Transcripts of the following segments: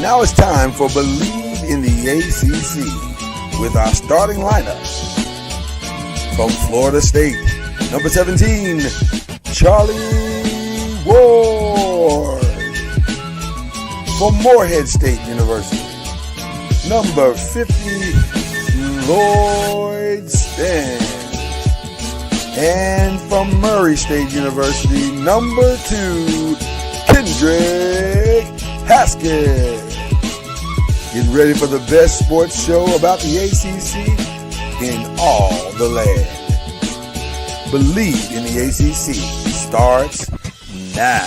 Now it's time for Bleav in the ACC with our starting lineup. From Florida State, number 17, Charlie Ward. From Morehead State University, number 50, Lloyd. And from Murray State University, number 2, Kendrick Haskett. Get ready for the best sports show about the ACC in all the land. Bleav in the ACC starts now.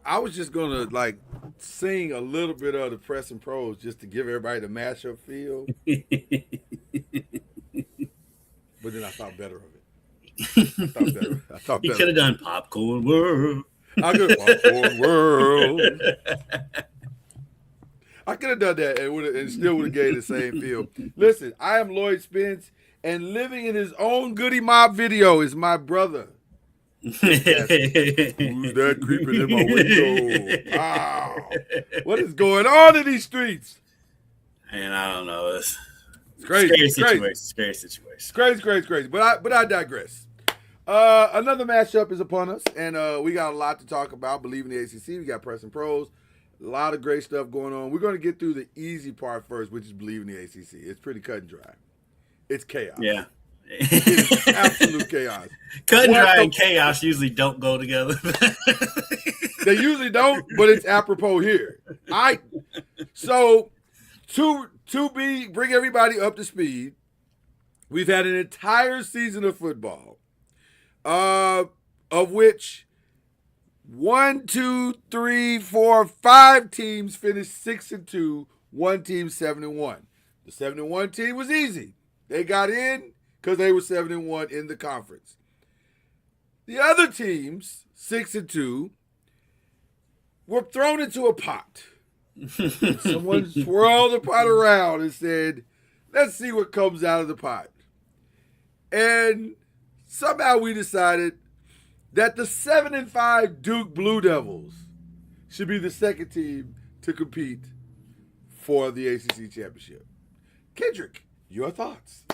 I was just gonna sing a little bit of the press and pros just to give everybody the mashup feel, but then I thought better of it. I thought better. You could have done Popcorn World. I could have Popcorn World. I could have done that and still would have gave the same feel. Listen, I am Lloyd Spence, and living in his own Goody Mob video is my brother. Who's that creeping in my window? Wow. What is going on in these streets? And I don't know. It's crazy. Scary situation. Crazy. But I digress. Another matchup is upon us, and we got a lot to talk about. Bleav in the ACC. We got press and pros. A lot of great stuff going on. We're going to get through the easy part first, which is Bleav in the ACC. It's pretty cut and dry. It's chaos. Yeah. It's absolute chaos. Cut and dry and chaos usually don't go together. They usually don't, but it's apropos here. So to bring everybody up to speed, we've had an entire season of football, of which 5 teams finished 6-2, one team 7-1. The 7-1 team was easy. They got in because they were 7-1 in the conference. The other teams, 6-2, were thrown into a pot. Someone swirled the pot around and said, let's see what comes out of the pot. And somehow we decided that the 7-5 Duke Blue Devils should be the second team to compete for the ACC championship. Kendrick, your thoughts?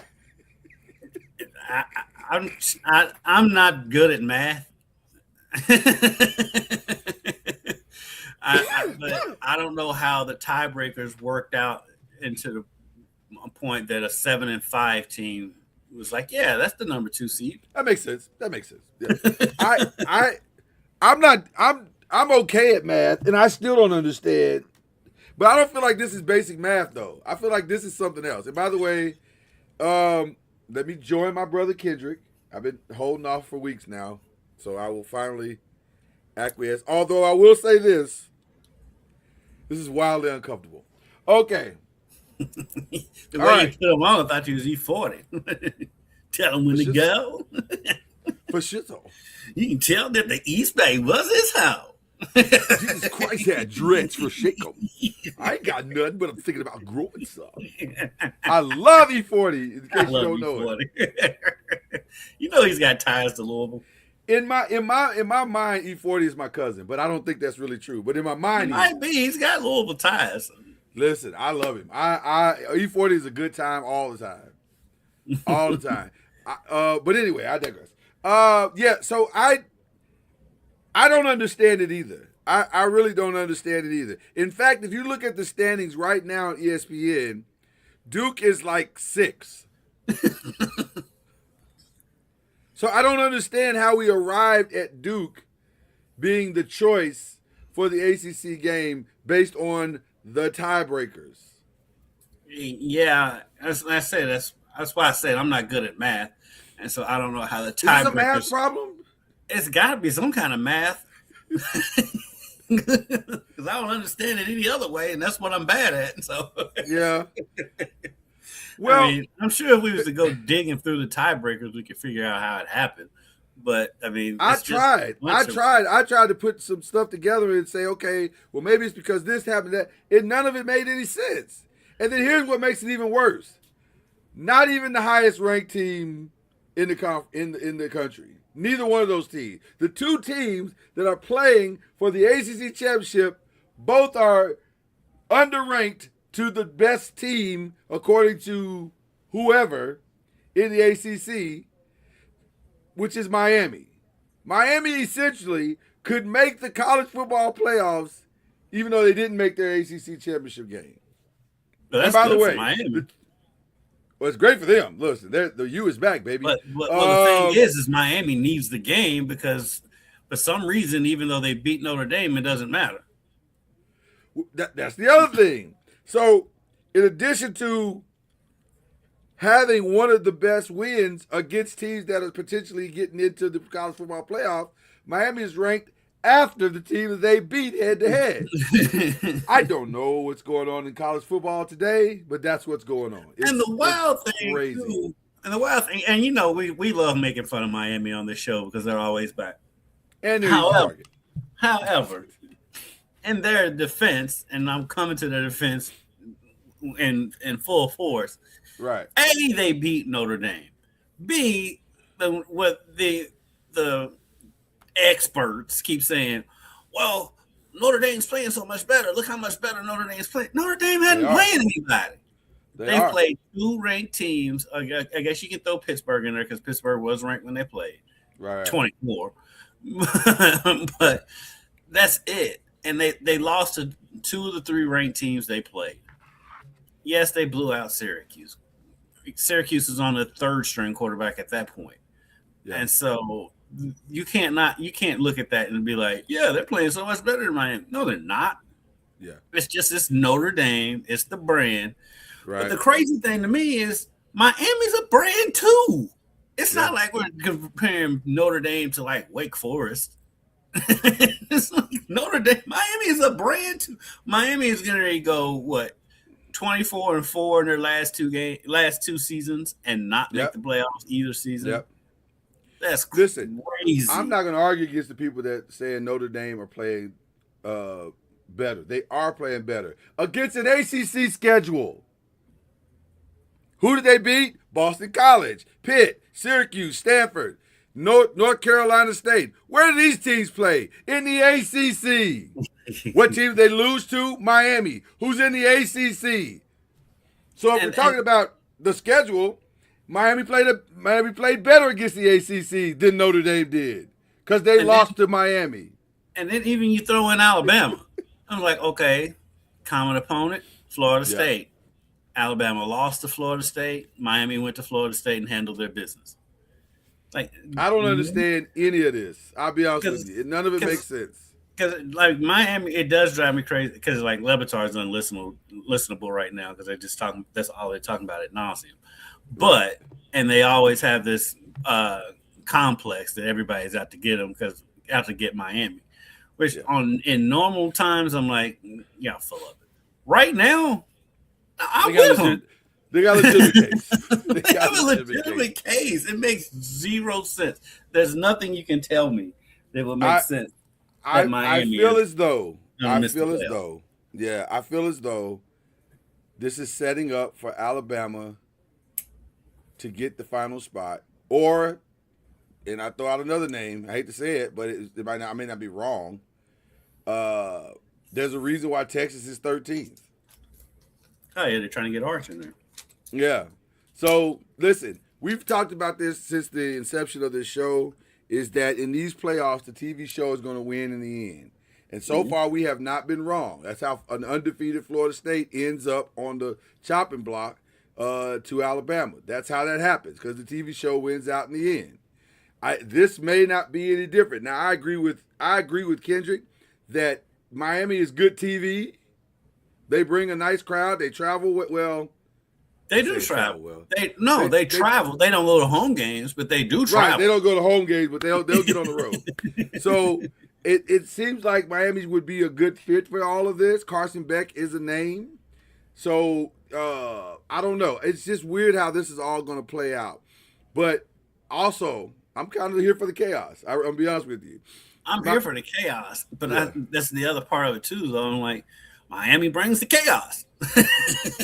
I'm not good at math. But I don't know how the tiebreakers worked out into the point that a 7-5 team was like, yeah, that's the number 2 seed. That makes sense. Yeah. I'm okay at math, and I still don't understand. But I don't feel like this is basic math, though. I feel like this is something else. And by the way, let me join my brother Kendrick. I've been holding off for weeks now, so I will finally acquiesce. Although I will say this is wildly uncomfortable. Okay. The way you put him on, I thought you was E40. Tell him when to go. For shit. You can tell that the East Bay was his house. Jesus Christ had dreads for shake 'em. I ain't got nothing, but I'm thinking about growing some. I love E40, in case you don't know it. You know he's got ties to Louisville. In my mind, E40 is my cousin, but I don't think that's really true. But in my mind, he's got Louisville ties. Listen, I love him. E40 is a good time all the time. All the time. But anyway, I digress. So I don't understand it either. I really don't understand it either. In fact, if you look at the standings right now on ESPN, Duke is like 6. So I don't understand how we arrived at Duke being the choice for the ACC game based on the tiebreakers. Yeah, as I said, that's why I said I'm not good at math, and so I don't know how the tiebreakers. Is this a math problem? It's got to be some kind of math. because I don't understand it any other way, and that's what I'm bad at. So Yeah. Well, I mean, I'm sure if we was to go digging through the tiebreakers, we could figure out how it happened. But I mean, I it's tried. I tried to put some stuff together and say, okay, well, maybe it's because this happened, that, and none of it made any sense. And then here's what makes it even worse: not even the highest ranked team in the country. Neither one of those teams. The two teams that are playing for the ACC championship, both are underranked to the best team according to whoever in the ACC, which is Miami. Miami essentially could make the college football playoffs, even though they didn't make their ACC championship game. But that's and by good the way, for Miami. Well, it's great for them. Listen, the U is back, baby. But the thing is Miami needs the game because for some reason, even though they beat Notre Dame, it doesn't matter. That's the other thing. So, in addition to having one of the best wins against teams that are potentially getting into the college football playoff, Miami is ranked after the team that they beat head-to-head. I don't know what's going on in college football today, but that's what's going on. And the wild thing, too, and you know, we love making fun of Miami on this show because they're always back. And however, in their defense, and I'm coming to their defense in full force. Right. A, they beat Notre Dame. B, the experts keep saying, well, Notre Dame's playing so much better. Look how much better Notre Dame's playing. Notre Dame hadn't played anybody. They played two ranked teams. I guess you can throw Pittsburgh in there because Pittsburgh was ranked when they played. Right. 24. But that's it. And they lost to two of the three ranked teams they played. Yes, they blew out Syracuse. Syracuse is on the third string quarterback at that point. Yeah. And so you can't look at that and be like, yeah, they're playing so much better than Miami. No, they're not. Yeah. It's Notre Dame. It's the brand. Right. But the crazy thing to me is Miami's a brand too. It's not like we're comparing Notre Dame to like Wake Forest. It's like Notre Dame. Miami is a brand too. Miami is going to go 24-4 in their last two seasons and not make the playoffs either season. Yep. That's crazy. I'm not going to argue against the people that saying Notre Dame are playing better. They are playing better against an ACC schedule. Who did they beat? Boston College, Pitt, Syracuse, Stanford, North Carolina State. Where do these teams play? In the ACC. What team did they lose to? Miami. Who's in the ACC? So if we're talking about the schedule, Miami played better against the ACC than Notre Dame did because they lost to Miami. And then even you throw in Alabama. I'm like, okay, common opponent, Florida State. Alabama lost to Florida State. Miami went to Florida State and handled their business. Like, I don't understand any of this. I'll be honest with you. None of it makes sense. Because like Miami, it does drive me crazy because like Lebatard is unlistenable right now because they just talking. That's all they're talking about ad nauseum. But and they always have this complex that everybody's out to get them because out to get Miami. Which in normal times I'm like, yeah, full of it. Right now. I'm with them. They got a legitimate case. They have a legitimate case. It makes zero sense. There's nothing you can tell me that will make sense. I feel as though this is setting up for Alabama to get the final spot. Or, and I throw out another name. I hate to say it, but I may not be wrong. There's a reason why Texas is 13th. Oh, yeah, they're trying to get Arch in there. Yeah. So, listen, we've talked about this since the inception of this show, is that in these playoffs, the TV show is going to win in the end. And so far, we have not been wrong. That's how an undefeated Florida State ends up on the chopping block to Alabama. That's how that happens, because the TV show wins out in the end. This may not be any different. Now, I agree with Kendrick that Miami is good TV. They bring a nice crowd. They travel well. They do travel well. They travel. They don't go to home games, but they do travel. Right. They don't go to home games, but they'll get on the road. So it seems like Miami would be a good fit for all of this. Carson Beck is a name. So I don't know. It's just weird how this is all going to play out. But also, I'm kind of here for the chaos. I'm going to be honest with you. I'm here for the chaos, but Yeah. that's the other part of it too. Though I'm like, Miami brings the chaos.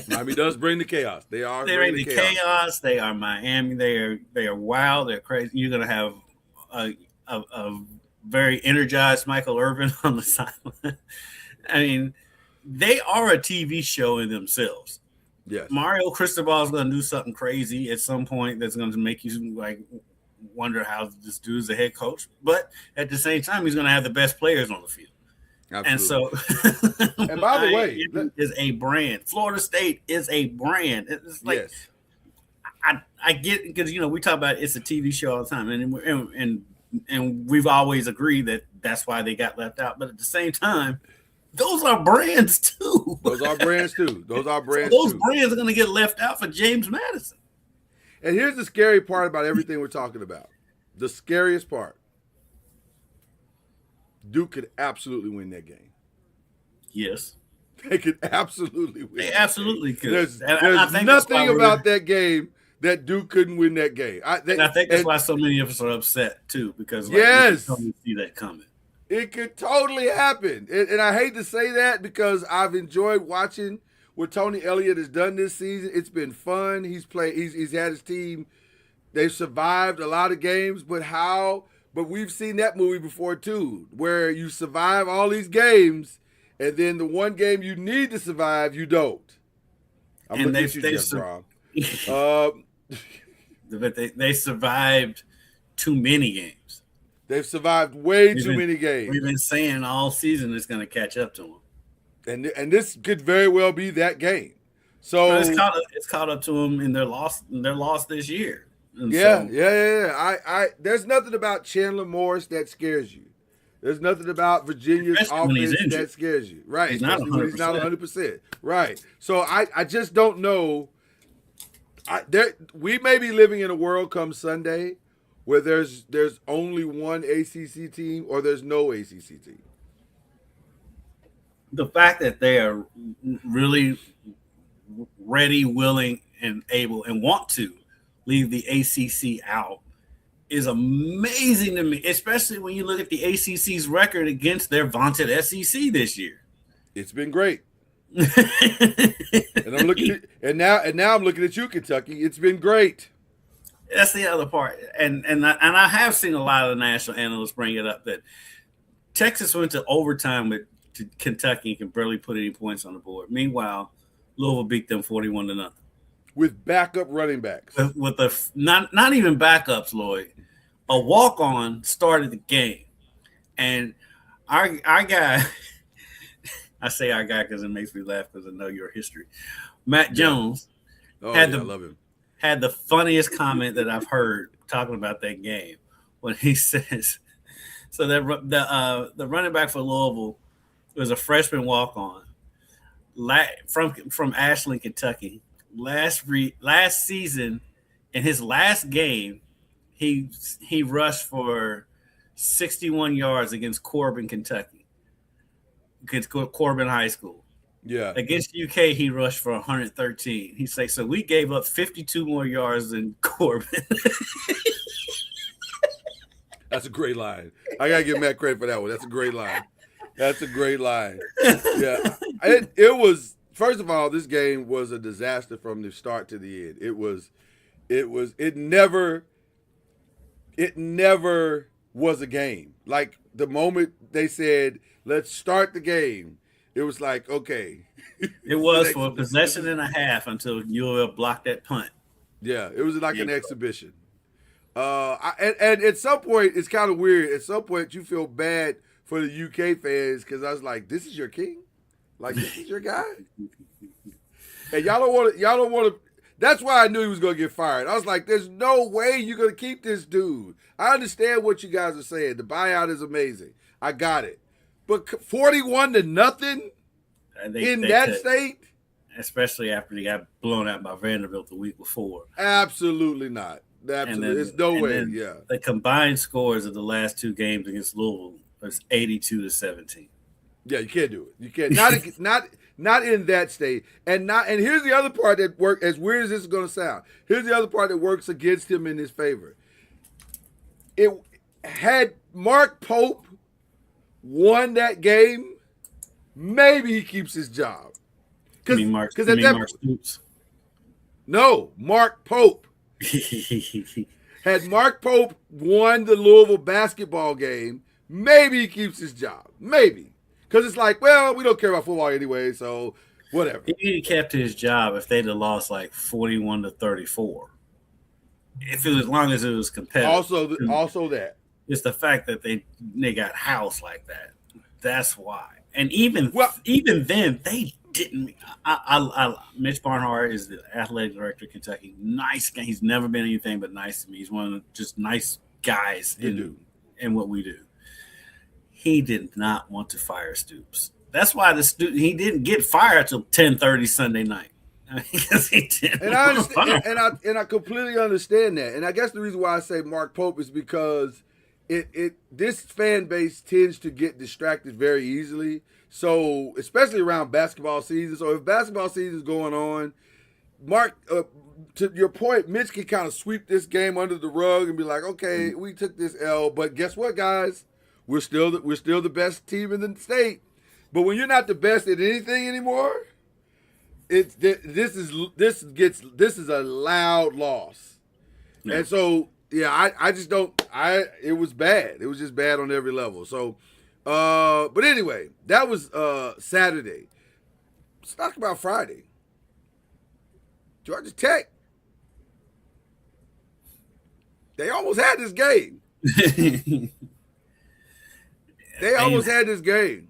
Miami does bring the chaos. They bring the chaos. They are Miami. They are wild. They're crazy. You're gonna have a very energized Michael Irvin on the sideline. I mean, they are a TV show in themselves. Yes. Mario Cristobal is going to do something crazy at some point that's going to make you like wonder how this dude's the head coach. But at the same time, he's going to have the best players on the field. Absolutely. And so, and by the way, is a brand. Florida State is a brand. It's like, yes. I get, because we talk about it's a TV show all the time, and we've always agreed that that's why they got left out. But at the same time, those are brands too. Those are brands too. Those are brands. So those brands are going to get left out for James Madison. And here's the scary part about everything we're talking about. The scariest part. Duke could absolutely win that game. Yes. They could absolutely win. They absolutely could. There's nothing about that game that Duke couldn't win that game. I think that's why so many of us are upset too, because yes, we don't see that coming. It could totally happen. And I hate to say that because I've enjoyed watching what Tony Elliott has done this season. It's been fun. He's had his team. They've survived a lot of games, but we've seen that movie before too, where you survive all these games and then the one game you need to survive, you don't. I'm looking at you, Jeff Brom. But they survived too many games. They've survived way too many games. We've been saying all season it's going to catch up to them. And this could very well be that game. So it's caught up to them in their loss this year. And yeah. There's nothing about Chandler Morris that scares you. There's nothing about Virginia's offense that scares you. Right. He's not 100%. Right. So I just don't know. We may be living in a world come Sunday where there's only one ACC team or there's no ACC team. The fact that they are really ready, willing, and able and want to leave the ACC out is amazing to me, especially when you look at the ACC's record against their vaunted SEC this year. It's been great. And I'm looking at, and now I'm looking at you, Kentucky. It's been great. That's the other part, and I have seen a lot of the national analysts bring it up that Texas went to overtime with Kentucky and can barely put any points on the board. Meanwhile, Louisville beat them 41-0 with backup running backs. With not even backups, Lloyd. A walk-on started the game, and our guy. I say our guy because it makes me laugh because I know your history. Matt Jones I love him. Had the funniest comment that I've heard talking about that game when he says, so that the running back for Louisville was a freshman walk-on from Ashland, Kentucky. Last season, in his last game, he rushed for 61 yards against Corbin, Kentucky, against Corbin High School. Yeah. Against UK, he rushed for 113. He said, so we gave up 52 more yards than Corbin. That's a great line. I got to give Matt credit for that one. That's a great line. Yeah. It was, first of all, this game was a disaster from the start to the end. It never was a game. Like the moment they said, let's start the game, it was like, okay. It was for a possession and a half until UL blocked that punt. Yeah, it was like an exhibition. And at some point, it's kind of weird. At some point, you feel bad for the UK fans because I was like, this is your king? Like, this is your guy? And y'all don't want to. That's why I knew he was going to get fired. I was like, there's no way you're going to keep this dude. I understand what you guys are saying. The buyout is amazing. I got it. But 41-0 in that state? Especially after they got blown out by Vanderbilt the week before. Absolutely not. Absolutely. There's no way. Yeah. The combined scores of the last two games against Louisville It's 82-17. Yeah, you can't do it. You can't not in that state. And here's the other part that works. As weird as this is going to sound, here's the other part that works against him in his favor. It had Mark Pope won that game, maybe he keeps his job. Mark Stoops? No, Mark Pope. Had Mark Pope won the Louisville basketball game, maybe he keeps his job. Maybe. Because it's like, well, we don't care about football anyway, so whatever. He kept his job if they'd have lost like 41-34. If it was, as long as it was competitive. Also that. It's the fact that they got housed like that. That's why. And even then, they didn't. Mitch Barnhart is the athletic director of Kentucky. Nice guy. He's never been anything but nice to me. He's one of the just nice guys in what we do. He did not want to fire Stoops. That's why he didn't get fired till 10:30 Sunday night. Because he didn't. And I understand, and I completely understand that. And I guess the reason why I say Mark Pope is because this fan base tends to get distracted very easily. So especially around basketball season. So if basketball season is going on, Mark, to your point, Mitch can kind of sweep this game under the rug and be like, okay, we took this L, but guess what, guys? We're still the best team in the state. But when you're not the best at anything anymore, this is a loud loss. Yeah. And so I just don't. It was bad. It was just bad on every level. So, but anyway, that was Saturday. Let's talk about Friday. Georgia Tech. They almost had this game. They almost had this game.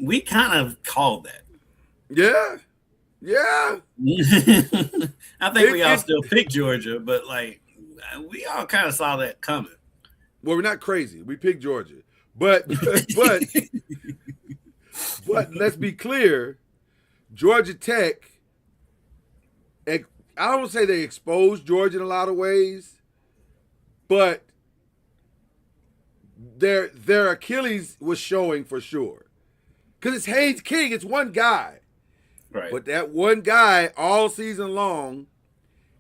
We kind of called that. Yeah. Yeah. I think we all still picked Georgia, but we all kind of saw that coming. Well, we're not crazy. We picked Georgia. But let's be clear, Georgia Tech, I don't want to say they exposed Georgia in a lot of ways, but their Achilles was showing for sure. Because it's Haynes King. It's one guy. Right. But that one guy all season long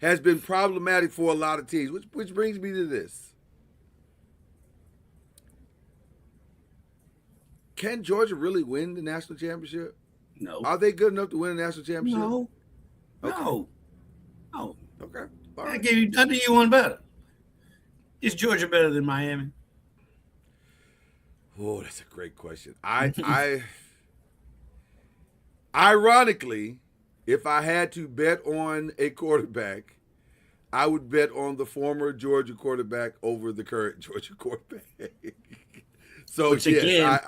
has been problematic for a lot of teams, which brings me to this. Can Georgia really win the national championship? No. Are they good enough to win the national championship? No. Okay. No. Okay. All right. I do you one better. Is Georgia better than Miami? Oh, that's a great question. Ironically, if I had to bet on a quarterback, I would bet on the former Georgia quarterback over the current Georgia quarterback. So, which again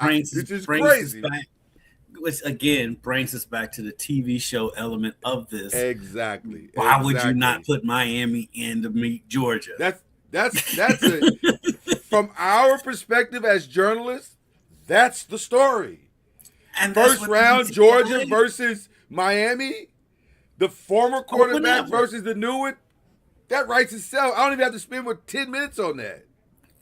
brings us back to the TV show element of this. Exactly. Why would you not put Miami in to meet Georgia? That's it. From our perspective as journalists, that's the story. And first round, Georgia versus Miami, the former quarterback versus the new one, that writes itself. I don't even have to spend 10 minutes on that.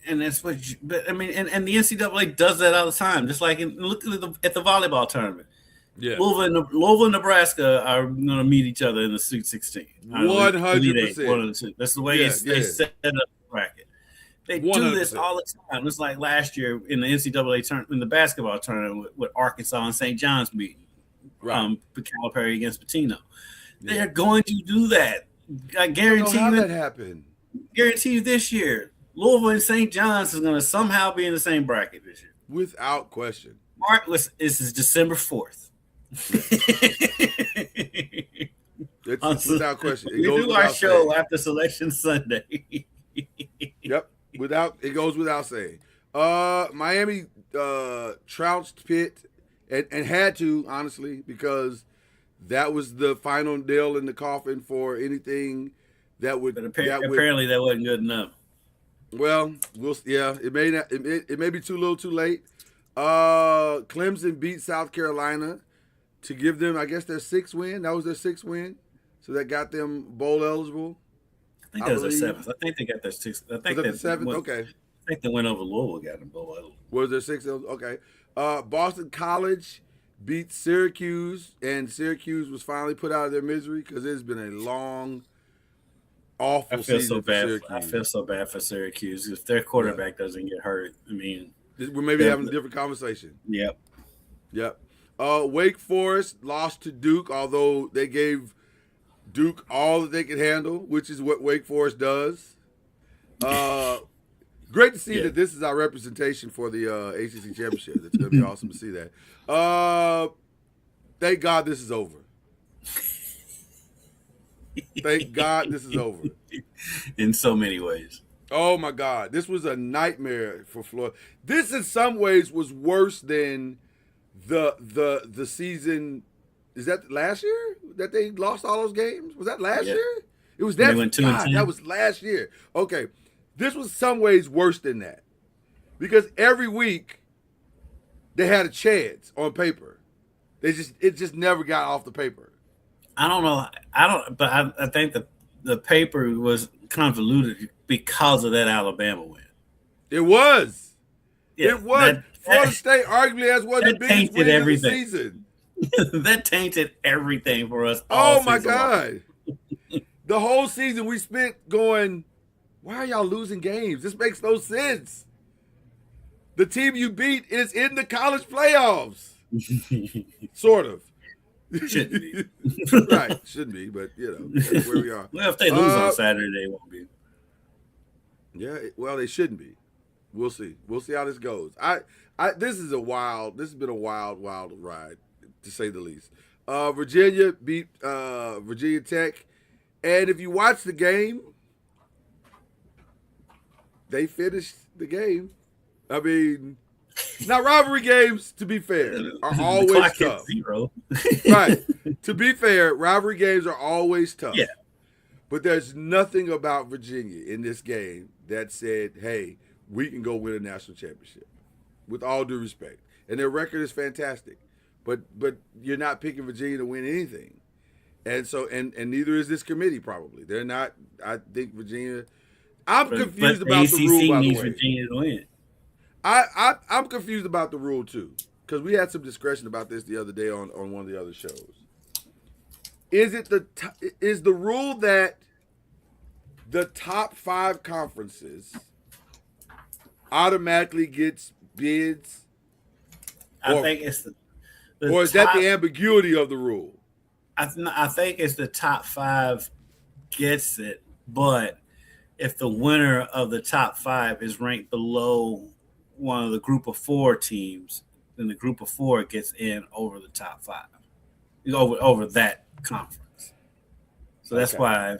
And that's what, and the NCAA does that all the time. Just like look at the volleyball tournament. Yeah, Louisville and Nebraska are going to meet each other in the Sweet 16. 100%. That's the way they set up the bracket. They 100%. Do this all the time. It's like last year in the NCAA tournament, in the basketball tournament with Arkansas and St. John's meeting, Calipari against Pitino. Yeah. They're going to do that. I guarantee you that happened. Guarantee you this year, Louisville and St. John's is going to somehow be in the same bracket this year, without question. This is December 4th. It's without question. We do our show after Selection Sunday. Yep. It goes without saying. Miami trounced Pitt and had to, honestly, because that was the final nail in the coffin for anything that would. But apparently that wasn't good enough. Well, it may not. It may be too little, too late. Clemson beat South Carolina to give them, I guess, their 6th win. That was their 6th win, so that got them bowl eligible. I think that was their 7th. I think they got their 6th. I think was that the 7th? Okay. I think the win over Louisville got them both. Was there 6? Okay. Boston College beat Syracuse, and Syracuse was finally put out of their misery because it's been a long, awful season for Syracuse. I feel so bad for Syracuse. If their quarterback doesn't get hurt, I mean, we're maybe having a different conversation. Yep. Wake Forest lost to Duke, although they gave Duke all that they could handle, which is what Wake Forest does. Great to see that this is our representation for the ACC championship. It's going to be awesome to see that. Thank God this is over. Thank God this is over. In so many ways. Oh, my God. This was a nightmare for Florida. This, in some ways, was worse than the season. Is that last year that they lost all those games? Was that last year? It was that. God, that was last year. Okay. This was some ways worse than that because every week they had a chance on paper. It just never got off the paper. I don't know. I think the paper was convoluted because of that Alabama win. It was. Yeah, it was. Florida State arguably has one of the biggest wins of the season. That tainted everything for us. Oh my God. The whole season we spent going, why are y'all losing games? This makes no sense. The team you beat is in the college playoffs. Sort of. Shouldn't be. Right. Shouldn't be, but, that's where we are. Well, if they lose on Saturday, they won't be. Yeah, well, they shouldn't be. We'll see. We'll see how this goes. This has been a wild ride, to say the least. Virginia beat Virginia Tech. And if you watch the game, they finished the game. I mean, now rivalry games, to be fair, are always tough. Right. To be fair, rivalry games are always tough. Yeah. But there's nothing about Virginia in this game that said, hey, we can go win a national championship. With all due respect. And their record is fantastic. But you're not picking Virginia to win anything. And so and neither is this committee probably. They're not. I think Virginia. I'm confused about the rule, by the way. Virginia to win. I'm confused about the rule too, because we had some discussion about this the other day on one of the other shows. Is the rule that the top 5 conferences automatically gets bids? I think it's or is that the ambiguity of the rule? I think it's the top 5 gets it, but if the winner of the top 5 is ranked below one of the group of 4 teams, then the group of 4 gets in over the top 5, over that conference. So that's why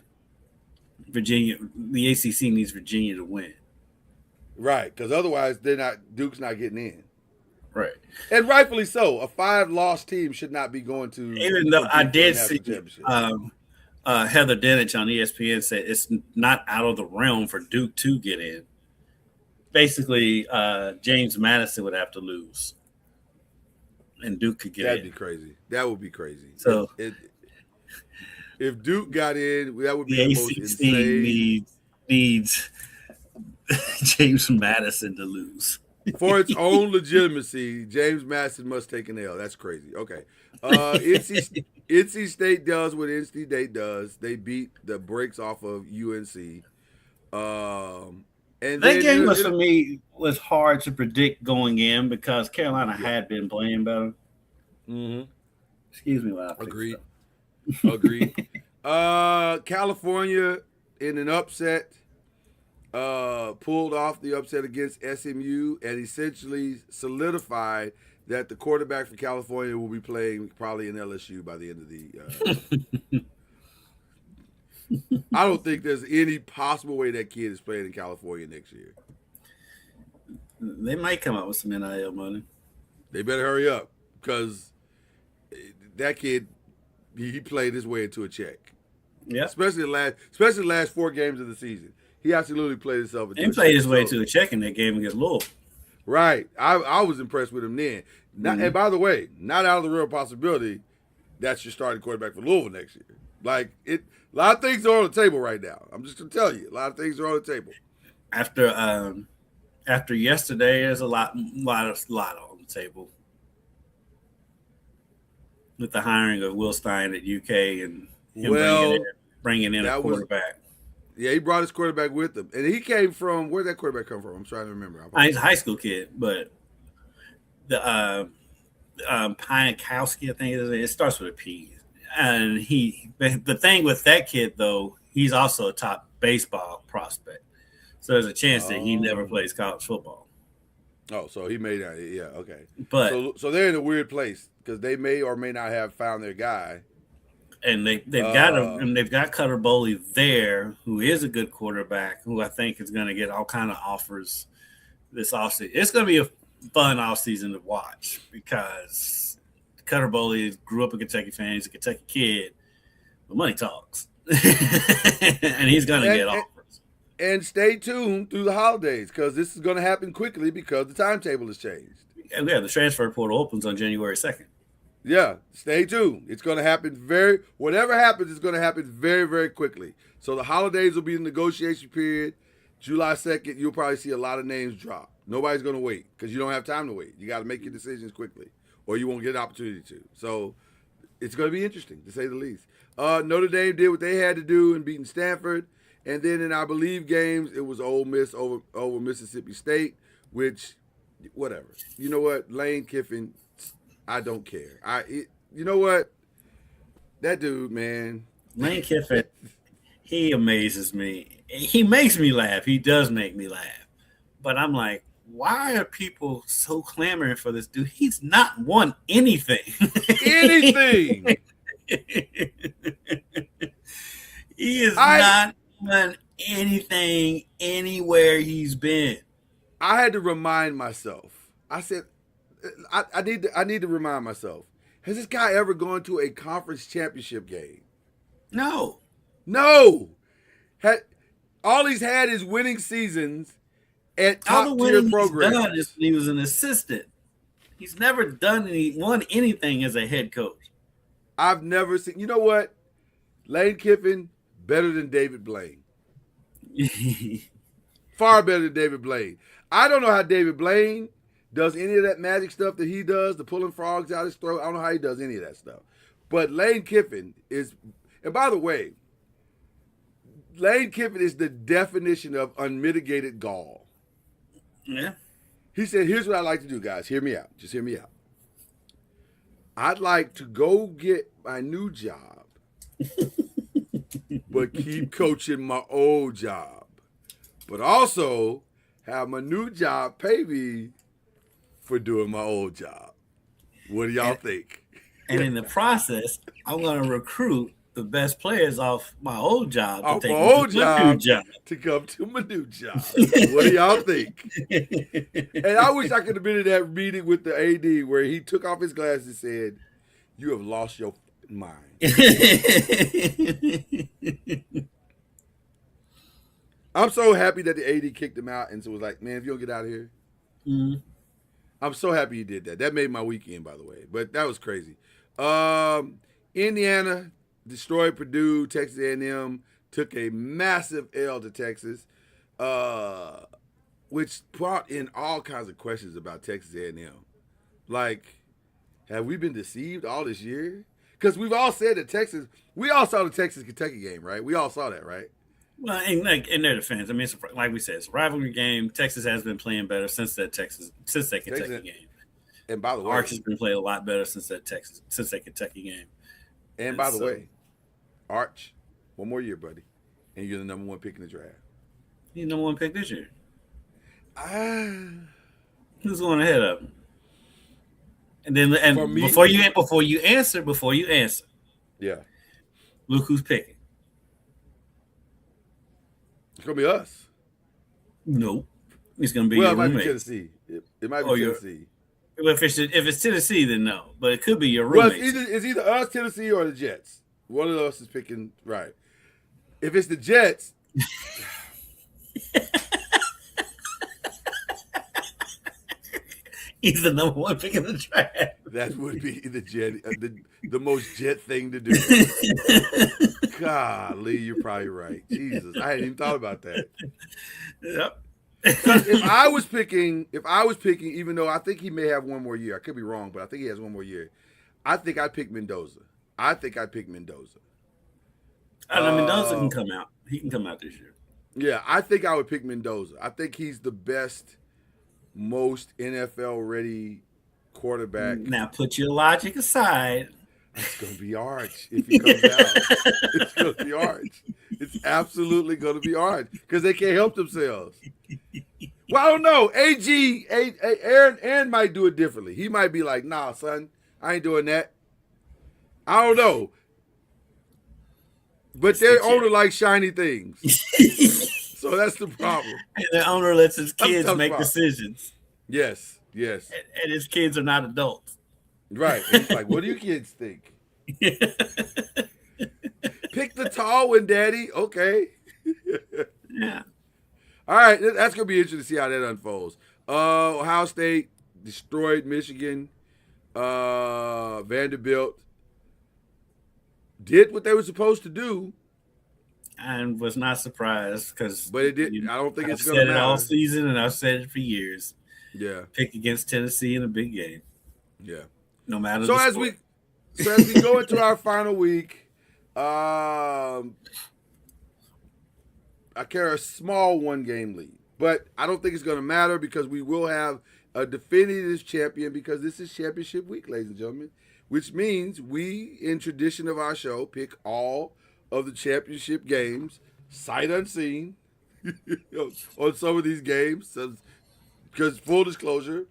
the ACC needs Virginia to win. Right, because otherwise Duke's not getting in. Right. And rightfully so. A 5-loss team should not be going to. Even though I did see Heather Dinich on ESPN said it's not out of the realm for Duke to get in. Basically, James Madison would have to lose, and Duke could get in. That'd be crazy. That would be crazy. So if Duke got in, that would be the most ACC insane. needs James Madison to lose. For its own legitimacy, James Madison must take an L. That's crazy. Okay. NC State does what NC State does. They beat the brakes off of UNC. And that game for me was hard to predict going in because Carolina had been playing better. Mm-hmm. Excuse me while I Agreed. California in an upset. Pulled off the upset against SMU and essentially solidified that the quarterback for California will be playing probably in LSU by the end of the I don't think there's any possible way that kid is playing in California next year. They might come up with some NIL money. They better hurry up because that kid, he played his way into a check. Yeah. Especially the last 4 games of the season. He absolutely played himself into a check. He played his way to a check in that game against Louisville. Right. I was impressed with him then. And by the way, not out of the real possibility that's your starting quarterback for Louisville next year. Like, a lot of things are on the table right now. I'm just going to tell you. A lot of things are on the table. After after yesterday, there's a lot on the table with the hiring of Will Stein at UK and him Well, bringing in a that was quarterback. yeah. He brought his quarterback with him, and he came from where'd that quarterback come from? I'm trying to remember. He's a high school kid, but the Pianowski, I think it starts with a P. And the thing with that kid though, he's also a top baseball prospect. So there's a chance that he never plays college football. Oh, so he made that. Yeah, okay. But so they're in a weird place because they may or may not have found their guy. And they've got Cutter Boley there, who is a good quarterback, who I think is going to get all kind of offers this offseason. It's going to be a fun offseason to watch because Cutter Boley grew up a Kentucky fan. He's a Kentucky kid, but money talks, and he's going to get offers. And stay tuned through the holidays because this is going to happen quickly because the timetable has changed. And yeah, the transfer portal opens on January 2nd. Yeah, stay tuned. It's going to happen whatever happens is going to happen very, very quickly. So the holidays will be the negotiation period. July 2nd, you'll probably see a lot of names drop. Nobody's going to wait because you don't have time to wait. You got to make your decisions quickly or you won't get an opportunity to. So it's going to be interesting, to say the least. Notre Dame did what they had to do in beating Stanford. And then in our Bleav games, it was Ole Miss over Mississippi State, which, whatever. You know what? Lane Kiffin, I don't care. You know what? That dude, man. Lane Kiffin, he amazes me. He makes me laugh. He does make me laugh. But I'm like, why are people so clamoring for this dude? He's not won anything. Anything. He is not won anything anywhere he's been. I had to remind myself. I said, I need to remind myself. Has this guy ever gone to a conference championship game? No. All he's had is winning seasons at top tier programs. He's he was an assistant. He's never won anything as a head coach. I've never seen. You know what? Lane Kiffin better than David Blaine. Far better than David Blaine. I don't know how David Blaine does any of that magic stuff that he does, the pulling frogs out his throat. I don't know how he does any of that stuff. But Lane Kiffin is, and by the way, Lane Kiffin is the definition of unmitigated gall. Yeah. He said, here's what I'd like to do, guys. Hear me out. Just hear me out. I'd like to go get my new job, but keep coaching my old job. But also have my new job pay me for doing my old job. What do y'all think? And in the process, I'm going to recruit the best players off my old job to take my new job to come to my new job. What do y'all think? And I wish I could have been in that meeting with the AD where he took off his glasses and said, "You have lost your mind." I'm so happy that the AD kicked him out and so was like, "Man, if you don't get out of here." Mm-hmm. I'm so happy he did that. That made my weekend, by the way. But that was crazy. Indiana destroyed Purdue. Texas A&M took a massive L to Texas, which brought in all kinds of questions about Texas A&M. Like, have we been deceived all this year? Because we've all said that Texas – we all saw the Texas-Kentucky game, right? We all saw that, right? Well, in their defense, I mean, like we said, it's a rivalry game. Texas has been playing better since that Kentucky game. And by the way, Arch has been playing a lot better since that Kentucky game. And by the way, Arch, one more year, buddy, and you're the number one pick in the draft. He's number one pick this year. Who's going ahead of him? And then, before you answer, yeah, look who's picking. It's gonna be us. No, it's gonna be your roommate. It might be Tennessee. It might be Tennessee. If it's Tennessee, then no. But it could be your roommate. Well, it's either us, Tennessee, or the Jets. One of us is picking right. If it's the Jets, he's the number one pick in the draft. That would be the Jet, the most Jet thing to do. Golly, you're probably right. Jesus, I hadn't even thought about that. Yep. Because if I was picking, even though I think he may have one more year, I could be wrong, but I think he has one more year. I think I'd pick Mendoza. I know Mendoza can come out. He can come out this year. Yeah, I think I would pick Mendoza. I think he's the best, most NFL ready quarterback. Now put your logic aside. It's gonna be Arch if he comes out. It's gonna be Arch. It's absolutely gonna be Arch because they can't help themselves. Well, I don't know. Aaron might do it differently. He might be like, "Nah, son, I ain't doing that." I don't know. But their owner likes shiny things. So that's the problem. And the owner lets his kids make decisions. Yes. And his kids are not adults. Right. And he's like, what do you kids think? Pick the tall one, Daddy. Okay. Yeah. All right. That's going to be interesting to see how that unfolds. Ohio State destroyed Michigan. Vanderbilt did what they were supposed to do. And was not surprised but it did. I don't think it's going to matter. I've said it all season, and I've said it for years. Yeah. Pick against Tennessee in a big game. Yeah. No matter. So as we go into our final week, I carry a small 1-game lead, but I don't think it's going to matter because we will have a definitive champion because this is championship week, ladies and gentlemen, which means we, in tradition of our show, pick all of the championship games, sight unseen, on some of these games. Because full disclosure,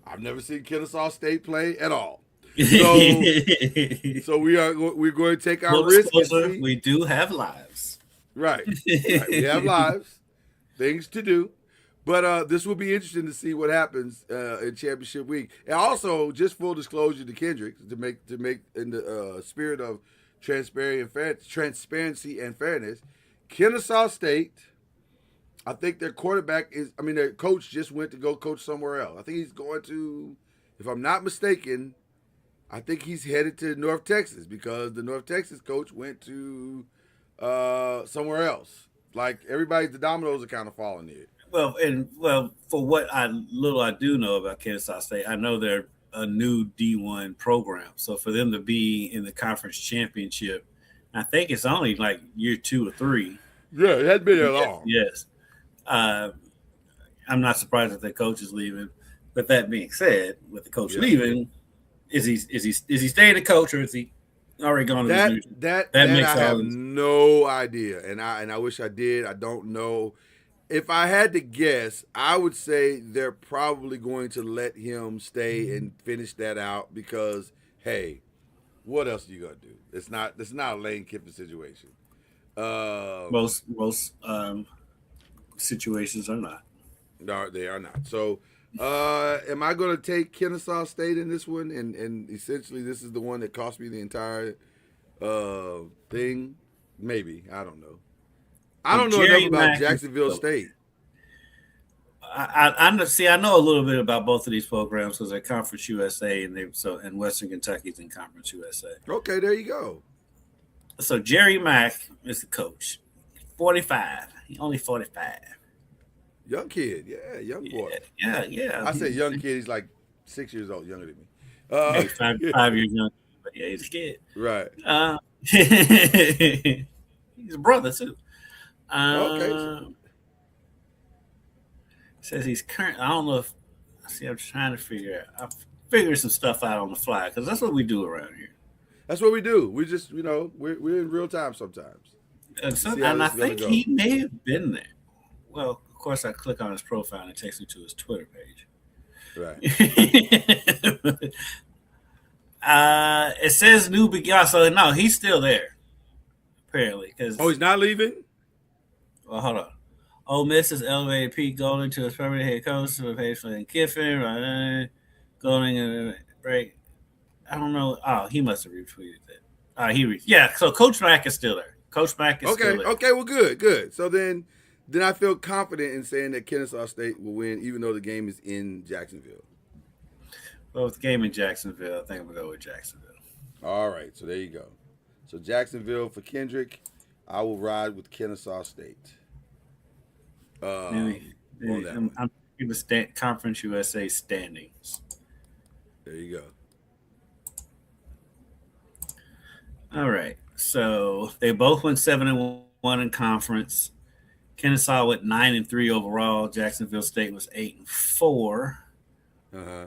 I've never seen Kennesaw State play at all. So we're going to take our risk. We do have lives. Right. We have lives, things to do. But this will be interesting to see what happens in championship week. And also, just full disclosure to Kendrick, to make in the spirit of transparency and fairness, Kennesaw State, I think their their coach just went to go coach somewhere else. I think he's going to, if I'm not mistaken, I think he's headed to North Texas because the North Texas coach went to somewhere else. Like the dominoes are kind of falling here. Well, for what little I do know about Kennesaw State, I know they're a new D1 program. So for them to be in the conference championship, I think it's only like year 2 or 3. Yeah, it hadn't been there long. Yes. I'm not surprised that the coach is leaving. But that being said, with the coach leaving, is he staying the coach or is he already gone? That makes I have no idea, and I wish I did. I don't know. If I had to guess, I would say they're probably going to let him stay and finish that out because, hey, what else are you gonna do? It's not a Lane Kiffin situation. Most situations are not. No, they are not. So, am I going to take Kennesaw State in this one? And essentially, this is the one that cost me the entire thing. Maybe, I don't know. I don't know enough about Jacksonville State. I know a little bit about both of these programs because they're Conference USA and Western Kentucky's in Conference USA. Okay, there you go. So Jerry Mack is the coach. 45. He's only 45. Young kid, yeah, young boy. Yeah. I say young kid. He's like 6 years old, younger than me. Five years younger, but yeah, he's a kid. Right. He's a brother too. Okay. Says he's current. I don't know if. I'm trying to figure out. I'm figuring some stuff out on the fly because that's what we do around here. That's what we do. We just, we're in real time sometimes. And I think he may have been there. Well, of course, I click on his profile and it takes me to his Twitter page. Right. It says new beginning. So no, he's still there. Apparently, because he's not leaving. Well, hold on. Ole Miss has elevated Pete Golding to his permanent head coach to replace Lane Kiffin. Right? Golding and break. I don't know. Oh, he must have retweeted that. So Coach Mack is still there. Coach Mack is still there. Okay. Well, good. So then I feel confident in saying that Kennesaw State will win, even though the game is in Jacksonville. Well, with the game in Jacksonville, I think I'm gonna go with Jacksonville. All right. So there you go. So Jacksonville for Kendrick. I will ride with Kennesaw State. And on that one. I'm giving Conference USA standings. There you go. All right. So they both went 7-1 in conference. Kennesaw went 9-3 overall. Jacksonville State was 8-4. Uh-huh.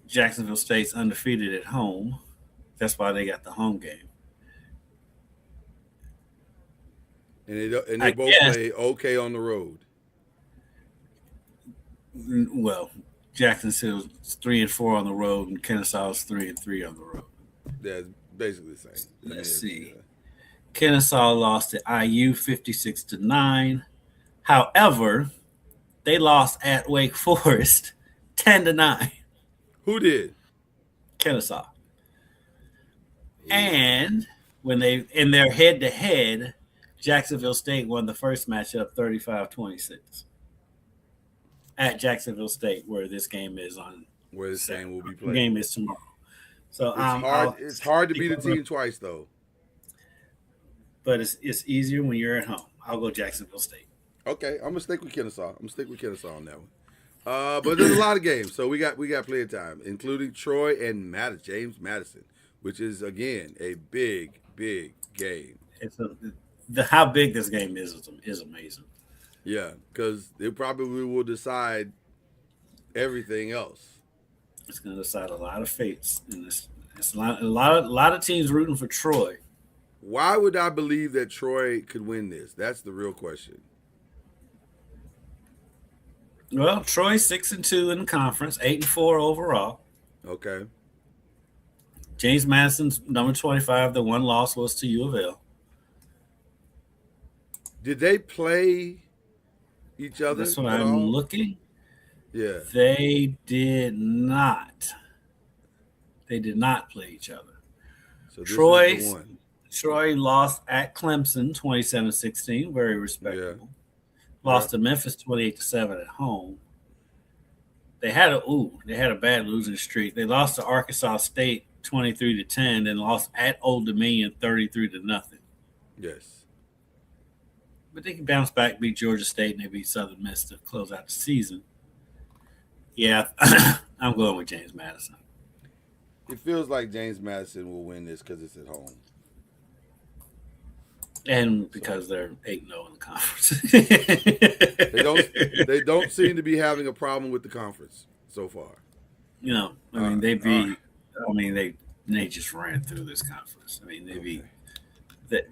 Jacksonville State's undefeated at home. That's why they got the home game. And they both play okay on the road. Well, Jacksonville's 3-4 on the road, and Kennesaw's 3-3 on the road. Yeah, basically the same. Let's see. Kennesaw lost at IU 56-9. However, they lost at Wake Forest 10-9. Who did? Kennesaw. And when they in their head-to-head, Jacksonville State won the first matchup 35-26 at Jacksonville State, where this game is on. Where this game will be played. The game is tomorrow. So it's hard to beat a team twice, though. But it's easier when you're at home. I'll go Jacksonville State. Okay, I'm gonna stick with Kennesaw. on that one. But there's a lot of games, so we got plenty of time, including Troy and James Madison, which is again a big game. How big this game is amazing. Yeah, because it probably will decide everything else. It's going to decide a lot of fates in this. It's a lot of teams rooting for Troy. Why would I believe that Troy could win this? That's the real question. Well, Troy's 6-2 in the conference, 8-4 overall. Okay. James Madison's number 25. The one loss was to U of L. Did they play each other? That's what I'm looking. Yeah. They did not. They did not play each other. So Troy lost at Clemson 27-16, very respectable. Yeah. Lost to Memphis 28-7 at home. They had a bad losing streak. They lost to Arkansas State 23-10, then lost at Old Dominion 33-0. Yes. But they can bounce back, beat Georgia State, and they beat Southern Miss to close out the season. Yeah, I'm going with James Madison. It feels like James Madison will win this because it's at home. And because they're 8-0 in the conference. They don't seem to be having a problem with the conference so far. You know, they just ran through this conference. I mean, they beat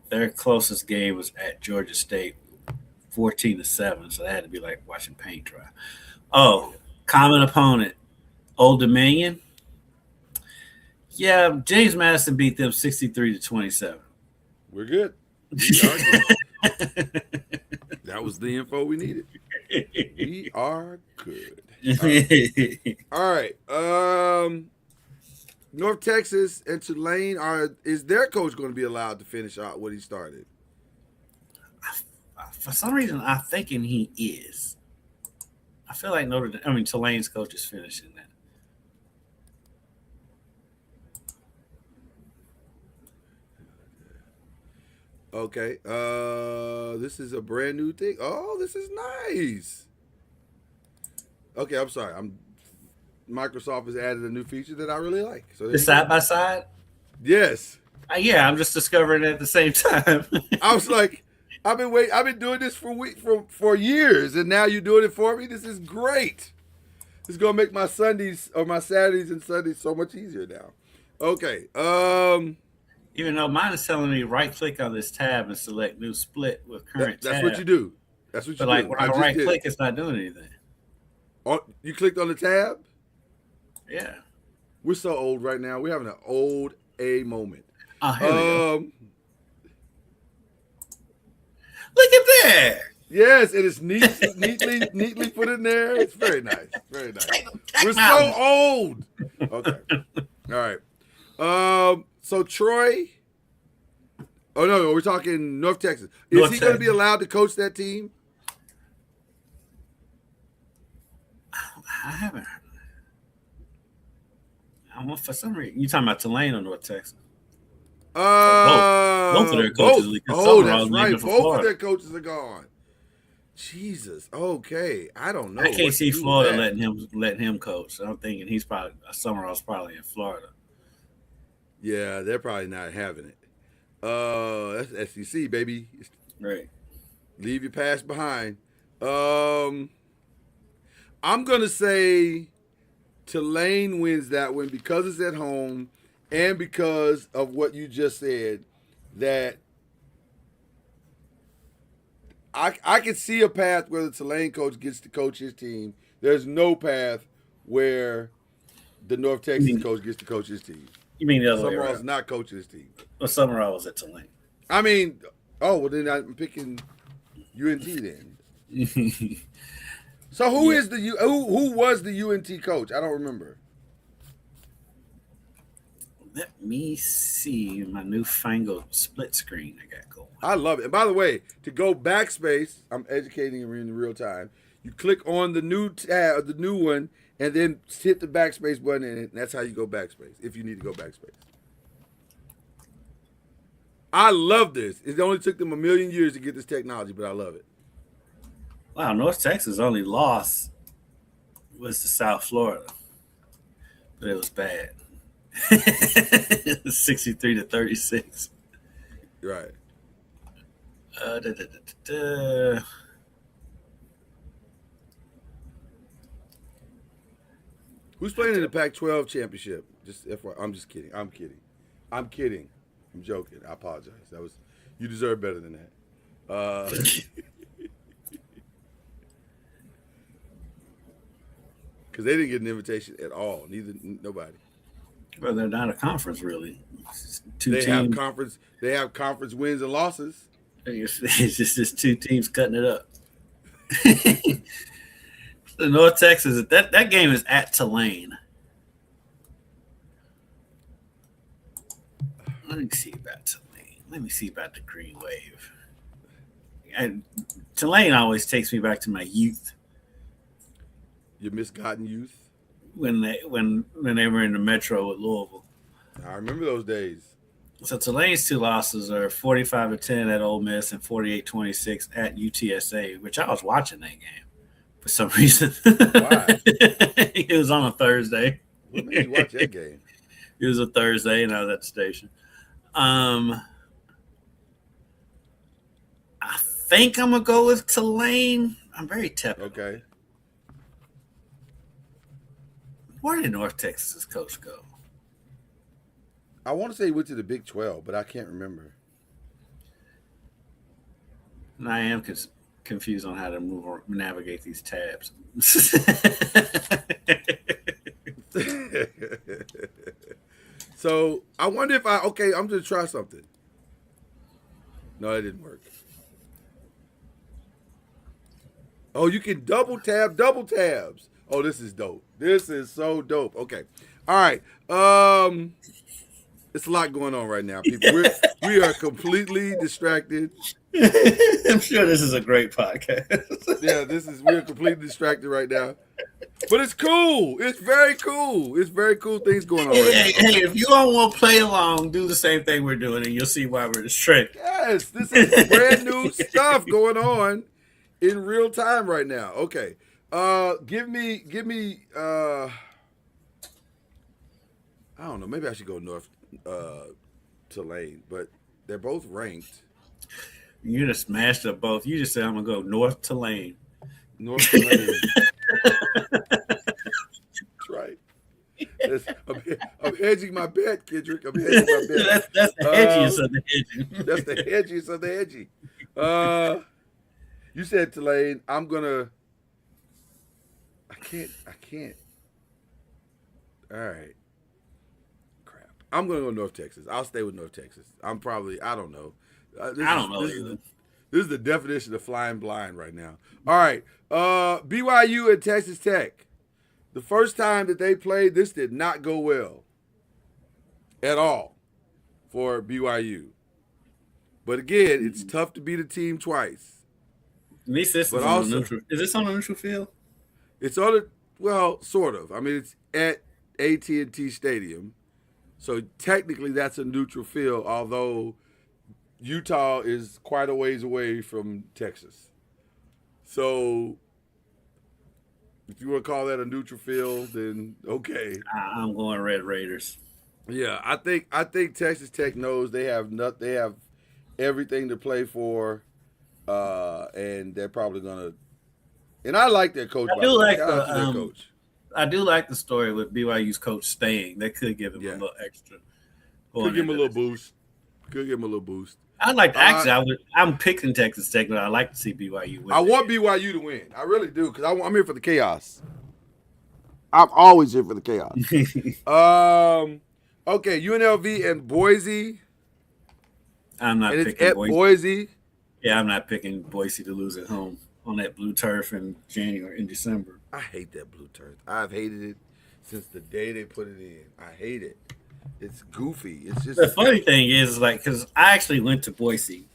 their closest game was at Georgia State 14-7, so that had to be like watching paint dry. Oh, common opponent, Old Dominion. Yeah, James Madison beat them 63-27. We're good. We are good. That was the info we needed. We are good. All right. North Texas and Tulane is their coach going to be allowed to finish out what he started? For some reason, I'm thinking he is. I feel like Tulane's coach is finishing that. Okay. This is a brand new thing. Oh, this is nice. Okay, I'm sorry. Microsoft has added a new feature that I really like. So the side by side? Yes. Yeah, I'm just discovering it at the same time. I was like, I've been doing this for years, and now you're doing it for me. This is great. It's gonna make my Sundays or my Saturdays and Sundays so much easier now. Okay. Even though mine is telling me right click on this tab and select new split with current tab. That's what you do. That's what you do. But like when I right click, it's not doing anything. Oh, you clicked on the tab? Yeah. We're so old right now. We're having an old A moment. Oh, here we go. Look at that. Yes, it is neatly put in there. It's very nice. Very nice. We're so old. Okay. All right. So Troy. Oh no, we're talking North Texas. Is he going to be allowed to coach that team? I haven't. For some reason, you talking about Tulane or North Texas? Both of their coaches. Oh, that's right. Both of their coaches are gone. Jesus. Okay. I don't know I can't what to see do with Florida that. letting him coach. I'm thinking he's probably Summerall's probably in Florida. Yeah, they're probably not having it. That's SEC, baby. Right. Leave your past behind. I'm gonna say Tulane wins that one because it's at home and because of what you just said. That I can see a path where the Tulane coach gets to coach his team. There's no path where the North Texas coach gets to coach his team. You mean the other way Summerall's around? not coaching his team. Well, Summerall was at Tulane. I mean, well then I'm picking UNT then. So who is the who was the UNT coach? I don't remember. Let me see my newfangled split screen I got going. I love it. And by the way, to go backspace, I'm educating you in real time. You click on the new tab, the new one, and then hit the backspace button, and that's how you go backspace. If you need to go backspace. I love this. It only took them 1,000,000 years to get this technology, but I love it. Wow, North Texas only loss was to South Florida, but it was bad. It was 63-36. Right. Who's playing in the Pac-12 championship? Just FYI, I'm just kidding. I'm kidding. I'm joking. I apologize. You deserve better than that. Because they didn't get an invitation at all. Nobody. Well, they're not a conference really. They have conference wins and losses. It's just two teams cutting it up. The North Texas, that game is at Tulane. Let me see about Tulane. Let me see about the Green Wave. And Tulane always takes me back to my youth. Your misgotten youth. When they were in the Metro with Louisville. I remember those days. So Tulane's two losses are 45-10 at Ole Miss and 48-26 at UTSA, which I was watching that game for some reason. Why? It was on a Thursday. What made you watch that game? It was a Thursday, and I was at the station. I think I'm gonna go with Tulane. I'm very tepid. Okay. Where did North Texas coach go? I want to say he went to the Big 12, but I can't remember. And I am confused on how to navigate these tabs. So I wonder if I'm going to try something. No, it didn't work. Oh, you can double tabs. Oh, this is dope. This is so dope. Okay. All right. It's a lot going on right now, people. We are completely distracted. I'm sure this is a great podcast. Yeah, we're completely distracted right now. But it's cool. It's very cool. It's very cool things going on right now. Hey, if you all want to play along, do the same thing we're doing, and you'll see why we're distracted. Yes, this is brand new stuff going on in real time right now. Okay. Give me I don't know, maybe I should go North Tulane, but they're both ranked. You just smashed up both. You just said I'm gonna go North Tulane. North Tulane. That's right. I'm hedging my bet, Kendrick. I'm hedging my bet. That's the hedgiest of the hedging. That's the hedgiest of the hedgy. You said Tulane. I can't. All right. Crap. I'm going to go North Texas. I'll stay with North Texas. I don't know. I don't know either. This is the definition of flying blind right now. All right. BYU and Texas Tech. The first time that they played, this did not go well at all for BYU. But again, it's tough to beat a team twice. At least this is on a neutral. Is this on a neutral field? It's on a, well, sort of. I mean, it's at AT&T Stadium. So technically that's a neutral field, although Utah is quite a ways away from Texas. So if you want to call that a neutral field, then okay. I'm going Red Raiders. Yeah, I think Texas Tech knows they have everything to play for, and they're probably gonna. And I like their coach, I by the do way. like Shout out to their the coach. I do like the story with BYU's coach staying. They could give him a Yeah, little extra could going give him a into little this. boost. Could give him a little boost. I'd like to Uh, actually. I'm picking Texas Tech, but I like to see BYU I win want BYU to win. I really do because I'm here for the chaos. I'm always here for the chaos. that. Okay, UNLV and Boise, I'm not and it's picking at Boise. Boise. Yeah, I'm not picking Boise to lose at home on that blue turf in December. I hate that blue turf. I've hated it since the day they put it in. I hate it. It's goofy. It's just The funny thing is, like, because I actually went to Boise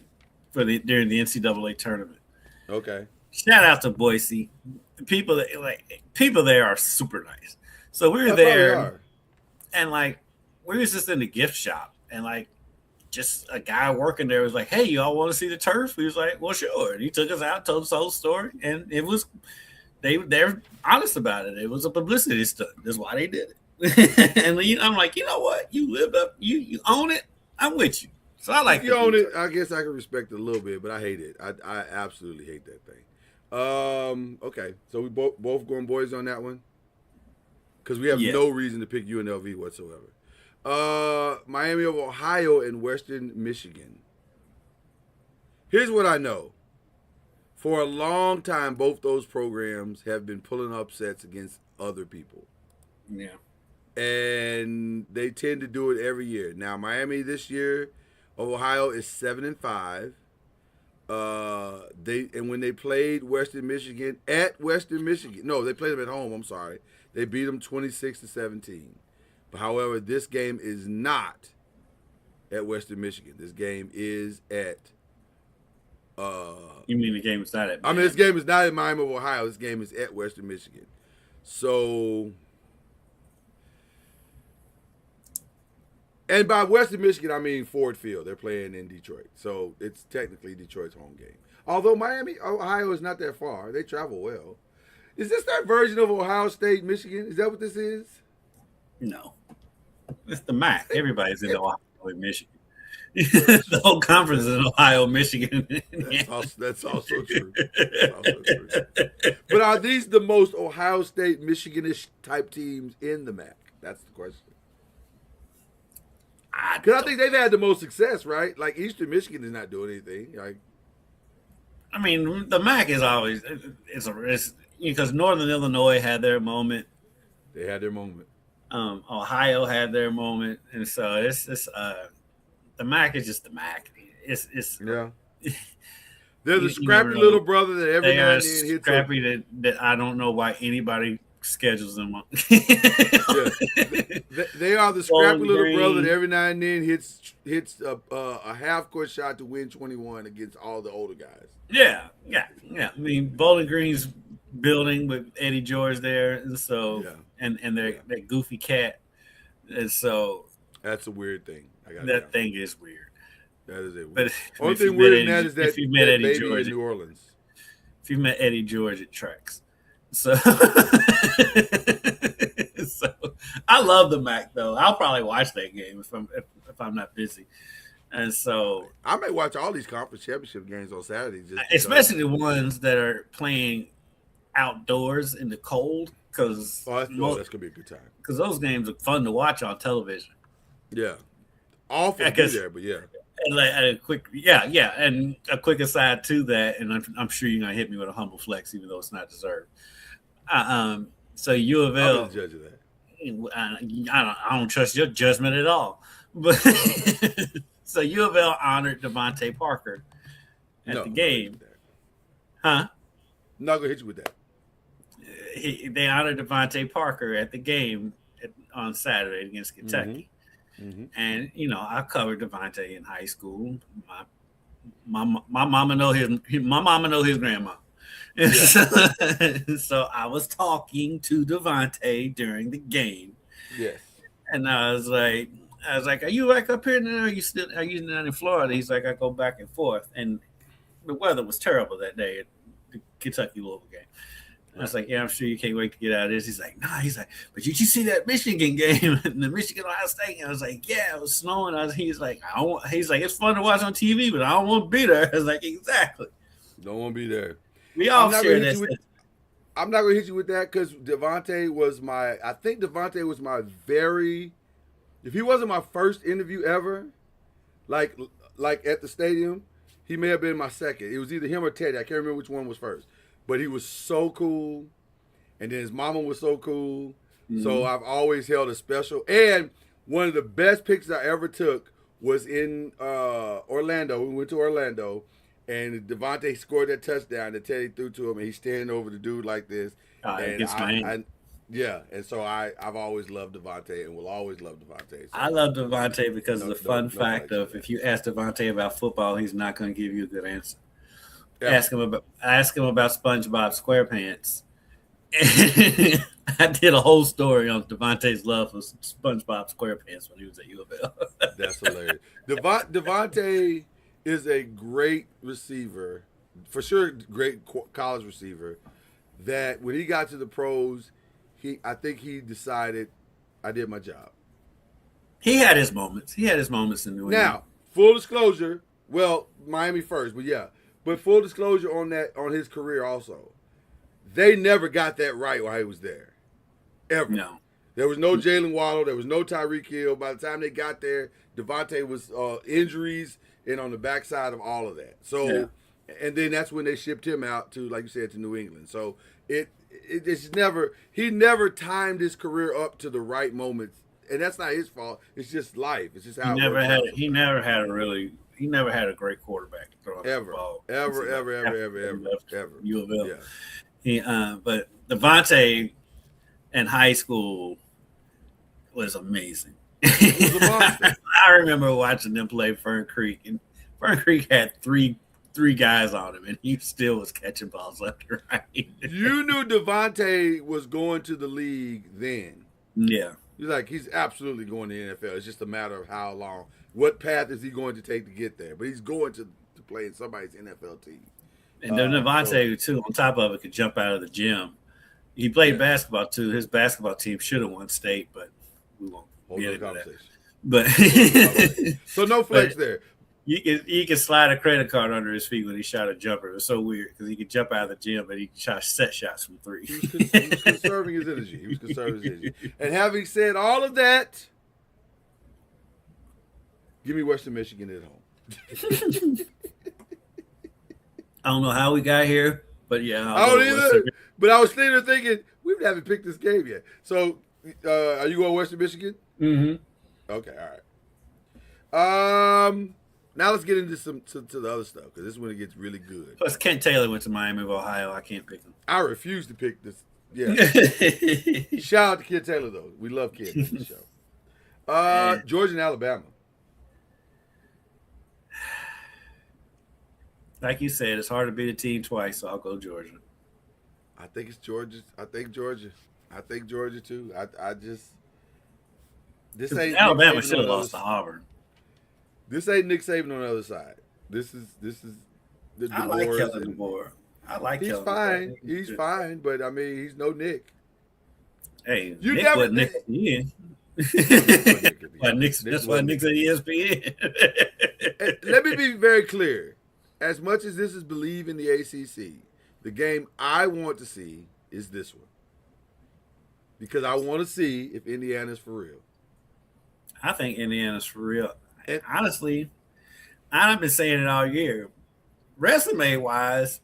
during the NCAA tournament. okay. Shout out to Boise. The people there are super nice. So we were That's how they there, are. and like we was just in the gift shop, and like just a guy working there was like, "Hey, y'all want to see the turf?" We was like, "Well, sure." And he took us out, told us the whole story, and it was they're honest about it. It was a publicity stunt. That's why they did it. And I'm like, you know what? You lived up. You own it. I'm with you. So I like If you own it, I guess I can respect it a little bit, but I hate it. I absolutely hate that thing. Okay, so we both going boys on that one because we have Yeah. no reason to pick UNLV whatsoever. Miami of Ohio and Western Michigan. Here's what I know. For a long time, both those programs have been pulling upsets against other people. Yeah. And they tend to do it every year. Now, Miami this year of Ohio is 7-5. When they played Western Michigan at Western Michigan, no, they played them at home. I'm sorry, they beat them 26-17. But however, this game is not at Western Michigan. This game is at. You mean the game is not at? I mean, this game is not in Miami of Ohio. This game is at Western Michigan. So. And by Western Michigan, I mean Ford Field. They're playing in Detroit. So it's technically Detroit's home game. Although Miami, Ohio is not that far. They travel well. Is this that version of Ohio State, Michigan? Is that what this is? No, it's the MAC. Everybody's in Ohio and Michigan. The whole conference is in Ohio, Michigan. That's also true. That's also true. But are these the most Ohio State, Michiganish type teams in the MAC? That's the question. Because I think they've had the most success, right? Like Eastern Michigan is not doing anything. Like, I mean, the MAC is always it's because Northern Illinois had their moment. they had their moment. Ohio had their moment, and so it's the MAC is just the MAC. It's Yeah. They're the You scrappy never know. little brother that every they now are and then hits scrappy that I don't know why anybody schedules them. Yeah. They are the scrappy Bowling little brother that Green. every now and then hits a half court shot to win 21 against all the older guys. Yeah. I mean, Bowling Green's building with Eddie George there, and so Yeah. and their that goofy cat, and so That's a weird thing. that thing is weird. That is a But only if you thing met weird than that Eddie- is that, if you met that Eddie baby George, in New Orleans. if you met Eddie George, it tracks. So, so I love the MAC though. I'll probably watch that game if I'm not busy. And so, I may watch all these conference championship games on Saturday, just because. especially the ones that are playing outdoors in the cold, because that's gonna be a good time. those games are fun to watch on television. Yeah, awful Yeah, to be 'cause- there, but yeah. And a quick, and a quick aside to that, and I'm sure you're gonna hit me with a humble flex, even though it's not deserved. So U of I'm L, not the judge of that. I don't trust your judgment at all. But so U of L honored Devontae Parker at the game, huh? I'm not gonna hit you with that. They honored Devontae Parker at the game on Saturday against Kentucky. Mm-hmm. And I covered Devontae in high school. My mama know his grandma. Yeah. So I was talking to Devontae during the game, Yes. and I was like, "Are you back up here now? Are you down in Florida?" He's like, "I go back and forth." And the weather was terrible that day. the Kentucky Louisville game. And I was like, yeah, I'm sure you can't wait to get out of this. He's like, nah. He's like, but did you see that Michigan game, the Michigan Ohio State? And I was like, yeah, it was snowing. He's like, he's like, it's fun to watch on TV, but I don't want to be there. I was like, exactly. Don't want to be there. We all share this. I'm not gonna hit you with that because Devontae was my very. If he wasn't my first interview ever, like at the stadium, he may have been my second. It was either him or Teddy. I can't remember which one was first. But he was so cool, and then his mama was so cool. Mm-hmm. So I've always held a special. And one of the best pictures I ever took was in Orlando. We went to Orlando, and Devontae scored that touchdown that Teddy threw to him, and he's standing over the dude like this. And and so I've always loved Devontae and will always love Devontae. So. I love Devontae because of the fun fact of if you ask Devontae about football, he's not going to give you a good answer. Yeah. Ask him about SpongeBob SquarePants. I did a whole story on Devontae's love for SpongeBob SquarePants when he was at U of L. That's hilarious. Devontae is a great receiver, for sure. Great college receiver. That when he got to the pros, I think he decided I did my job. He had his moments. in New England. Now, full disclosure. Well, Miami first, but yeah. But full disclosure on his career also. They never got that right while he was there. Ever. No. There was no Jalen Waddle. There was no Tyreek Hill. By the time they got there, Devontae was injuries and on the backside of all of that. So, and then that's when they shipped him out to, like you said, to New England. So he never timed his career up to the right moments. And that's not his fault. It's just life. It's just how he never had a great quarterback to throw the ball. Ever. U of L. Yeah. But Devontae in high school was amazing. It was a monster. I remember watching them play Fern Creek, and Fern Creek had three guys on him, and he still was catching balls left and right. You knew Devontae was going to the league then. Yeah. He's absolutely going to the NFL. It's just a matter of how long. What path is he going to take to get there? But he's going to play in somebody's NFL team. And then Devontae, too, on top of it, could jump out of the gym. He played basketball, too. His basketball team should have won state, but we won't get into that. But so no flex there. You can slide a credit card under his feet when he shot a jumper. It was so weird because he could jump out of the gym, but he shot set shots from three. He was conserving his energy. And having said all of that, give me Western Michigan at home. I don't know how we got here, but yeah. I don't either. But I was sitting there thinking, we haven't picked this game yet. So, are you going Western Michigan? Mm-hmm. Okay, all right. Now let's get into to the other stuff because this is when it gets really good. Plus, Kent Taylor went to Miami of Ohio. I can't pick him. I refuse to pick this. Yeah. Shout out to Kent Taylor though. We love Kent on the show. Georgia and Alabama. Like you said, it's hard to beat a team twice, so I'll go Georgia. I think it's Georgia. I think Georgia too. This ain't Alabama should have lost to Auburn. This ain't Nick Saban on the other side. This is the I like Kellen DeBoer. He's fine. He's fine, but I mean he's no Nick. Hey, Nick wasn't Nick. Yeah. That's why Nick's at ESPN. Let me be very clear. As much as this is Bleav in the ACC, the game I want to see is this one. Because I want to see if Indiana's for real. I think Indiana's for real. And honestly, I've been saying it all year. Resume-wise,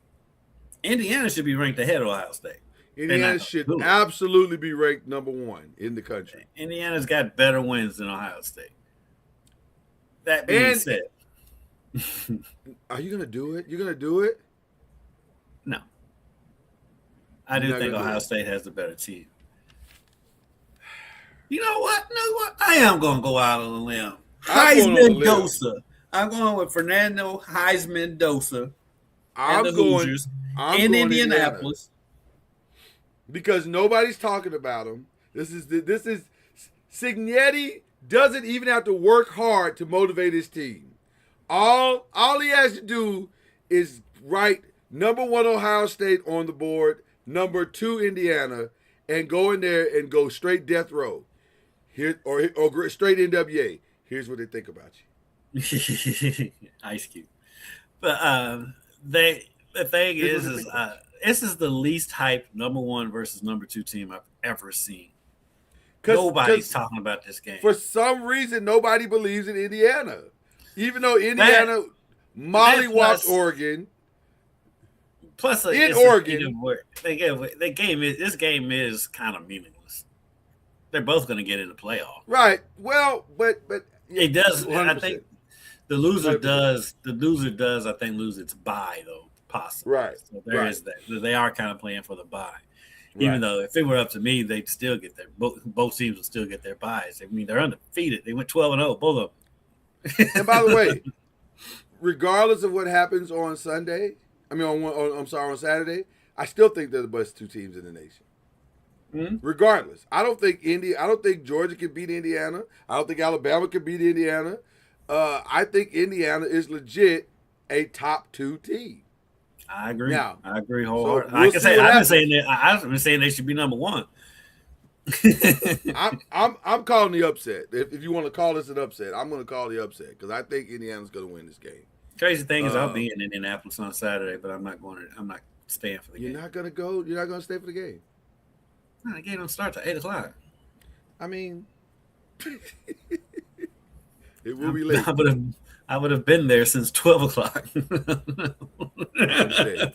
Indiana should be ranked ahead of Ohio State. Indiana should absolutely be ranked number one in the country. Indiana's got better wins than Ohio State. That being said. Are you going to do it? You're going to do it? No. I do think Ohio State has the better team. You know what? I am going to go out on a limb. Heisman Dosa. I'm going with Fernando Heisman Dosa and the Hoosiers in Indianapolis. Because nobody's talking about him. This is Cignetti doesn't even have to work hard to motivate his team. All he has to do is write number 1 Ohio State on the board, number 2 Indiana, and go in there and go straight death row, here or straight NWA. Here's what they think about you. Ice Cube. But the thing is this is the least hyped number 1 versus number 2 team I've ever seen. Nobody's talking about this game. For some reason, nobody believes in Indiana. Even though Indiana mollywopped Oregon. Plus, in Oregon. This game is kind of meaningless. They're both going to get in the playoff. Right. Well, but it does. 100%. I think the loser 100%. Does. The loser does, I think, lose its bye, though, possibly. Right. So there is that. They are kind of playing for the bye. Even though if it were up to me, they'd still get their both teams would still get their buys. I mean, they're undefeated. They went 12-0, both of them. And by the way, regardless of what happens on Sunday, on Saturday, I still think they're the best 2 teams in the nation. Mm-hmm. Regardless, I don't think Georgia can beat Indiana. I don't think Alabama can beat Indiana. I think Indiana is legit a top 2 team. I agree. Now, I agree wholeheartedly. I've been saying they should be number 1. I'm calling the upset. If you want to call this an upset, I'm going to call the upset because I think Indiana's going to win this game. Crazy thing is, I'll be in Indianapolis on Saturday, but I'm not staying for the game. You're not going to go. You're not going to stay for the game. No, the game don't start till 8:00. I mean, it will be late. I would have been there since 12:00.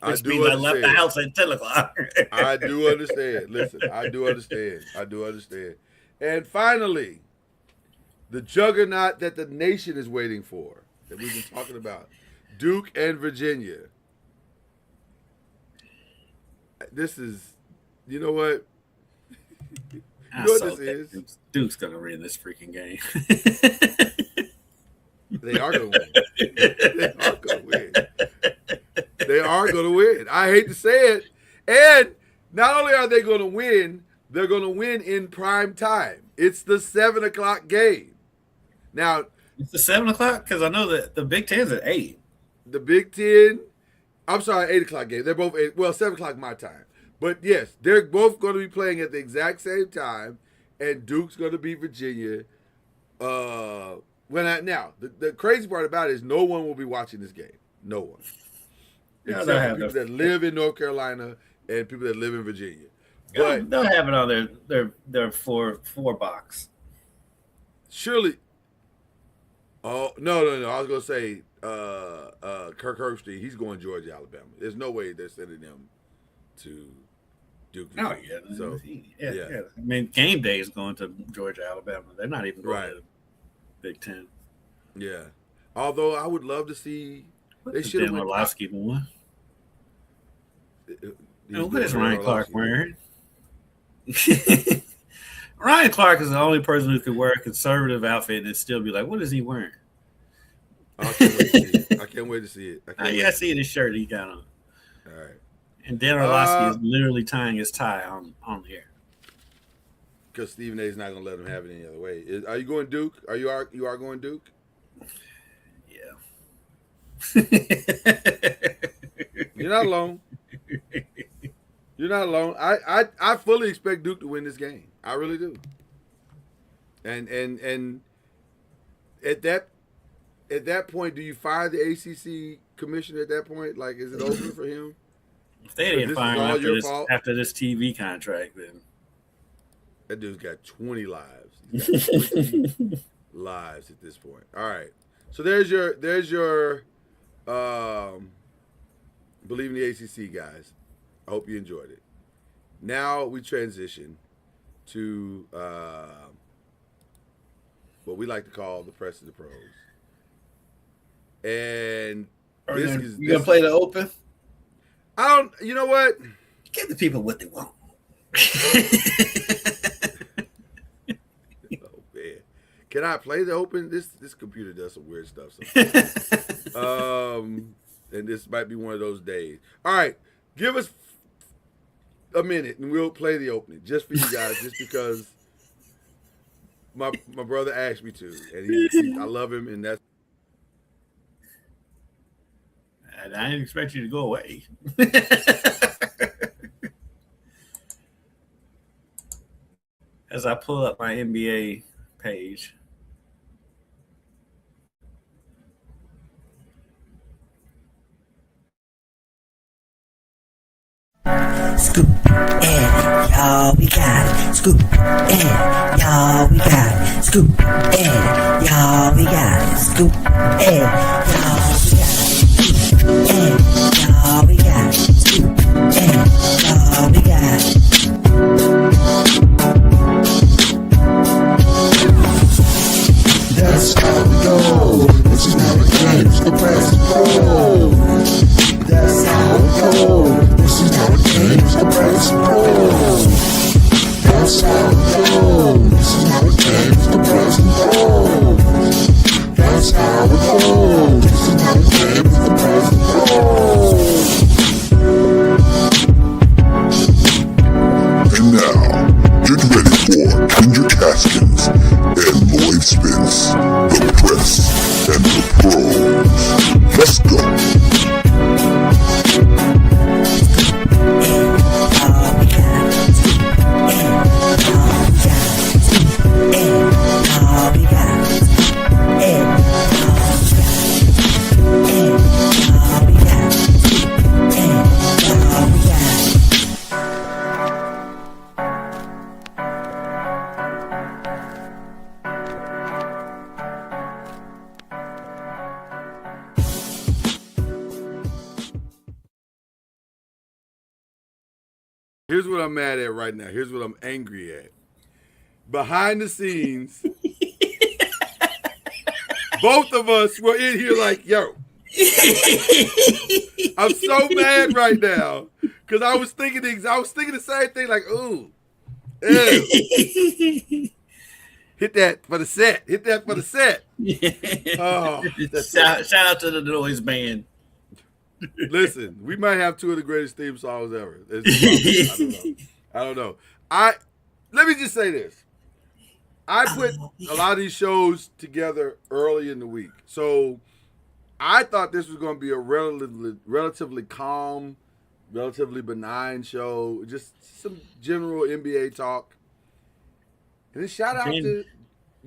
I left the house at 10:00. I do understand. Listen, I do understand. And finally, the juggernaut that the nation is waiting for, that we've been talking about, Duke and Virginia. This is, you know what? You know what this is? Duke's gonna win this freaking game. They are going to win. They are going to win. I hate to say it. And not only are they going to win, they're going to win in prime time. It's the 7:00 game. Now, it's the 7:00 because I know that the Big Ten's at 8. The Big Ten, 8:00 game. They're both 7:00 my time. But yes, they're both going to be playing at the exact same time, and Duke's going to beat Virginia. The crazy part about it is no one will be watching this game. No one. Except for people that live in North Carolina and people that live in Virginia. But they'll have it on their four box. Surely. Oh, no. I was going to say Kirk Herbstreit, he's going Georgia, Alabama. There's no way they're sending them to Duke. Oh, yeah. So, yeah. I mean, game day is going to Georgia, Alabama. They're not even going to Big Ten. Yeah. Although I would love to see. They should have won. Orlovsky won. What is Ryan Clark wearing? Ryan Clark is the only person who could wear a conservative outfit and still be like, what is he wearing? I can't wait to see it. I see his shirt he got on. All right. And Dan Orlovsky is literally tying his tie on the air. Because Stephen A. is not going to let him have it any other way. Are you going Duke? You are going Duke? Yeah. You're not alone. You're not alone. I fully expect Duke to win this game. I really do. And at that point, do you fire the ACC commissioner at that point? Like, is it over for him? If they didn't fire him after this TV contract, then that dude's got 20 lives. He's got 20 lives at this point. All right. So there's your Bleav in the ACC, guys. I hope you enjoyed it. Now we transition to what we like to call the press of the pros. And you gonna play the open? You know what? Give the people what they want. Oh man. Can I play the open? This computer does some weird stuff sometimes. And this might be one of those days. All right, give us a minute and we'll play the opening just for you guys, just because my brother asked me to, and I love him, and that's. I didn't expect you to go away. As I pull up my NBA page. Scoop and y'all, we got it. Scoop and y'all, we got it. Scoop and y'all, we got it. Scoop and y'all, we got it. Scoop and y'all, we got it. Scoop and y'all, we got it. That's how we go. This is how it games the press pro. That's how it goes. This is how it games the press pro. That's how it goes. This is how it games the press pro. That's how it goes. This is how it games the press pro. And now, get ready for Kendrick Haskins and Lloyd Spence, the press and the pros. Let's go. Here's what I'm mad at right now. Here's what I'm angry at. Behind the scenes, both of us were in here like, yo. I'm so mad right now because I was thinking the same thing. Like, ooh, ew. Hit that for the set. Hit that for the set. Oh, shout out to the Noise Band. Listen, we might have two of the greatest theme songs ever. I don't know. Let me just say this. I put a lot of these shows together early in the week. So I thought this was going to be a relatively calm, relatively benign show. Just some general NBA talk. And then shout out to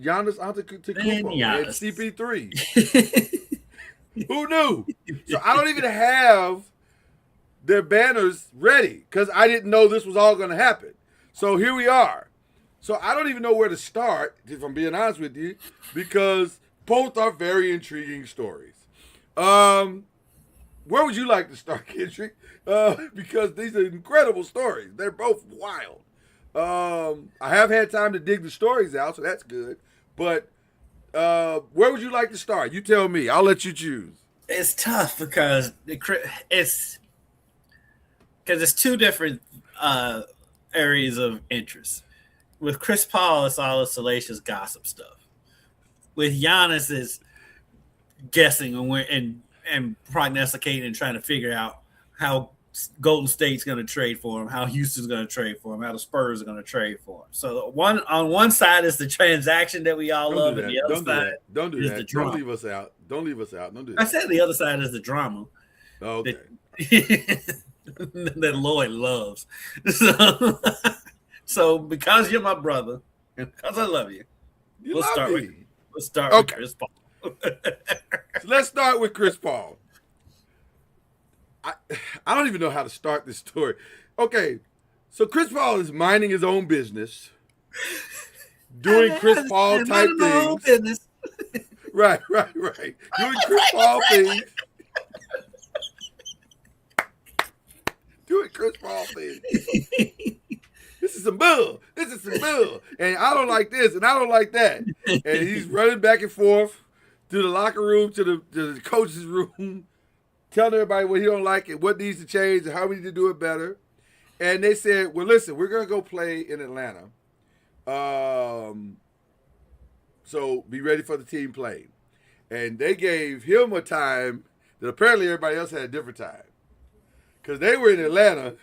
Giannis Antetokounmpo and CP3. Who knew? So I don't even have their banners ready because I didn't know this was all going to happen. So here we are. So I don't even know where to start, if I'm being honest with you, because both are very intriguing stories. Where would you like to start, Kendrick? Because these are incredible stories. They're both wild. I have had time to dig the stories out, so that's good. But where would you like to start? You tell me. I'll let you choose. It's tough because it's two different areas of interest. With Chris Paul, it's all the salacious gossip stuff. With Giannis, it's guessing and prognosticating and trying to figure out how Golden State's going to trade for him, how Houston's going to trade for him, how the Spurs are going to trade for him. So on one side is the transaction that we all love, and the other side don't do is that. the drama. Don't leave us out. Don't do that. I said the other side is the drama. Oh, okay. That Lloyd loves. So because you're my brother and because I love you, we'll start with Chris Paul. So let's start with Chris Paul. I don't even know how to start this story. Okay, so Chris Paul is minding his own business, doing Chris Paul type things. Right. Doing Chris Paul things. Doing Chris Paul things. This is some bull. And I don't like this, and I don't like that. And he's running back and forth to the locker room, to the coach's room, telling everybody what he don't like and what needs to change and how we need to do it better. And they said, well, listen, we're going to go play in Atlanta. So be ready for the team play. And they gave him a time that apparently everybody else had a different time. Because they were in Atlanta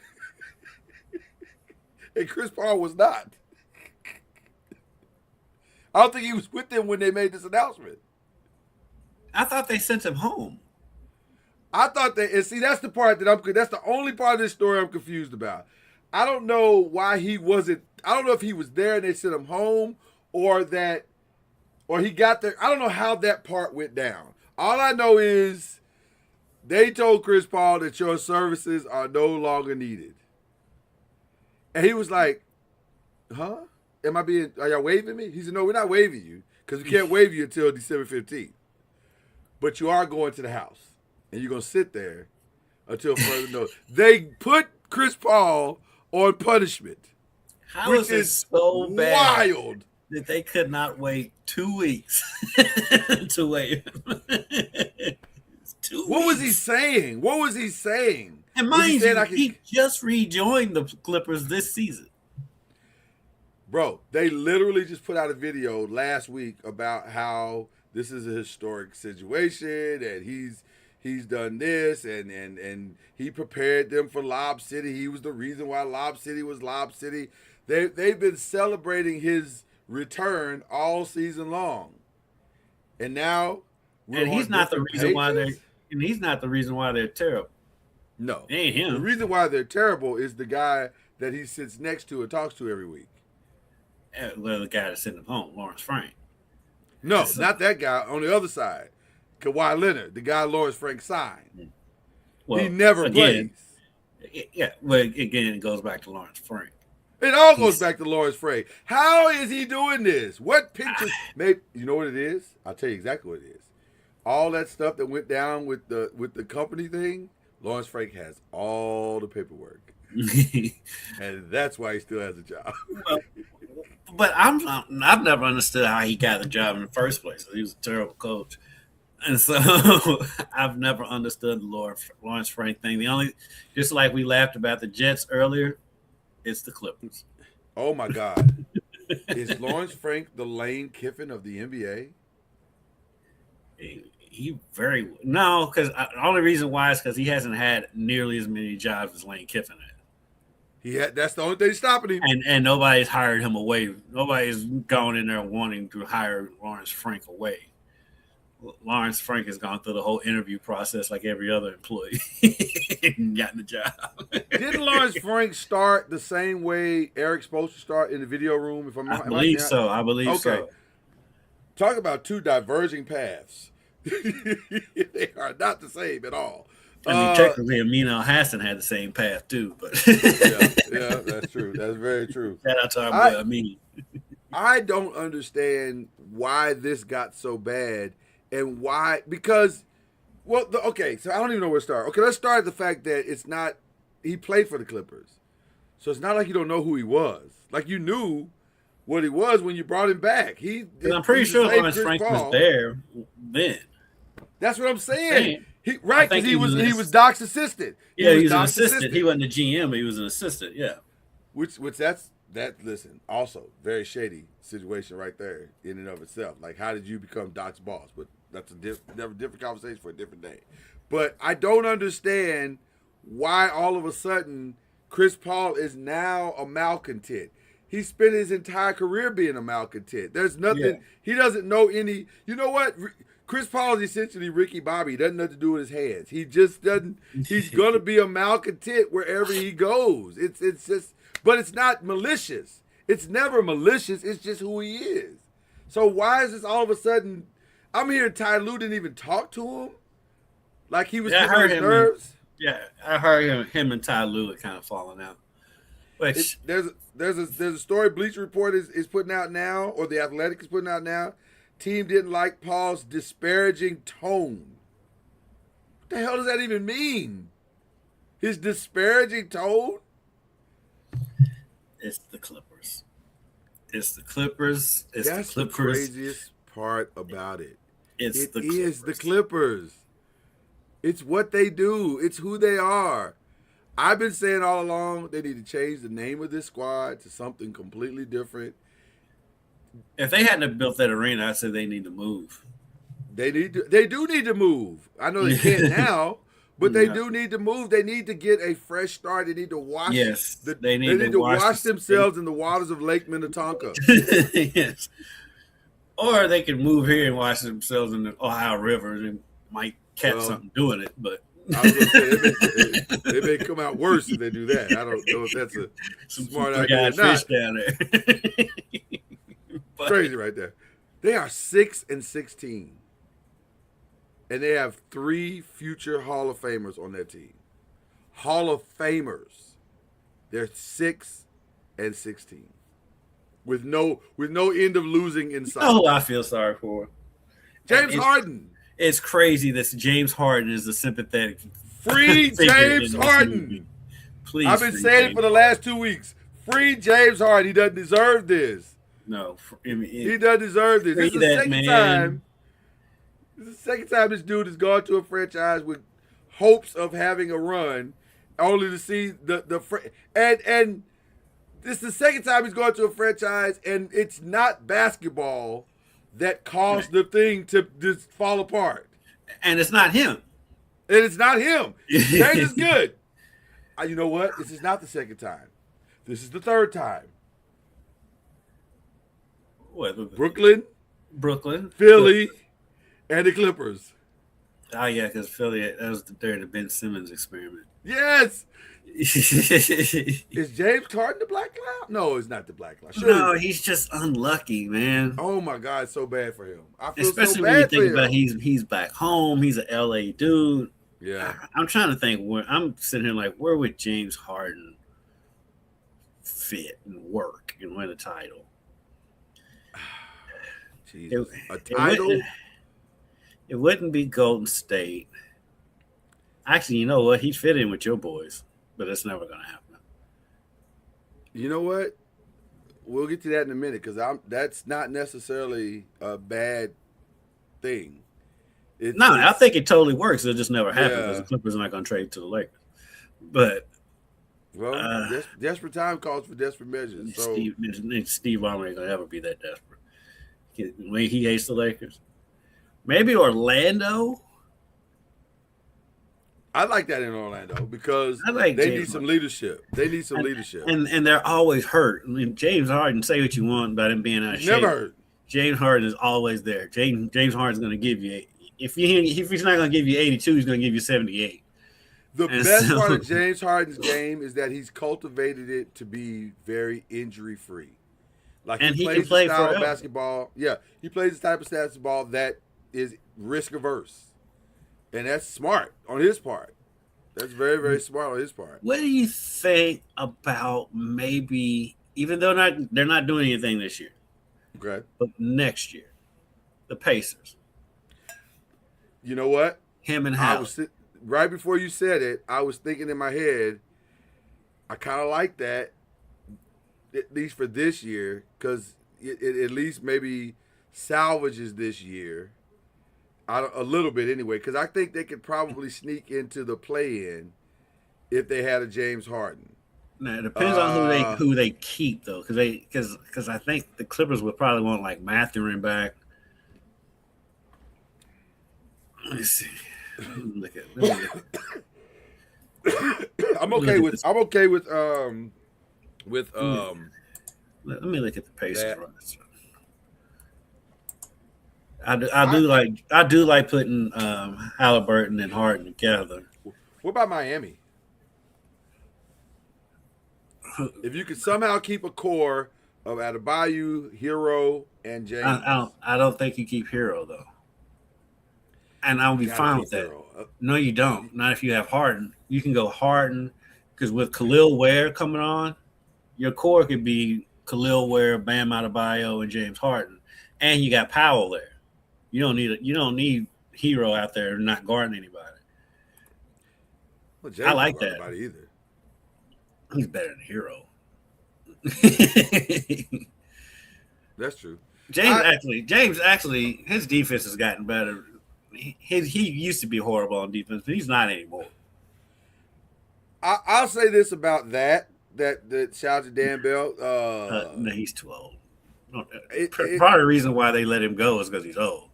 and Chris Paul was not. I don't think he was with them when they made this announcement. I thought they sent him home. I thought that, and see, that's the part that's the only part of this story I'm confused about. I don't know why he wasn't, I don't know if he was there and they sent him home or he got there. I don't know how that part went down. All I know is they told Chris Paul that your services are no longer needed. And he was like, huh? Are y'all waiving me? He said, no, we're not waiving you because we can't waive you until December 15th. But you are going to the house and you're going to sit there until further notice. They put Chris Paul on punishment. How is it so bad wild that they could not wait 2 weeks to waive him? 2 What was weeks. he saying? What was he saying? And Was he mind saying you, he just rejoined the Clippers this season. Bro, they literally just put out a video last week about how this is a historic situation and he's done this and he prepared them for Lob City. He was the reason why Lob City was Lob City. They've been celebrating his return all season long. And now he's not the reason why they're terrible. No. It ain't him. The reason why they're terrible is the guy that he sits next to and talks to every week. Well, the guy that's sitting at home, Lawrence Frank. No, not that guy. On the other side, Kawhi Leonard, the guy Lawrence Frank signed. Well, he never plays. Yeah, well, again, it goes back to Lawrence Frank. It all goes back to Lawrence Frank. How is he doing this? What pictures? Maybe you know what it is? I'll tell you exactly what it is. All that stuff that went down with the company thing, Lawrence Frank has all the paperwork. And that's why he still has a job. But I've never understood how he got the job in the first place. He was a terrible coach. And so I've never understood the Lawrence Frank thing. Just like we laughed about the Jets earlier, it's the Clippers. Oh my God. Is Lawrence Frank the Lane Kiffin of the NBA? Because the only reason why is because he hasn't had nearly as many jobs as Lane Kiffin had. That's the only thing stopping him. And nobody's hired him away. Nobody's gone in there wanting to hire Lawrence Frank away. Lawrence Frank has gone through the whole interview process like every other employee and gotten the job. Didn't Lawrence Frank start the same way Eric's supposed to start in the video room? I believe so. Okay. Talk about two diverging paths. They are not the same at all. I mean, technically, Amino Hassan had the same path too, but yeah, that's true. That's very true. Shout out to our boy Amin. I don't understand why this got so bad and why, because, so I don't even know where to start. Okay, let's start at the fact that he played for the Clippers. So it's not like you don't know who he was. Like you knew what he was when you brought him back. I'm pretty sure Lawrence Frank was there then. That's what I'm saying. Because he was Doc's assistant. He was an assistant. He wasn't a GM, but he was an assistant. Yeah. Which listen, also very shady situation right there in and of itself. Like, how did you become Doc's boss? But that's a different conversation for a different day. But I don't understand why all of a sudden Chris Paul is now a malcontent. He spent his entire career being a malcontent. There's nothing. Yeah. He doesn't know any. You know what? Chris Paul is essentially Ricky Bobby. He doesn't have to do with his hands. He just doesn't. He's gonna be a malcontent wherever he goes. It's just, but it's not malicious. It's never malicious. It's just who he is. So why is this all of a sudden? I'm hearing Ty Lue didn't even talk to him, like he was getting on his nerves. I heard him and Ty Lue are kind of falling out. Which there's a story Bleacher Report is putting out now, or the Athletic is putting out now. Team didn't like Paul's disparaging tone. What the hell does that even mean? His disparaging tone? It's the Clippers. That's the craziest part about it. It is the Clippers. It's what they do. It's who they are. I've been saying all along they need to change the name of this squad to something completely different. If they hadn't have built that arena, I'd say they need to move. They do need to move. I know they can't now, but they do need to move. They need to get a fresh start. They need to wash. Yes, they need to wash themselves in the waters of Lake Minnetonka. Yes, or they could move here and wash themselves in the Ohio River and might catch something doing it. But I was going to say they may come out worse if they do that. I don't know if that's a smart idea or fish not. down there. But- Crazy right there. They are 6-16, and they have 3 future Hall of Famers on their team. Hall of Famers. They're 6-16, with no end of losing in sight. Oh, I feel sorry for James Harden. It's crazy that James Harden is the sympathetic. Free figure James in this Harden. movie. Please, I've been free saying it James for the last 2 weeks. Free James Harden. He doesn't deserve this. No, He doesn't deserve this. This is the second time. This is the second time this dude has gone to a franchise with hopes of having a run, only to see and this is the second time he's going to a franchise, and it's not basketball that caused the thing to just fall apart. And it's not him. And it's not him. James is good. You know what? This is not the second time. This is the third time. What? Brooklyn, Philly. and the Clippers. Oh yeah, because Philly, that was during the Ben Simmons experiment. Yes. Is James Harden the black cloud? No, it's not the black cloud. Sure. No, he's just unlucky, man. Oh my God, it's so bad for him. I feel Especially so when you bad for think him. about he's back home. He's an LA dude. Yeah. I'm trying to think where I'm sitting here like, where would James Harden fit and work and win a title? Jesus. A title? It wouldn't be Golden State. Actually, you know what? He'd fit in with your boys, but it's never going to happen. You know what? We'll get to that in a minute because that's not necessarily a bad thing. I think it totally works. It'll just never happen because Yeah. the Clippers are not going to trade to the Lakers. But desperate time calls for desperate measures. So Steve Ballmer ain't going to ever be that desperate. When he hates the Lakers. Maybe Orlando. I like that in Orlando because I like they James need some leadership. They need some leadership. And they're always hurt. I mean, James Harden, say what you want about him being out of shape. Never hurt. James Harden is always there. James Harden's going to give you, if he's not going to give you 82, he's going to give you 78. The And best so- part of James Harden's game is that he's cultivated it to be very injury free. Like And he plays can play the style of forever. basketball. Yeah, he plays the type of basketball that is risk averse, and that's smart on his part. That's very, very smart on his part. What do you think about maybe, even though they're not doing anything this year, Okay, but next year, the Pacers, you know what? him and I Howard. was right before you said it. I was thinking in my head, I kind of like that, at least for this year, because it at least maybe salvages this year a little bit anyway. Because I think they could probably sneak into the play-in if they had a James Harden. Now, it depends on who they keep though, because I think the Clippers would probably want like Mathurin back. Let me see. Let me look at- I'm okay with Let me look at the Pacers that. roster. I do like putting Halliburton and Harden together. What about Miami? If you could somehow keep a core of Adebayo, Hero, and James, I don't think you keep Hero though, and I'll be gotta fine keep with that. Hero. No, you don't. Not if you have Harden. You can go Harden because with Khalil Ware coming on, your core could be Khalil Ware, Bam Adebayo, and James Harden, and you got Powell there. You don't need Hero out there not guarding anybody. Well, James I like don't that. guard anybody either. He's better than Hero. That's true. James actually, his defense has gotten better. He used to be horrible on defense, but he's not anymore. I'll say this about that shout out to Dan Bell. No, he's too old. It- Part of the reason why they let him go is because he's old.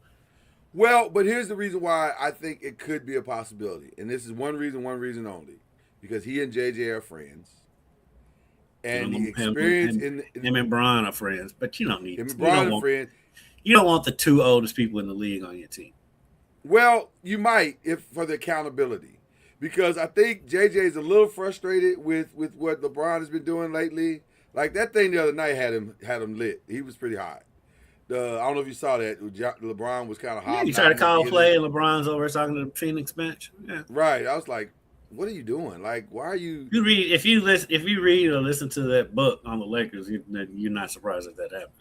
Well, but here's the reason why I think it could be a possibility, and this is one reason only, because he and JJ are friends, and the experience in Him and Bron are friends, but you don't need him and you Brian don't are want- friends. You don't want the two oldest people in the league on your team. Well, you might if for the accountability, because I think JJ is a little frustrated with what LeBron has been doing lately. Like that thing the other night had him lit. He was pretty hot. I don't know if you saw that. LeBron was kind of hot. Yeah, you try to call play and LeBron's over talking to the Phoenix bench. Yeah. Right. I was like, what are you doing? Like, why are you? If you read or listen to that book on the Lakers, you're not surprised if that happened.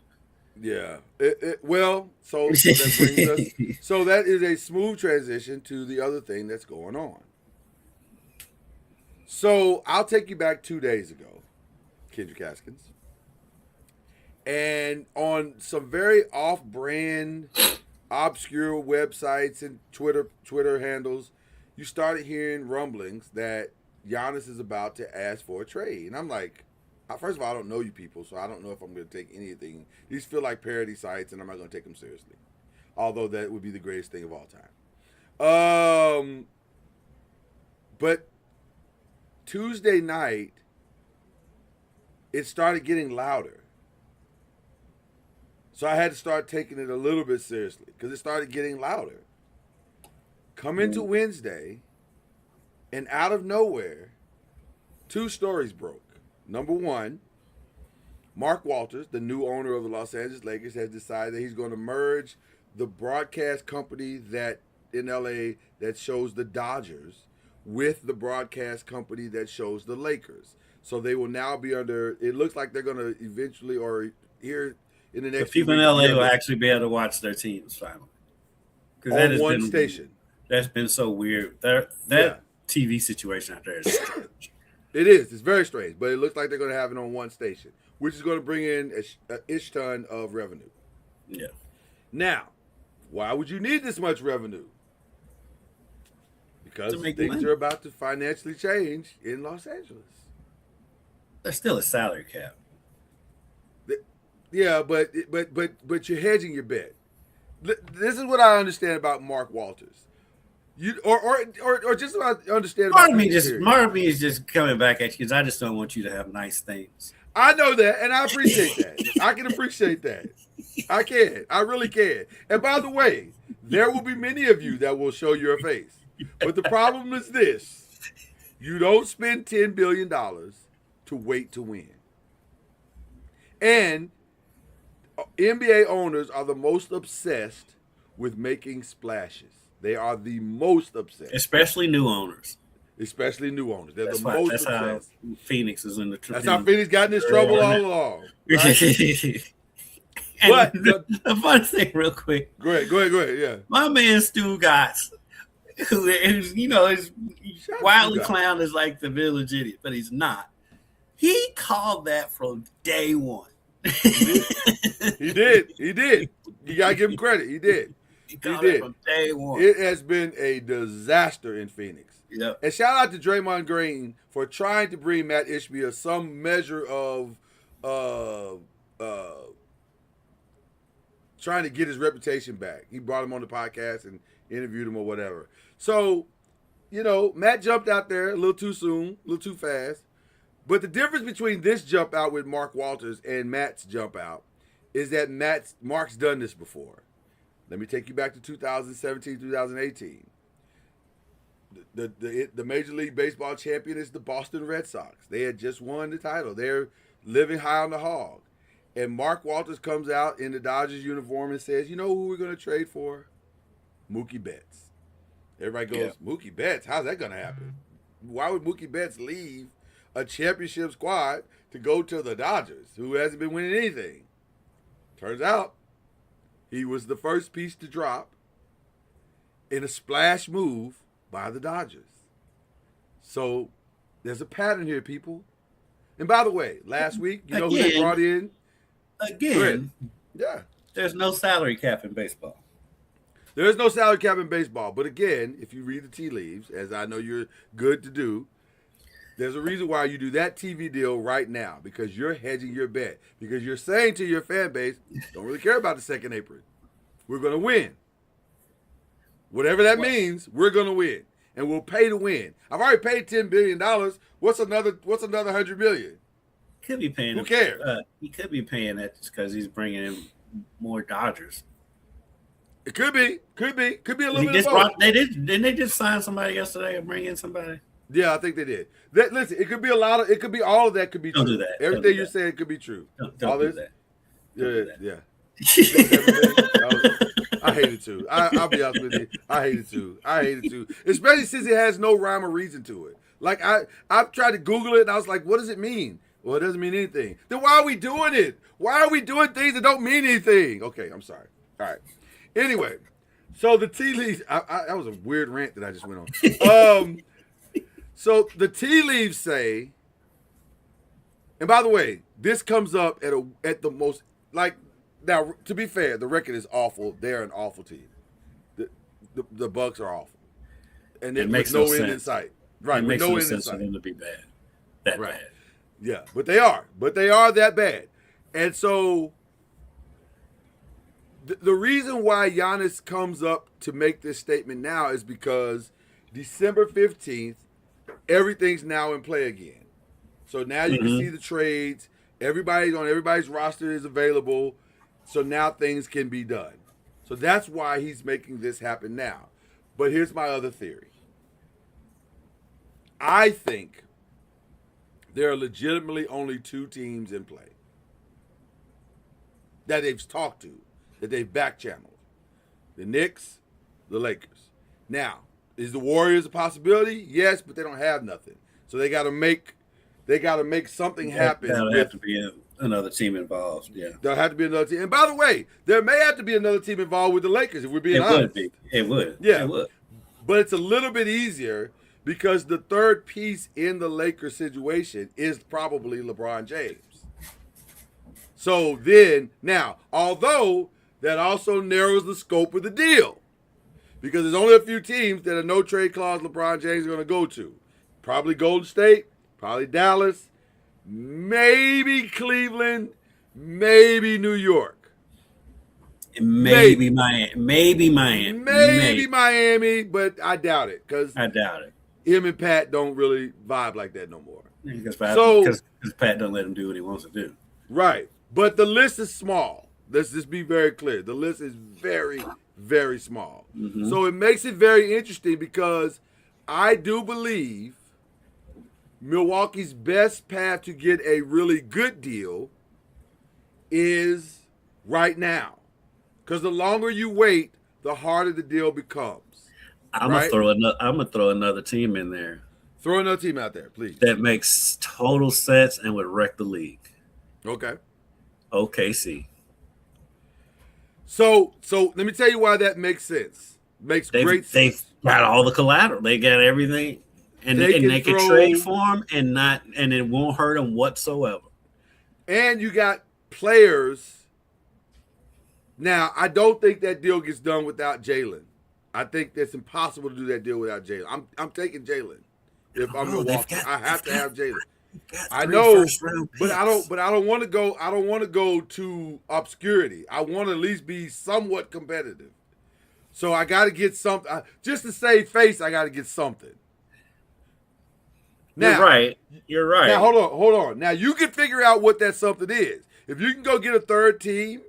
Yeah. Well, so that brings us. So that is a smooth transition to the other thing that's going on. So I'll take you back 2 days ago, Kendrick Haskins. And on some very off-brand, obscure websites and Twitter handles, you started hearing rumblings that Giannis is about to ask for a trade. And I'm like, first of all, I don't know you people, so I don't know if I'm going to take anything. These feel like parody sites, and I'm not going to take them seriously. Although that would be the greatest thing of all time. But Tuesday night, it started getting louder. So I had to start taking it a little bit seriously because it started getting louder. Come into Wednesday, and out of nowhere, 2 stories broke. Number one, Mark Walters, the new owner of the Los Angeles Lakers, has decided that he's going to merge the broadcast company that in LA that shows the Dodgers with the broadcast company that shows the Lakers. So they will now be under, it looks like they're going to eventually, or here in the next people in LA will actually be able to watch their teams finally. Because that is one station. That's been so weird. That TV situation out there is strange. It is. It's very strange. But it looks like they're going to have it on one station, which is going to bring in an ish ton of revenue. Yeah. Now, why would you need this much revenue? Because things are about to financially change in Los Angeles. There's still a salary cap. Yeah, but you're hedging your bet. This is what I understand about Mark Walters. Or just about understand. Part of me is just coming back at you because I just don't want you to have nice things. I know that, and I appreciate that. I can appreciate that. I can. I really can. And by the way, there will be many of you that will show your face. But the problem is this: you don't spend $10 billion to wait to win. And NBA owners are the most obsessed with making splashes. They are the most obsessed. Especially new owners. They're the most obsessed. How Phoenix is in the trouble. That's how Phoenix got in this trouble all along. Right? But the fun thing, real quick. Go ahead. Yeah. My man Stu Gotts, who is, is wildly clowned as like the village idiot, but he's not. He called that from day one. He did. You gotta give him credit. He did. He did from day one. It has been a disaster in Phoenix. Yep. And shout out to Draymond Green for trying to bring Matt Ishbia some measure of trying to get his reputation back. He brought him on the podcast and interviewed him or whatever. So, Matt jumped out there a little too soon, a little too fast. But the difference between this jump out with Mark Walters and Matt's jump out is that Mark's done this before. Let me take you back to 2017, 2018. The Major League Baseball champion is the Boston Red Sox. They had just won the title. They're living high on the hog. And Mark Walters comes out in the Dodgers uniform and says, you know who we're going to trade for? Mookie Betts. Everybody goes, yeah. Mookie Betts? How's that going to happen? Why would Mookie Betts leave a championship squad to go to the Dodgers, who hasn't been winning anything? Turns out he was the first piece to drop in a splash move by the Dodgers. So there's a pattern here, people. And by the way, last week, who they brought in? Again, yeah. There's no salary cap in baseball. There is no salary cap in baseball. But again, if you read the tea leaves, as I know you're good to do, there's a reason why you do that TV deal right now, because you're hedging your bet. Because you're saying to your fan base, don't really care about the second apron. We're going to win. Whatever that means, we're going to win. And we'll pay to win. I've already paid $10 billion. What's another $100 million? Could be paying. Who cares? He could be paying that just because he's bringing in more Dodgers. It could be a little He bit just of both. brought, they did. Didn't they just sign somebody yesterday or bring in somebody? Yeah, I think they did. Listen, it could be a lot of. It could be all of that. Could be Don't true. do that. Everything Don't do you're that. saying could be true. Don't all do this. that. Yeah. that. I hate it too. I'll be honest with you. I hate it too. Especially since it has no rhyme or reason to it. Like I've tried to Google it and I was like, what does it mean? Well, it doesn't mean anything. Then why are we doing it? Why are we doing things that don't mean anything? Okay, I'm sorry. All right. Anyway, so the tea leaves. That was a weird rant that I just went on. So the tea leaves say, and by the way, this comes up at the most like. Now, to be fair, the record is awful. They're an awful team. The Bucks are awful, and it makes no end in sight. Right, it makes no no end sense in for sight. them to be bad. That Right. bad. Yeah, but they are that bad, and so the reason why Giannis comes up to make this statement now is because December 15th, everything's now in play again. So now you can see the trades. Everybody's roster is available. So now things can be done. So that's why he's making this happen now. But here's my other theory. I think there are legitimately only two teams in play that they've talked to, that they've back-channeled. The Knicks, the Lakers. Now, is the Warriors a possibility? Yes, but they don't have nothing. So they got to make something happen. That'll have to be another team involved. Yeah, there'll have to be another team. And by the way, there may have to be another team involved with the Lakers if we're being honest. It would be. It would. Yeah, it would. But it's a little bit easier because the third piece in the Lakers situation is probably LeBron James. So then, now, although that also narrows the scope of the deal because there's only a few teams that a no trade clause LeBron James is going to go to. Probably Golden State, probably Dallas, maybe Cleveland, maybe New York. Maybe Miami. Maybe Miami, but I doubt it because I doubt it. Him and Pat don't really vibe like that no more. Because Pat don't let him do what he wants to do. Right. But the list is small. Let's just be very clear. The list is very, very small. Mm-hmm. So it makes it very interesting because I do believe Milwaukee's best path to get a really good deal is right now. Because the longer you wait, the harder the deal becomes. I'm gonna throw another team in there. Throw another team out there, please. That makes total sense and would wreck the league. Okay. OKC. So let me tell you why that makes sense. Makes great sense. They've got all the collateral. They got everything. And they can trade for them and it won't hurt them whatsoever. And you got players. Now, I don't think that deal gets done without Jalen. I think that's impossible to do that deal without Jalen. I'm taking Jalen. If I'm Milwaukee, I have to have Jalen. I know, but I don't want to go. I don't want to go to obscurity. I want to at least be somewhat competitive. So I got to get something. Just to save face, I got to get something. Now, You're right. Now, hold on. Now, you can figure out what that something is. If you can go get a third team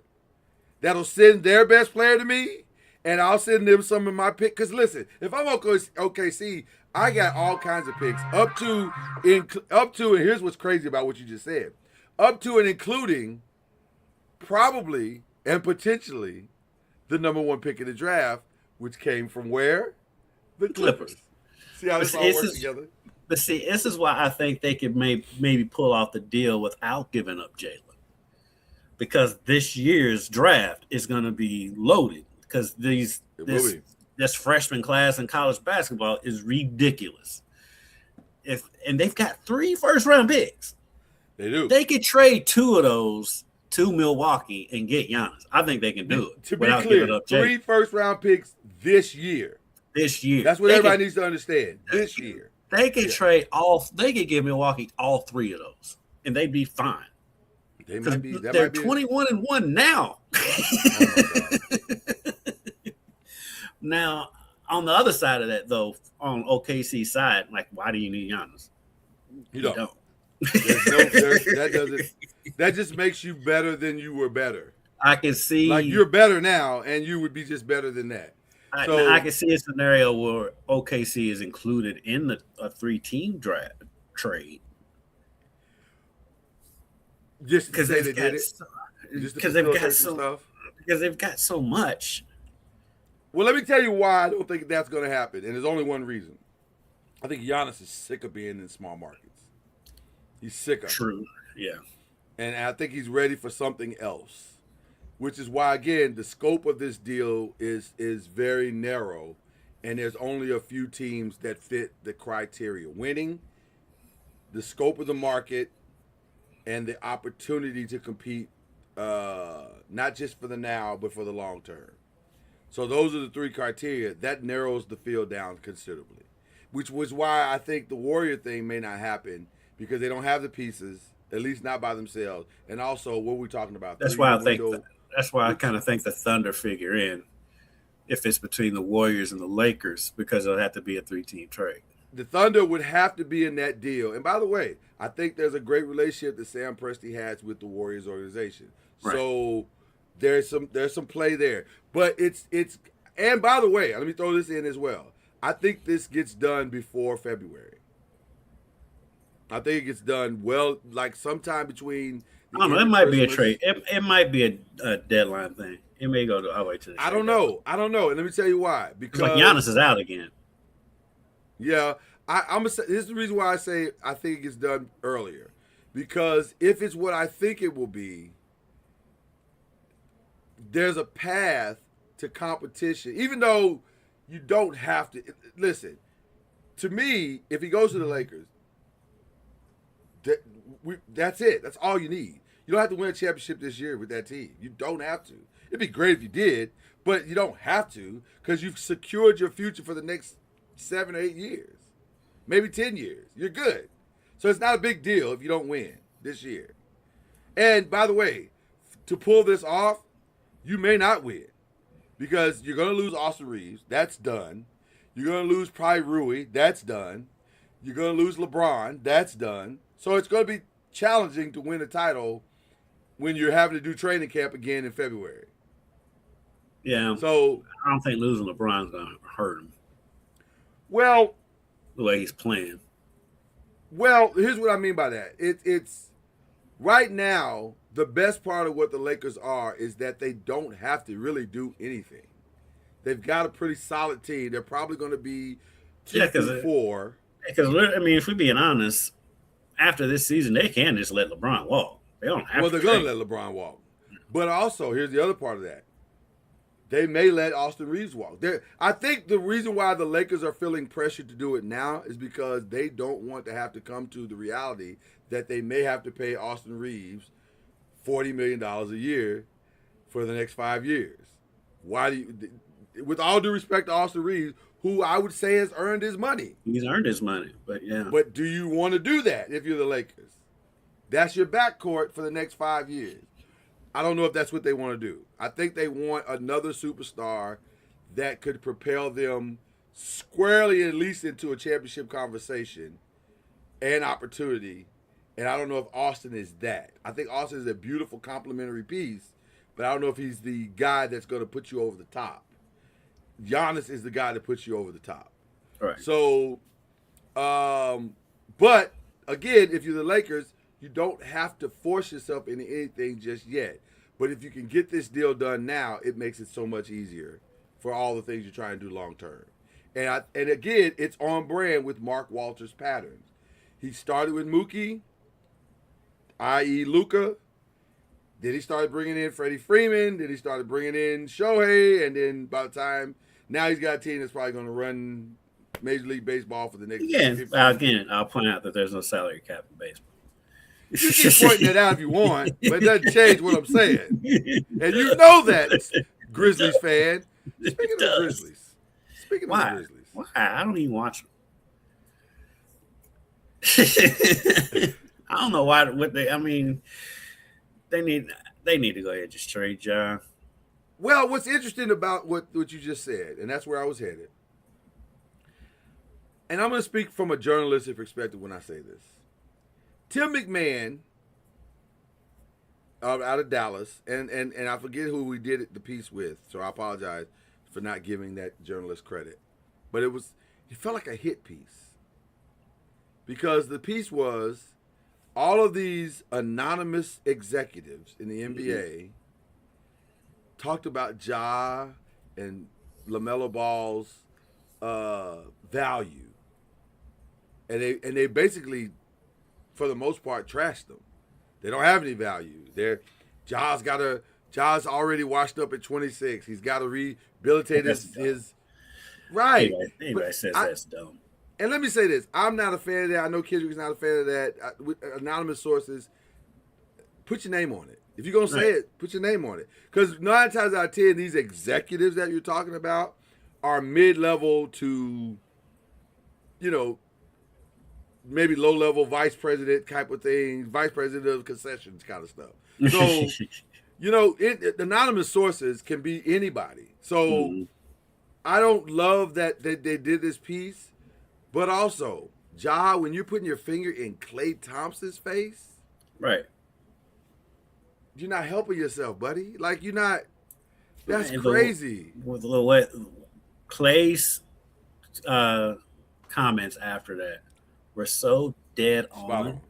that'll send their best player to me, and I'll send them some of my pick. Because, listen, if I'm OKC, I got all kinds of picks. Up to, and here's what's crazy about what you just said. Up to and including probably and potentially the number one pick in the draft, which came from where? The Clippers. See how this all works together? But see, this is why I think they could maybe pull off the deal without giving up Jalen. Because this year's draft is going to be loaded. Because this freshman class in college basketball is ridiculous. And they've got 3 first-round picks. They do. They could trade 2 of those to Milwaukee and get Giannis. I think they can do it. To be clear, 3 first-round picks this year. That's what everybody needs to understand. This year. They could trade they could give Milwaukee all 3 of those, and they'd be fine. They might be. They're 21-1 now. Oh Now, on the other side of that, though, on OKC's side, like, why do you need Giannis? You don't. That just makes you better than you were better. I can see Like you're better now, and you would be just better than that. So I can see a scenario where OKC is included in a 3-team draft trade just to because say they did it, just to facilitate some stuff. Because they've got so much. Well, let me tell you why I don't think that's going to happen, and there's only one reason. I think Giannis is sick of being in small markets. He's sick of it. True. Yeah. And I think he's ready for something else, which is why, again, the scope of this deal is very narrow, and there's only a few teams that fit the criteria. Winning, the scope of the market, and the opportunity to compete, not just for the now, but for the long term. So those are the three criteria. That narrows the field down considerably, which was why I think the Warrior thing may not happen because they don't have the pieces, at least not by themselves. And also, what we're talking about. That's why I kind of think the Thunder figure in if it's between the Warriors and the Lakers because it'll have to be a 3-team trade. The Thunder would have to be in that deal. And by the way, I think there's a great relationship that Sam Presti has with the Warriors organization. Right. So there's some play there. But it's and by the way, let me throw this in as well. I think this gets done before February. I think it gets done like sometime between. I don't know. It might be a trade. It might be a deadline thing. It may go all the way to the. I don't know. And let me tell you why. Because like Giannis is out again. Yeah, I'm gonna say this is the reason why I say I think it gets done earlier. Because if it's what I think it will be, there's a path to competition. Even though you don't have to listen. To me, if he goes to the Lakers, that's it. That's all you need. You don't have to win a championship this year with that team. You don't have to. It'd be great if you did, but you don't have to because you've secured your future for the next 7 or 8 years, maybe 10 years. You're good. So it's not a big deal if you don't win this year. And by the way, to pull this off, you may not win because you're going to lose Austin Reeves. That's done. You're going to lose probably Rui. That's done. You're going to lose LeBron. That's done. So it's going to be challenging to win a title when you're having to do training camp again in February. Yeah. So I don't think losing LeBron's going to hurt him. Well, the way he's playing. Well, here's what I mean by that. It's right now, the best part of what the Lakers are is that they don't have to really do anything. They've got a pretty solid team. They're probably going to be 2-4. Because, I mean, if we're being honest, after this season, they can just let LeBron walk. They don't have to. Well, they're going to let LeBron walk. But also, here's the other part of that. They may let Austin Reeves walk. I think the reason why the Lakers are feeling pressure to do it now is because they don't want to have to come to the reality that they may have to pay Austin Reeves $40 million a year for the next 5 years. With all due respect to Austin Reeves, who I would say has earned his money. He's earned his money, but yeah. But do you want to do that if you're the Lakers? That's your backcourt for the next 5 years. I don't know if that's what they want to do. I think they want another superstar that could propel them squarely at least into a championship conversation and opportunity. And I don't know if Austin is that. I think Austin is a beautiful complementary piece, but I don't know if he's the guy that's going to put you over the top. Giannis is the guy that puts you over the top. Right. So, but again, if you're the Lakers, you don't have to force yourself into anything just yet. But if you can get this deal done now, it makes it so much easier for all the things you're trying to do long term. And again, it's on brand with Mark Walters' patterns. He started with Mookie, i.e. Luka. Then he started bringing in Freddie Freeman. Then he started bringing in Shohei. And then by the time, now he's got a team that's probably going to run Major League Baseball for the next 50 again, I'll point out that there's no salary cap in baseball. You keep pointing it out if you want, but it doesn't change what I'm saying. And you know that, Grizzlies fan. Speaking of the Grizzlies. Why? I don't even watch them. I don't know why. They need to go ahead and just trade John. Well, what's interesting about what you just said, and that's where I was headed, and I'm going to speak from a journalistic perspective when I say this. Tim McMahon out of Dallas, and I forget who we did the piece with, so I apologize for not giving that journalist credit. But it felt like a hit piece because the piece was all of these anonymous executives in the NBA talked about Ja and LaMelo Ball's value, and they basically, for the most part, trashed them. They don't have any value. Ja's already washed up at 26. He's got to rehabilitate his right. Anybody says that's dumb. And let me say this: I'm not a fan of that. I know Kendrick is not a fan of that. Anonymous sources, put your name on it. If you're gonna say it, put your name on it. Because 9 times out of 10, these executives that you're talking about are mid-level to, maybe low-level vice president type of thing, vice president of concessions kind of stuff. So, anonymous sources can be anybody. So, I don't love that they did this piece, but also, Ja, when you're putting your finger in Klay Thompson's face, right? You're not helping yourself, buddy. Like you're not. That's crazy. With what Clay's comments after that were so dead on.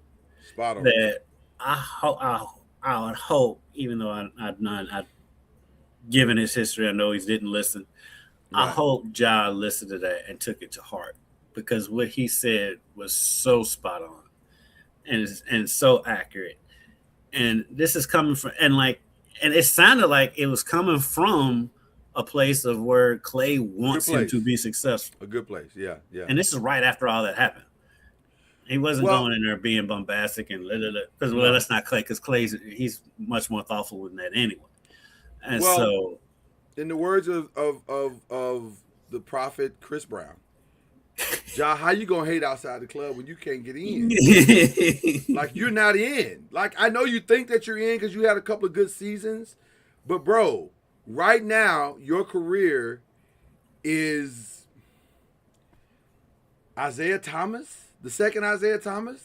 Spot on. That I would hope, even though I've given his history, I know he didn't listen. Right. I hope Ja listened to that and took it to heart, because what he said was so spot on and so accurate. And this is coming from, and it sounded like it was coming from a place of where Klay wants him to be successful. A good place, yeah. And this is right after all that happened. He wasn't going in there being bombastic and because that's not Klay, because he's much more thoughtful than that anyway. And so, in the words of the prophet Chris Brown, Ja, how you gonna hate outside the club when you can't get in? Like you're not in. Like I know you think that you're in because you had a couple of good seasons, but bro, right now your career is Isaiah Thomas, the second Isaiah Thomas.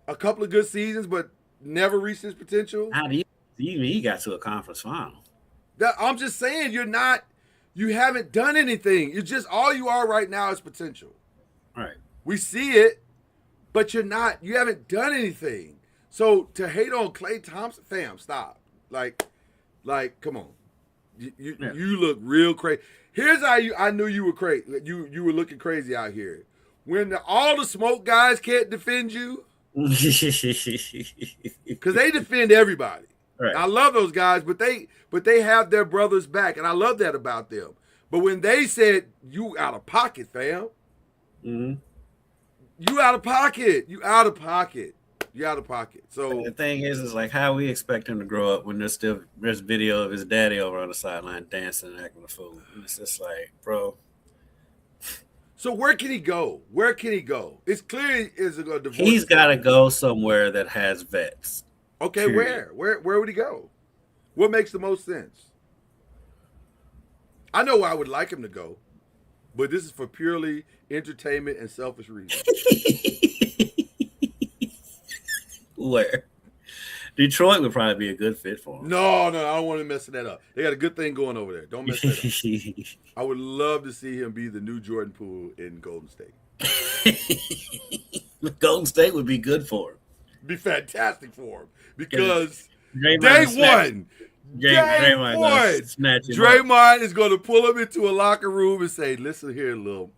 A couple of good seasons, but never reached his potential. How do you even he got to a conference final? I'm just saying you haven't done anything. You're just all you are right now is potential. Right. We see it, but you haven't done anything. So to hate on Klay Thompson, fam, stop. Like, come on. You look real crazy. Here's how I knew you were crazy. You were looking crazy out here. When all the smoke guys can't defend you, because they defend everybody. Right. I love those guys, but they have their brothers back, and I love that about them. But when they said you out of pocket, fam, you out of pocket. You out of pocket. So the thing is like how we expect him to grow up when there's video of his daddy over on the sideline dancing and acting a fool. And it's just like, bro. So where can he go? It's clearly is a divorce. He's got to go somewhere that has vets. Okay, period. Where would he go? What makes the most sense? I know where I would like him to go, but this is for purely entertainment and selfish reasons. Where? Detroit would probably be a good fit for him. No, I don't want to mess that up. They got a good thing going over there. Don't mess that up. I would love to see him be the new Jordan Poole in Golden State. Golden State would be good for him. Be fantastic for him because Draymond is going to pull him into a locker room and say, "Listen here, Lil,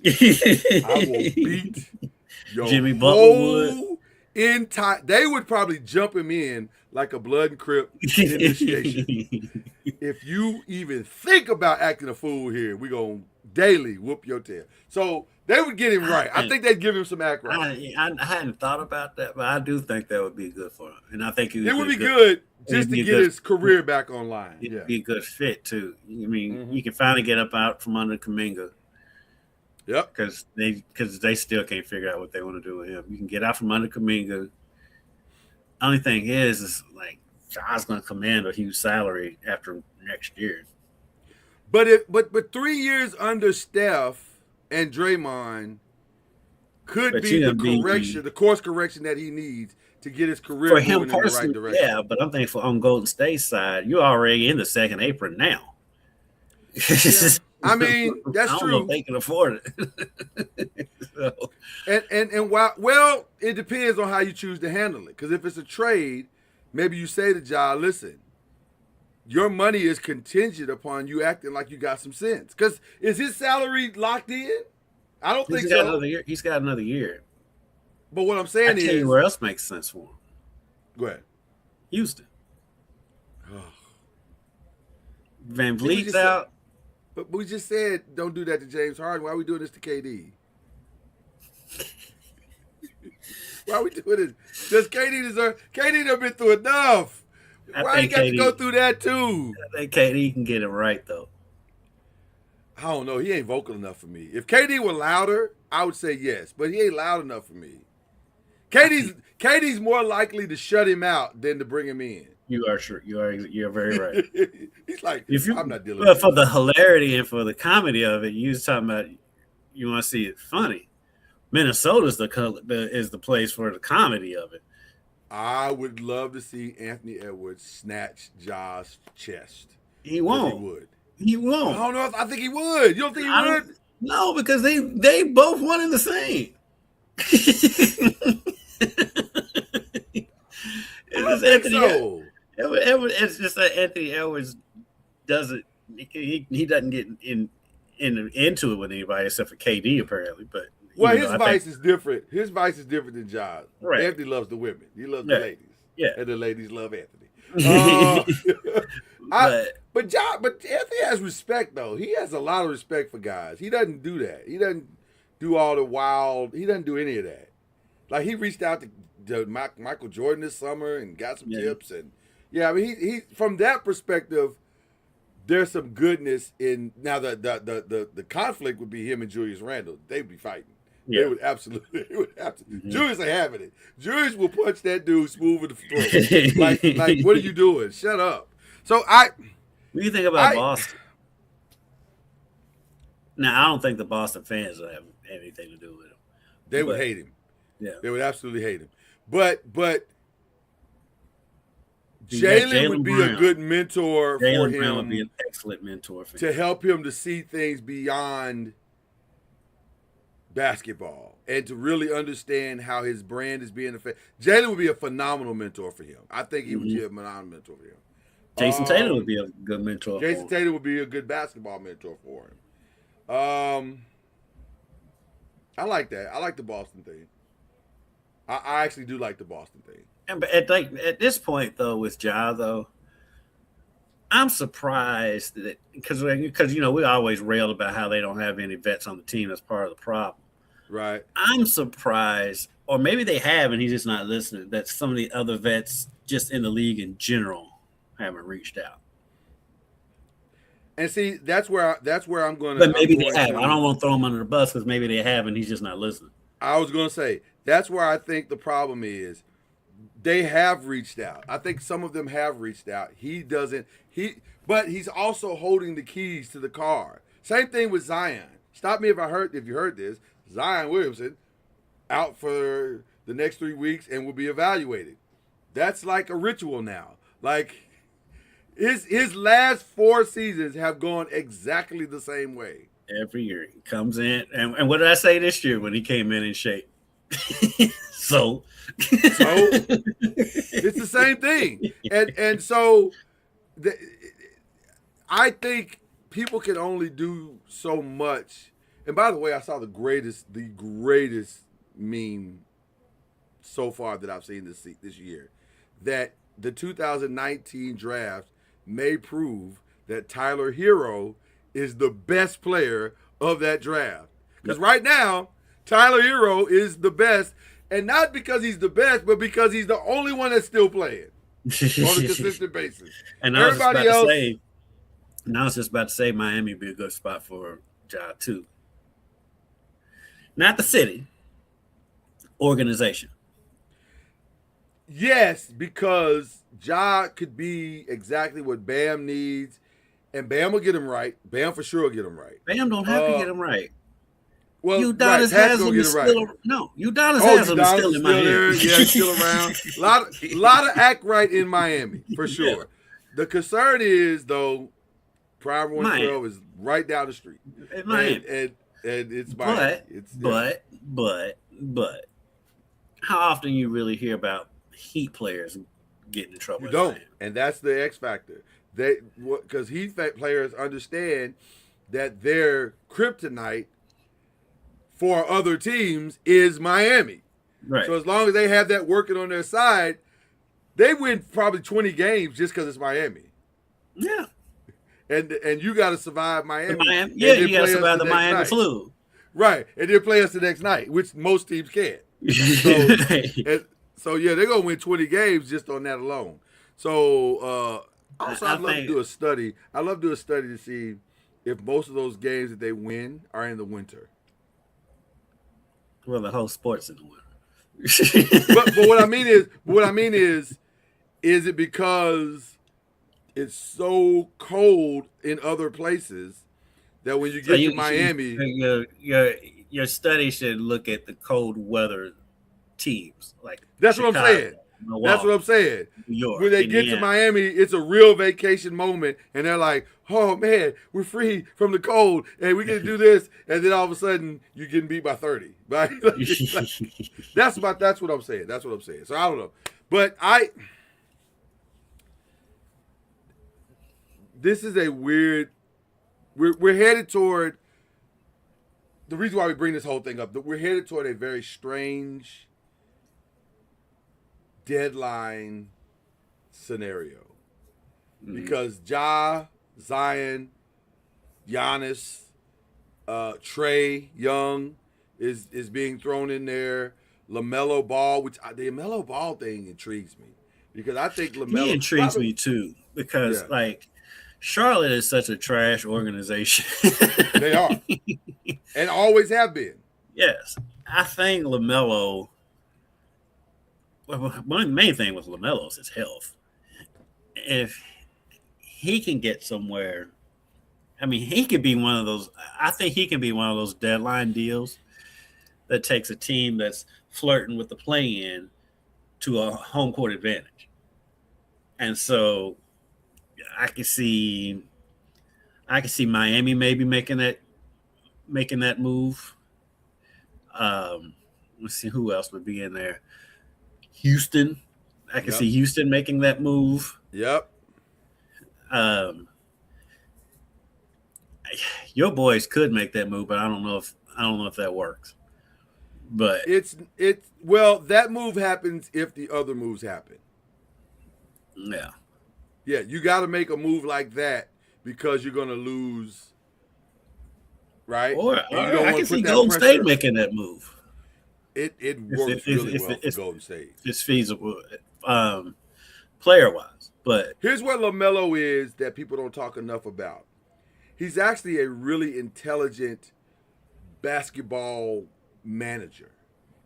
I will beat your Jimmy Butler entire." They would probably jump him in like a blood and crip initiation. If you even think about acting a fool here, we're going to daily whoop your tail. So they would get him right. I think they'd give him some act right. I hadn't thought about that, but I do think that would be good for him. And I think it would be good just to get his career back online. It'd be a good fit, too. I mean, you can finally get up out from under Kuminga. Yep. Because they still can't figure out what they want to do with him. You can get out from under Kuminga. Only thing is like Ja's going to command a huge salary after next year. But 3 years under Steph and Draymond could be the course correction that he needs to get his career For him moving in the right personally, direction. yeah, but I'm thinking on Golden State's side, you're already in the second apron now. Yeah. I mean, that's I don't know true. if they can afford it. So, And while, well, it depends on how you choose to handle it. Because if it's a trade, maybe you say to Ja, listen, your money is contingent upon you acting like you got some sense. Because is his salary locked in? I don't think he's got so. another year. He's got another year. But what I'm I saying tell is, you where else makes sense for him. go ahead. Houston. Van we Vliet's just out. But we just said don't do that to James Harden. Why are we doing this to KD? Why are we doing this? Does KD deserve? KD done been through enough. Why you got to go through that too? I think KD can get it right though. I don't know. He ain't vocal enough for me. If KD were louder, I would say yes, but he ain't loud enough for me. KD's more likely to shut him out than to bring him in. You are sure. You're very right. He's like, I'm not dealing Well, with for it. the hilarity and for the comedy of it, you was talking about you want to see it funny. Minnesota's the place for the comedy of it. I would love to see Anthony Edwards snatch Ja's chest. He won't. He would. He I won't. don't know if I think he would. You don't think he would? No, because they both one and the same. It's just that Anthony Edwards doesn't. He doesn't get into it with anybody except for KD apparently. But his vice is different. His vice is different than Ja's. Right. Anthony loves the women. He loves the ladies. Yeah, and the ladies love Anthony. But Anthony has respect though. He has a lot of respect for guys. He doesn't do that. He doesn't do all the wild. He doesn't do any of that. Like he reached out to Michael Jordan this summer and got some tips and I mean he from that perspective, there's some goodness in now the conflict would be him and Julius Randle. They'd be fighting. Yeah. They would absolutely. Mm-hmm. Julius ain't having it. Julius will punch that dude smooth in the throat. like, what are you doing? Shut up. So what do you think about Boston? Now, I don't think the Boston fans will have anything to do with him. They would hate him. Yeah, they would absolutely hate him. But Jalen would be a good mentor for him. Jalen Brown would be an excellent mentor for him to help him to see things beyond basketball and to really understand how his brand is being affected. Jalen would be a phenomenal mentor for him. I think he would be a phenomenal mentor for him. Jason Tatum would be a good mentor. Jason Tatum would be a good basketball mentor for him. I like that. I like the Boston thing. I actually do like the Boston thing. And but at this point though, with Ja though, I'm surprised that because we always railed about how they don't have any vets on the team as part of the problem. Right. I'm surprised, or maybe they have and he's just not listening, that some of the other vets just in the league in general haven't reached out. And see, that's where I'm going to. But maybe they have. I don't want to throw him under the bus because maybe they have and he's just not listening. I was going to say that's where I think the problem is. They have reached out. I think some of them have reached out. He doesn't. But he's also holding the keys to the car. Same thing with Zion. Stop me if you heard this. Zion Williamson out for the next 3 weeks and will be evaluated. That's like a ritual now. Like his last 4 seasons have gone exactly the same way. Every year he comes in, and what did I say this year when he came in shape? So it's the same thing, and so I think people can only do so much. And by the way, I saw the greatest meme so far that I've seen this year, that the 2019 draft may prove that Tyler Hero is the best player of that draft. Because right now, Tyler Hero is the best, and not because he's the best, but because he's the only one that's still playing on a consistent basis. And I was just about to say Miami would be a good spot for Ja too. Not the city, organization. Yes, because Ja could be exactly what Bam needs, and Bam will get him right. Bam for sure will get him right. Bam don't have to get him right. Well, Udonis Pat's Haslam gonna get is it right. still no. Udonis Oh, Haslam is Udonis still is in still Miami. there. Yeah, he's still around. Lot of act right in Miami for sure. Yeah. The concern is though, Prime 112 Miami. is right down the street, In Miami. and it's Miami. But how often you really hear about Heat players getting in trouble? You in don't, Miami? and that's the X factor. Because Heat players understand that their kryptonite for other teams is Miami. Right. So as long as they have that working on their side, they win probably 20 games just because it's Miami. Yeah. And you got to survive Miami. Yeah, you got to survive the Miami night. flu. Right, and then play us the next night, which most teams can't. So yeah, they're gonna win 20 games just on that alone. So also, I'd love to do a study. I'd love to do a study to see if most of those games that they win are in the winter. Well, the whole sport's in the winter. but what I mean is it because it's so cold in other places that when you get to Miami, your study should look at the cold weather teams. Like that's Chicago, what I'm saying. Milwaukee, That's what I'm saying. New York, when they Indiana. get to Miami, it's a real vacation moment, and they're like, "Oh man, we're free from the cold, and we get to do this." And then all of a sudden, you're getting beat by 30. Right? That's what I'm saying. That's what I'm saying. So I don't know, but this is a weird. We're headed toward. The reason why we bring this whole thing up, that we're headed toward a very strange deadline scenario. Because Ja, Zion, Giannis, Trae Young is being thrown in there. LaMelo Ball, which the LaMelo Ball thing intrigues me. Because I think LaMelo... He intrigues me too. Because, Charlotte is such a trash organization. They are. And always have been. Yes. I think LaMelo... Well, one of the main thing with LaMelo is his health. If he can get somewhere... I mean, he could be one of those... I think he can be one of those deadline deals that takes a team that's flirting with the play-in to a home court advantage. And so... I can see Miami maybe making that move. Let's see who else would be in there. Houston. I can see Houston making that move. Yep. Your boys could make that move, but I don't know if that works. But well, that move happens if the other moves happen. Yeah. Yeah, you got to make a move like that because you're going to lose, right? Or I can see Golden State making that move. It works really well for Golden State. It's feasible, player-wise. But here's what LaMelo is that people don't talk enough about. He's actually a really intelligent basketball manager.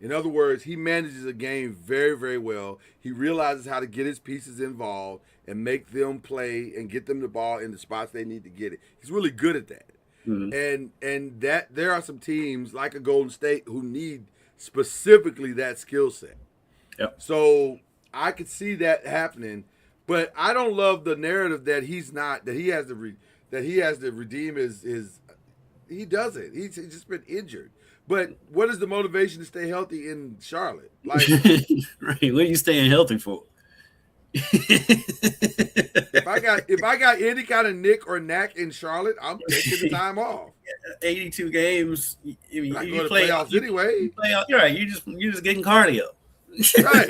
In other words, he manages a game very, very well. He realizes how to get his pieces involved and make them play and get them the ball in the spots they need to get it. He's really good at that. Mm-hmm. And that there are some teams like a Golden State who need specifically that skill set. Yep. So I could see that happening, but I don't love the narrative that he has to redeem his he doesn't. He's just been injured. But what is the motivation to stay healthy in Charlotte? Like, right, what are you staying healthy for? if I got any kind of nick or knack in Charlotte, I'm taking the time off. 82 games. You play playoffs anyway. You're right. You just getting cardio. Right.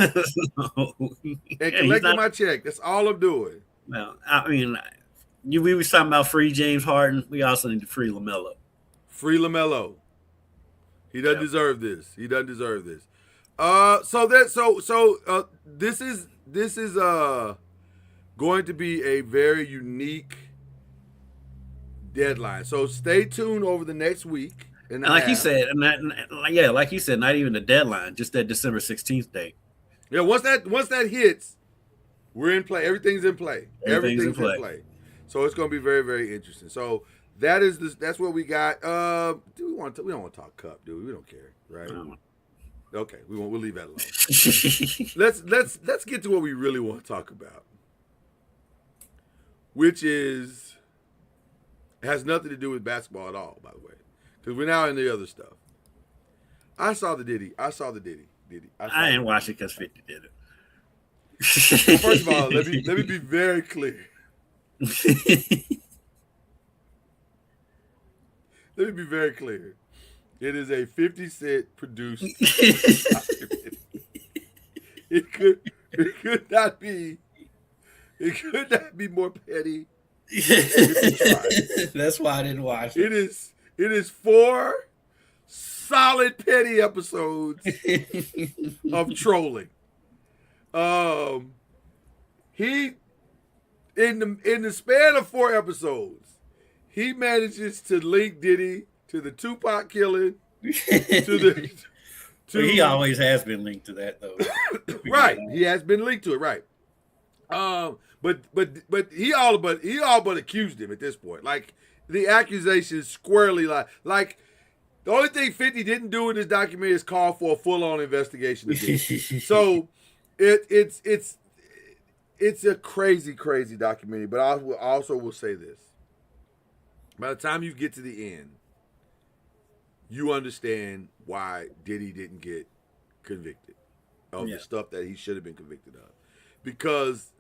And collecting my check. That's all I'm doing. Well, I mean, we was talking about free James Harden. We also need to free LaMelo. Free LaMelo. He doesn't deserve this. He doesn't deserve this. So this is going to be a very unique deadline. So stay tuned over the next week. And like you said, not even the deadline, just that December 16th date. Yeah, once that hits, we're in play. Everything's in play. Everything's in play. So it's going to be very, very interesting. So That's what we got. Do we want to? We don't want to talk cup, do we? We don't care, right? Okay, we'll leave that alone. Let's get to what we really want to talk about, which has nothing to do with basketball at all, by the way, because we're now in the other stuff. I saw the Diddy. I ain't watch it because 50 did it. First of all, let me be very clear. Let me be very clear. It is a 50 Cent produced documentary. It could not be more petty. That's why I didn't watch it. It is 4 solid petty episodes of trolling. He in the span of 4 episodes, he manages to link Diddy to the Tupac killing, he always has been linked to that though. Right. He has been linked to it, right. But he all but accused him at this point. Like the accusation is squarely like the only thing 50 didn't do in this documentary is call for a full-on investigation of this. So it's a crazy documentary. But I also will say this. By the time you get to the end, you understand why Diddy didn't get convicted of the stuff that he should have been convicted of. Because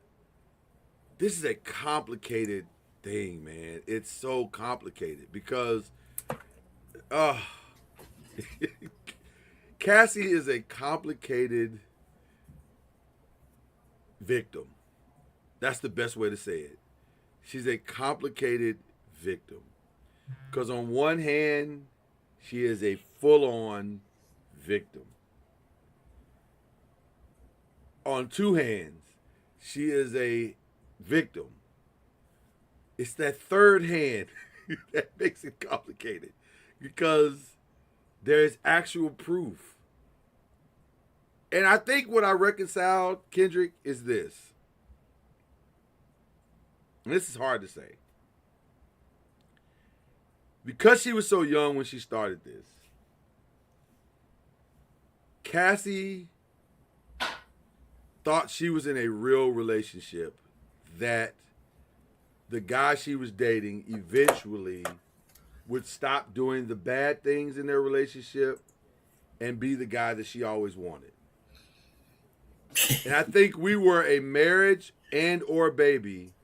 this is a complicated thing, man. It's so complicated because Cassie is a complicated victim. That's the best way to say it. She's a complicated victim. Because on one hand, she is a full-on victim. On two hands, she is a victim. It's that third hand that makes it complicated because there's actual proof. And I think what I reconciled, Kendrick, is this. And this is hard to say. Because she was so young when she started this, Cassie thought she was in a real relationship that the guy she was dating eventually would stop doing the bad things in their relationship and be the guy that she always wanted. And I think we were a marriage and or baby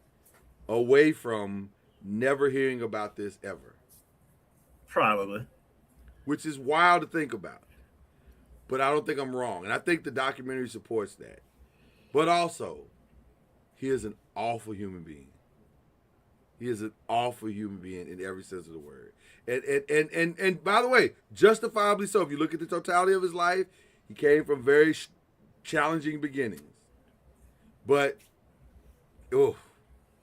away from never hearing about this ever. Probably. Which is wild to think about. But I don't think I'm wrong. And I think the documentary supports that. But also, he is an awful human being. He is an awful human being in every sense of the word. And by the way, justifiably so. If you look at the totality of his life, he came from very challenging beginnings. But,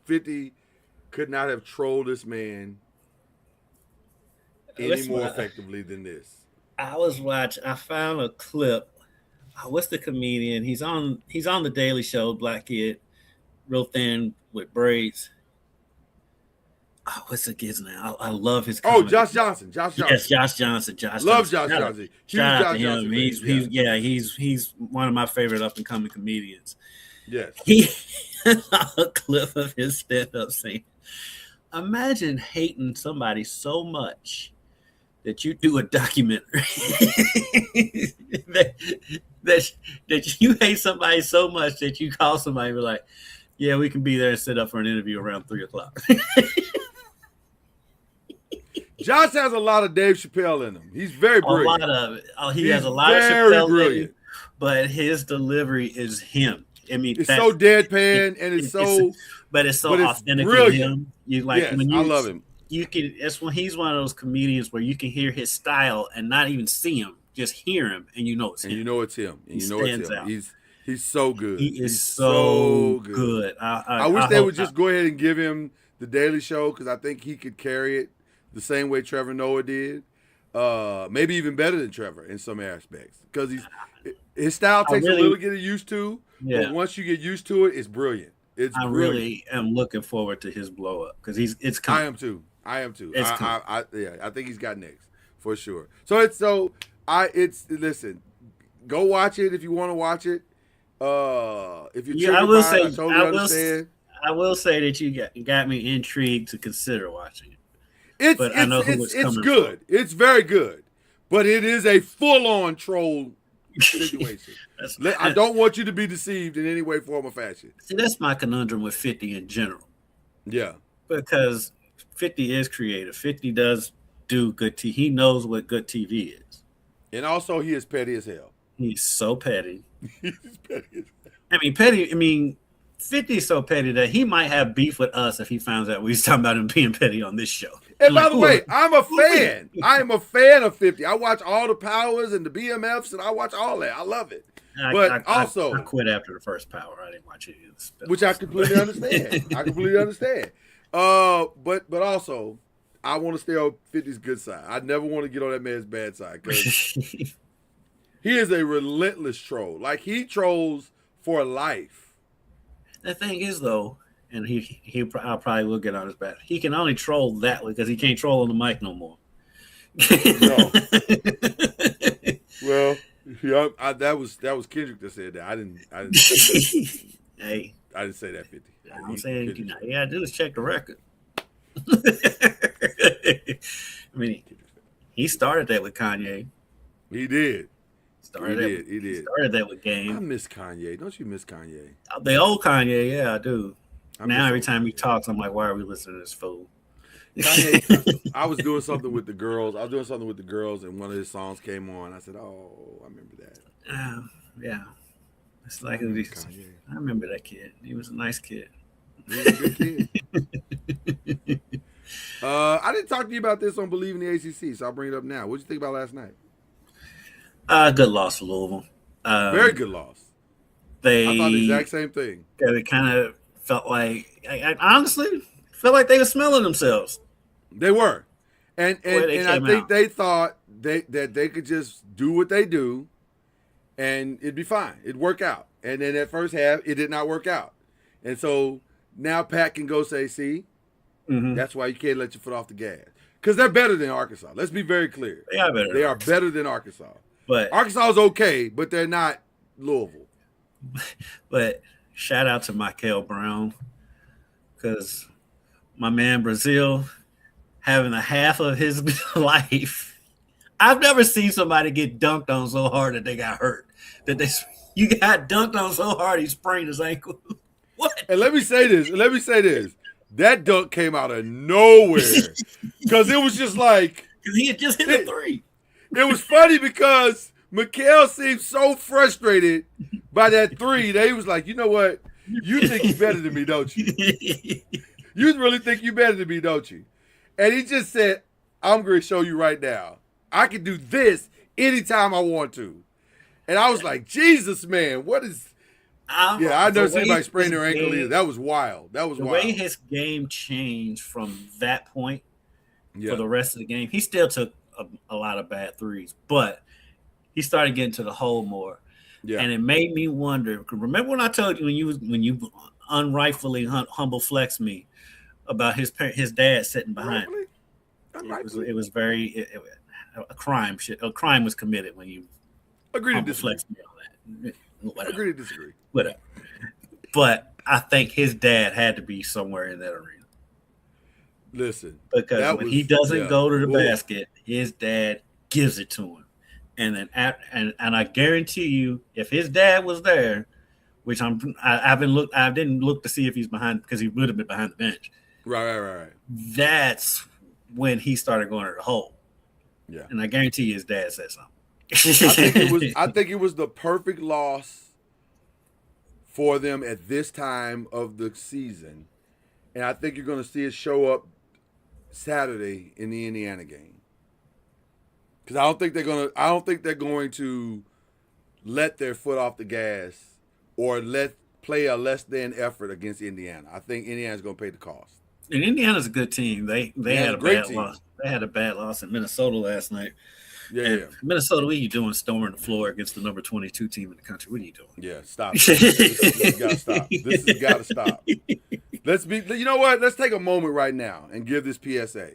50 could not have trolled this man any more effectively than this. I found a clip. What's the comedian? He's on the Daily Show, black kid, real thin with braids. What's the kid's name? I love his comedy. Josh Johnson. Yes, Josh Johnson. Love Josh Johnson. Shout out to him. He's one of my favorite up and coming comedians. Yes. He a clip of his stand-up saying, imagine hating somebody so much that you do a documentary. that you hate somebody so much that you call somebody and be like, yeah, we can be there and sit up for an interview around 3:00. Josh has a lot of Dave Chappelle in him. He's very brilliant. A lot of it. He has a lot of Chappelle brilliant. in him, but his delivery is him. I mean, it's so deadpan and it's so authentically him. I love him. You can. It's when he's one of those comedians where you can hear his style and not even see him, just hear him, and you know it's him. And you know it's him. And you know it's him. Out. He's so good. He's so good. I wish they would just go ahead and give him the Daily Show because I think he could carry it the same way Trevor Noah did. Maybe even better than Trevor in some aspects because his style takes a little getting used to. Yeah. But once you get used to it, it's brilliant. I really am looking forward to his blow up because it's coming. I am too. I am too. It's I think he's got next for sure. Listen, go watch it if you want to watch it. If you're triggered by it, I totally understand. I will say that you got me intrigued to consider watching it. It's good. From. It's very good, but it is a full-on troll situation. I don't want you to be deceived in any way, form, or fashion. See, that's my conundrum with 50 in general. Yeah, because 50 is creative. 50 does do good TV. He knows what good TV is, and also he is petty as hell. He's so petty. He's petty as hell. I mean, 50 is so petty that he might have beef with us if he finds out we was talking about him being petty on this show. And by the way, I'm a fan. I am a fan of 50. I watch all the Powers and the BMFs, and I watch all that. I love it. I quit after the first Power. I didn't watch it either. Which I completely understand. But also, I want to stay on 50's good side. I never want to get on that man's bad side because he is a relentless troll. Like, he trolls for life. The thing is, though, and I probably will get on his back. He can only troll that way because he can't troll on the mic no more. No. Well, yeah, that was Kendrick that said that. I didn't. Hey, I didn't say that 50. I'm saying you gotta do is check the record. I mean, he started that with Kanye. He did. He did. Started that with Game. I miss Kanye. Don't you miss Kanye? The old Kanye, yeah, I do. Now every time he talks, I'm like, why are we listening to this fool? Kanye, I was doing something with the girls. And one of his songs came on. I said, "Oh, I remember that." Yeah, it's like I remember that kid. He was a nice kid. He was a good kid. I didn't talk to you about this on Bleav in the ACC, so I'll bring it up now. What did you think about last night? Good loss to Louisville. Very good loss. I thought the exact same thing. It kind of felt like, I honestly felt like they were smelling themselves. They were, and I think they thought that they could just do what they do, and it'd be fine. It'd work out. And then that first half, it did not work out, and so now Pat can go say, "See, that's why you can't let your foot off the gas," because they're better than Arkansas. Let's be very clear. They are better. They are better than Arkansas. But Arkansas is okay, but they're not Louisville. But shout out to Michael Brown, because my man Brazil having a half of his life. I've never seen somebody get dunked on so hard that they got hurt. You got dunked on so hard he sprained his ankle. What? And let me say this. That dunk came out of nowhere because it was just like he had just hit a three. It was funny because Mikal seemed so frustrated by that three that he was like, "You know what? You think you're better than me, don't you? You really think you're better than me, don't you?" And he just said, "I'm going to show you right now. I can do this anytime I want to." And I was like, Jesus, man, what is... I've never seen anybody sprain their ankle either. That was wild. The way his game changed from that point for the rest of the game, he still took a lot of bad threes, but he started getting to the hole more. Yeah. And it made me wonder. Remember when I told you when you unrightfully humble flex me about his dad sitting behind him? It was very a crime. A crime was committed when you agree to disagree. Flex me on that. Whatever. Agree to disagree. Whatever. But I think his dad had to be somewhere in that arena. Listen, because when he doesn't go to the basket, his dad gives it to him, and then and I guarantee you, if his dad was there, which I didn't look to see if he's behind because he would have been behind the bench. Right. That's when he started going to the hole. Yeah, and I guarantee you, his dad said something. I think it was the perfect loss for them at this time of the season, and I think you're going to see it show up Saturday in the Indiana game, because I don't think they're going to let their foot off the gas or play a less than effort against Indiana. I think Indiana's going to pay the cost. And Indiana's a good team. They had a bad loss. They had a bad loss in Minnesota last night. Yeah. Minnesota, what are you doing storming the floor against the number 22 team in the country? What are you doing? Yeah, stop. This has got to stop. You know what? Let's take a moment right now and give this PSA.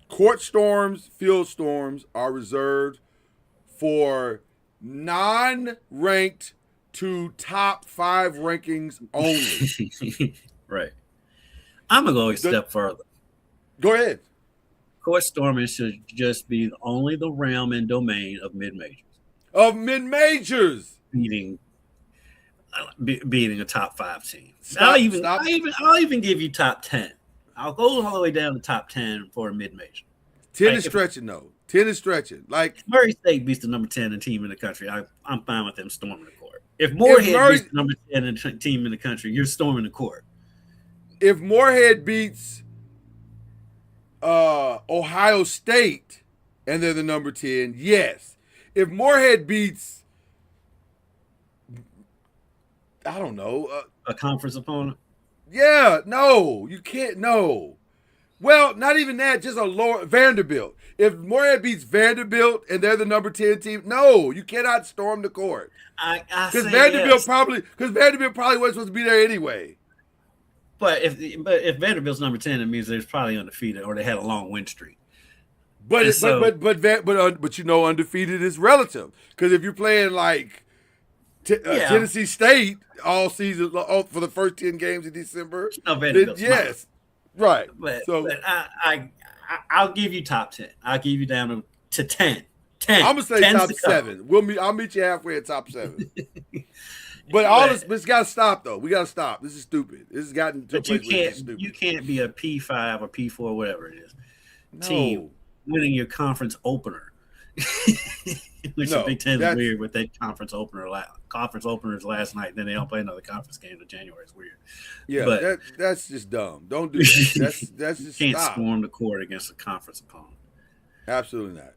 Court storms, field storms are reserved for non-ranked to top 5 rankings only. Right. I'm going to go a step further. Go ahead. Court storming should just be only the realm and domain of mid-majors. Of mid-majors. Beating a top 5 team. Stop. I'll even give you top 10. I'll go all the way down to top 10 for a mid-major. 10 is stretching, though. 10 is stretching. Like Murray State beats the number 10 team in the country. I'm fine with them storming the court. If Moorhead beats the number 10 team in the country, you're storming the court. If Moorhead beats Ohio State and they're the number 10, yes. If Moorhead beats, I don't know, a conference opponent. Yeah, no, you can't. No. Well, not even that. Just a lower Vanderbilt. If Moorhead beats Vanderbilt and they're the number 10 team, no, you cannot storm the court. Because Vanderbilt probably wasn't supposed to be there anyway. But if Vanderbilt's number 10, it means they're probably undefeated or they had a long win streak. But you know, undefeated is relative. Because if you're playing like Tennessee State all season for the first 10 games in December, then yes, right. But I'll give you top 10. I'll give you down to 10. 10. I'm gonna say top 7. I'll meet you halfway at top 7. But it's got to stop though. We got to stop. This is stupid. This has gotten to a place where it's stupid. You can't be a P5 or P4, whatever it is. No. Team winning your conference opener. Which the Big Ten is weird with that conference openers last night. Then they don't play another conference game until January. It's weird. Yeah, but that's just dumb. Don't do that. That's just can't storm the court against a conference opponent. Absolutely not.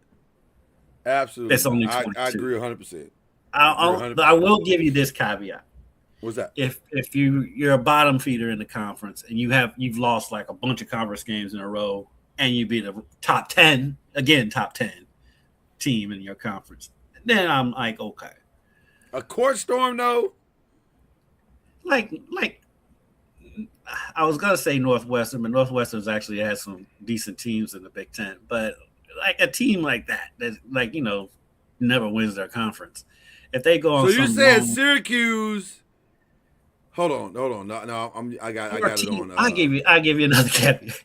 Absolutely. It's only 22. I agree 100%. I will give you this caveat. What's that? If you're a bottom feeder in the conference and you've lost like a bunch of conference games in a row and you beat a top 10 team in your conference, then I'm like, okay. A court storm though? Like I was gonna say Northwestern, but Northwestern's actually has some decent teams in the Big Ten. But like a team like that never wins their conference. If they go on, so you're saying Syracuse? Hold on. No, I got it on. I'll give you another caveat.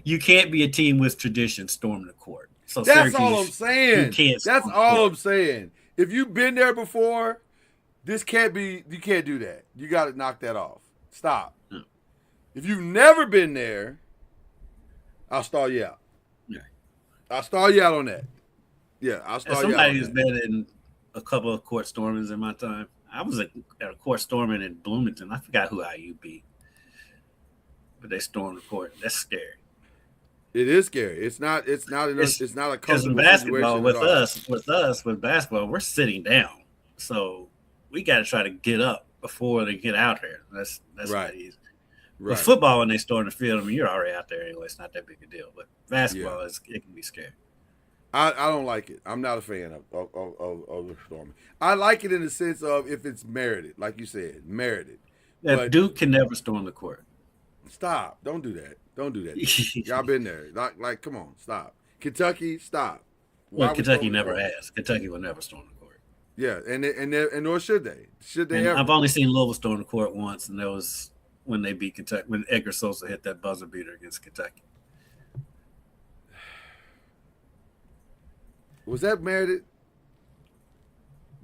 You can't be a team with tradition storming the court. So that's Syracuse, all I'm saying. That's all I'm saying. If you've been there before, this can't be. You can't do that. You got to knock that off. Stop. No. If you've never been there, I'll stall you out. Yeah. I'll stall you out on that. Yeah, I'll stall you out. Somebody who's been in a couple of court stormings in my time. I was at a court storming in Bloomington. I forgot who IU beat, but they stormed the court. That's scary. It is scary. It's not a comfortable basketball with basketball, we're sitting down, so we got to try to get up before they get out there. That's right. Not easy. Right. With football, when they storm the field, I mean, you're already out there anyway. It's not that big a deal. But basketball, it can be scary. I don't like it. I'm not a fan of the storming. I like it in the sense of if it's merited, like you said, merited. But Duke can never storm the court. Stop. Don't do that. Y'all been there. Like, come on, stop. Kentucky, stop. Well, Kentucky never has. Kentucky will never storm the court. Yeah, and nor should they. Should they ever? I've only seen Louisville storm the court once, and that was when they beat Kentucky, when Edgar Sosa hit that buzzer beater against Kentucky. Was that merited?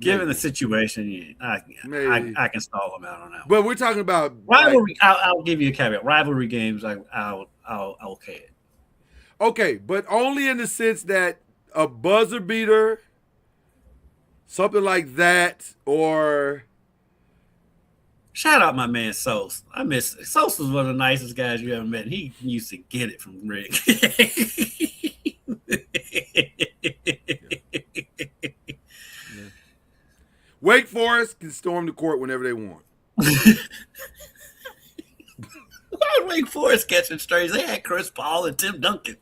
Given the situation, I can stall them out on that. But we're talking about rivalry. I'll give you a caveat. Rivalry games, I'll okay it. Okay, but only in the sense that a buzzer beater, something like that, or shout out my man Sos. I miss Sos was one of the nicest guys you ever met. He used to get it from Rick. Wake Forest can storm the court whenever they want. Why would Wake Forest catching strays? They had Chris Paul and Tim Duncan.